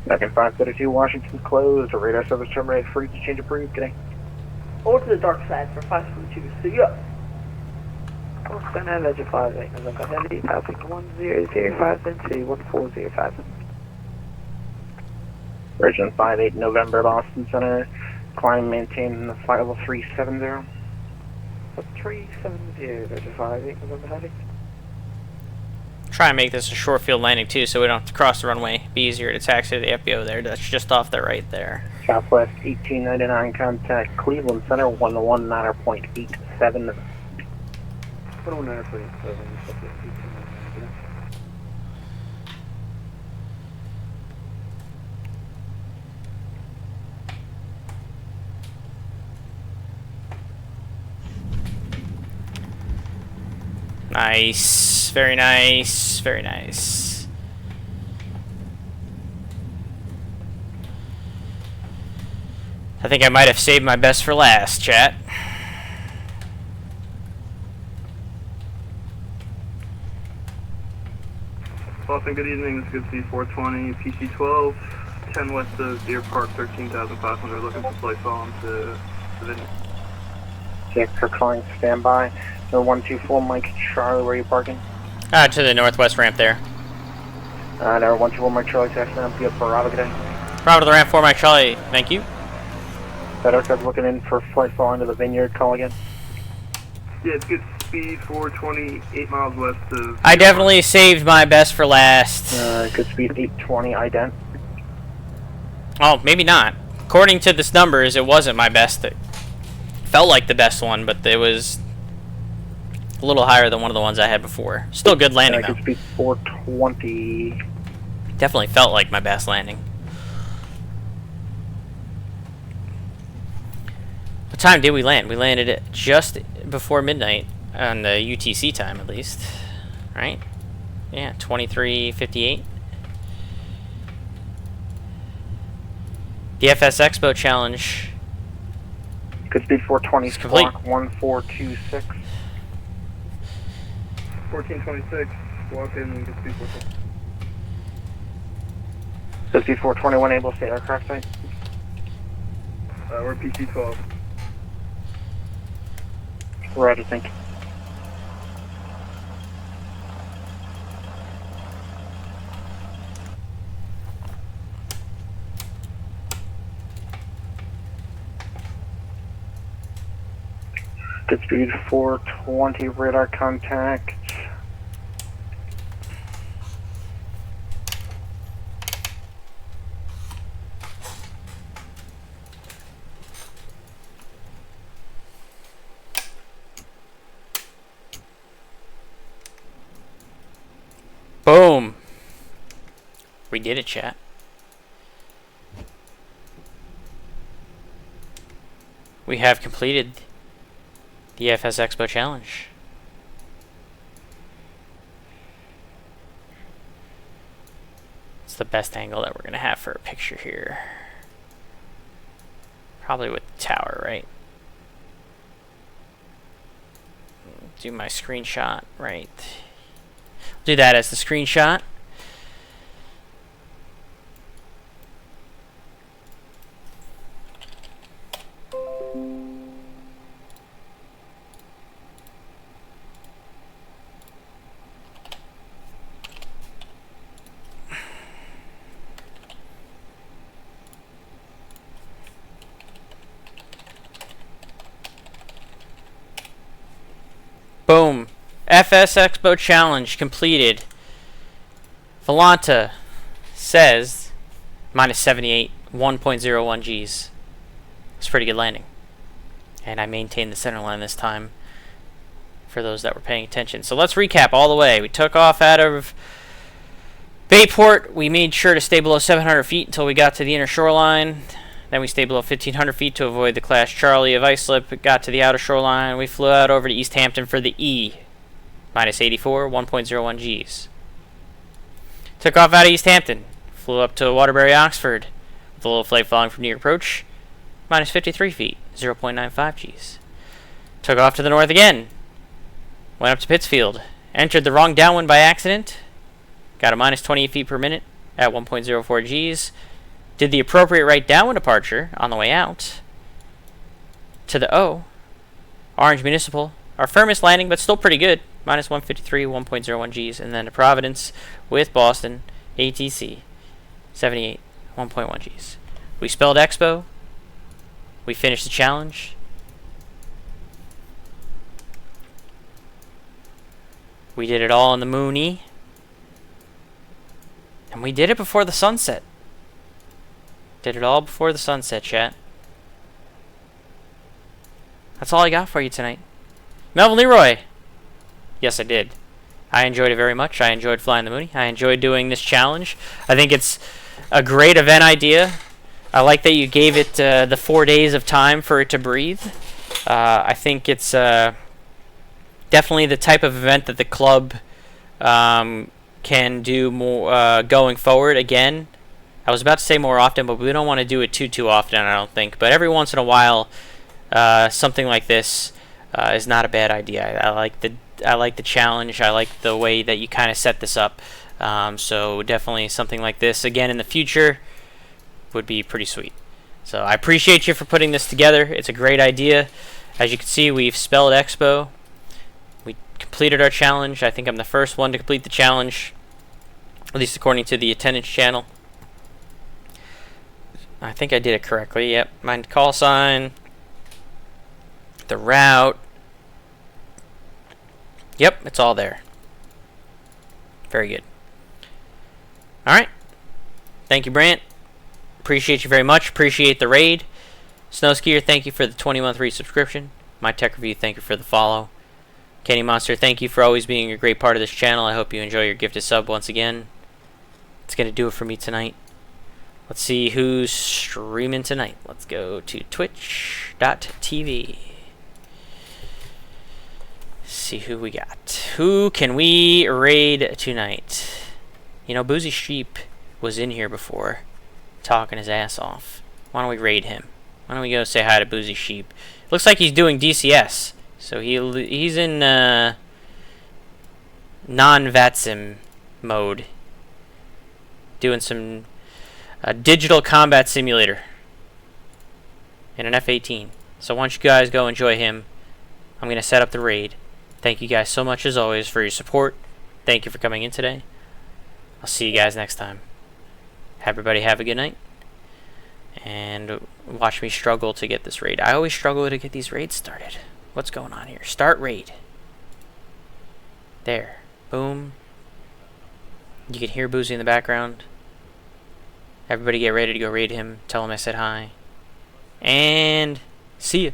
American 532, Washington's closed. Radar service terminated. Frequency change approved. Good day. Over to the dark side for 542. See ya. Center, Legend 58, November Heavy, passing 1005 into 1405. Virgin 58 November Boston Center. Climb maintain flight level 370. 370, Legend 58, November Heavy. Try and make this a short field landing too, so we don't have to cross the runway. Be easier to taxi to the FBO there. That's just off the right there. Southwest 1899, contact Cleveland Center 119.87. Nice. Very nice. Very nice. I think I might have saved my best for last, chat. Boston, good evening. This is good C420, PC12, 10 west of Deer Park, 13,500. Looking for flight following to Providence. Jack for calling standby. No 124 Mike Charlie, where are you parking? To the northwest ramp there. No 124 Mike Charlie, taxi ramp, be up for Bravo, good day. Bravo to the ramp 4 Mike Charlie, thank you. That aircraft looking in for flight following to the Vineyard, call again. Yeah, it's good speed, 428 miles west of... I definitely saved my best for last. Good speed, 820 ident. Oh, maybe not. According to this numbers, it wasn't my best. It felt like the best one, but it was a little higher than one of the ones I had before. Still good landing, though. Good speed, 420. Definitely felt like my best landing. What time did we land? We landed at just before midnight, on the UTC time, at least. right? Yeah, 23:58. The FSExpo challenge. Good speed 420, It's complete. squawk 1426. 1426, walk in, good speed 420. Good speed 421, able to stay aircraft site. We're PC-12. Roger, thank you. Good speed 420, radar contact. Boom. We did it, chat. We have completed the FSExpo challenge. It's the best angle that we're going to have for a picture here. Probably with the tower, right? Do my screenshot, right? Do that as the screenshot. Boom. FSExpo challenge completed. Volanta says minus 78, 1.01 Gs. It's a pretty good landing. And I maintained the center line this time for those that were paying attention. So let's recap all the way. We took off out of Bayport. We made sure to stay below 700 feet until we got to the inner shoreline. Then we stayed below 1,500 feet to avoid the Class Charlie of ice slip. It got to the outer shoreline. We flew out over to East Hampton for the E. Minus 84, 1.01 Gs. Took off out of East Hampton. Flew up to Waterbury-Oxford with a little flight following from near approach. Minus 53 feet, 0.95 Gs. Took off to the north again. Went up to Pittsfield. Entered the wrong downwind by accident. Got a minus 28 feet per minute at 1.04 Gs. Did the appropriate right downwind departure on the way out to the O. Orange Municipal. Our firmest landing, but still pretty good. Minus 153, 1.01 Gs. And then to Providence with Boston, ATC, 78, 1.1 Gs. We spelled Expo. We finished the challenge. We did it all in the Muni. And we did it before the sunset. Did it all before the sunset, chat. That's all I got for you tonight. Melvin Leroy. Yes, I did. I enjoyed it very much. I enjoyed flying the Muni. I enjoyed doing this challenge. I think it's a great event idea. I like that you gave it the 4 days of time for it to breathe. I think it's definitely the type of event that the club can do more going forward. Again, I was about to say more often, but we don't want to do it too often, I don't think. But every once in a while, something like this is not a bad idea. I like the challenge. I like the way that you kind of set this up. So definitely something like this again in the future would be pretty sweet. So I appreciate you for putting this together. It's a great idea. As you can see, we've spelled Expo. We completed our challenge. I think I'm the first one to complete the challenge, at least according to the attendance channel. I think I did it correctly. Yep. My call sign, the route. Yep, it's all there. Very good. Alright. Thank you, Brant. Appreciate you very much. Appreciate the raid. Snowskier, thank you for the 20-month resubscription. My Tech Review, thank you for the follow. Kenny Monster, thank you for always being a great part of this channel. I hope you enjoy your gifted sub once again. It's going to do it for me tonight. Let's see who's streaming tonight. Let's go to twitch.tv. See who we got. who can we raid tonight? You know, Boozy Sheep was in here before, talking his ass off. Why don't we raid him? Why don't we go say hi to Boozy Sheep? Looks like he's doing DCS, so he's in non-VATSIM mode, doing some digital combat simulator in an F-18. So why don't you guys go enjoy him? I'm going to set up the raid. Thank you guys so much, as always, for your support. Thank you for coming in today. I'll see you guys next time. Everybody have a good night. And watch me struggle to get this raid. I always struggle to get these raids started. What's going on here? Start raid. There. Boom. You can hear Boozy in the background. Everybody get ready to go raid him. Tell him I said hi. And see ya.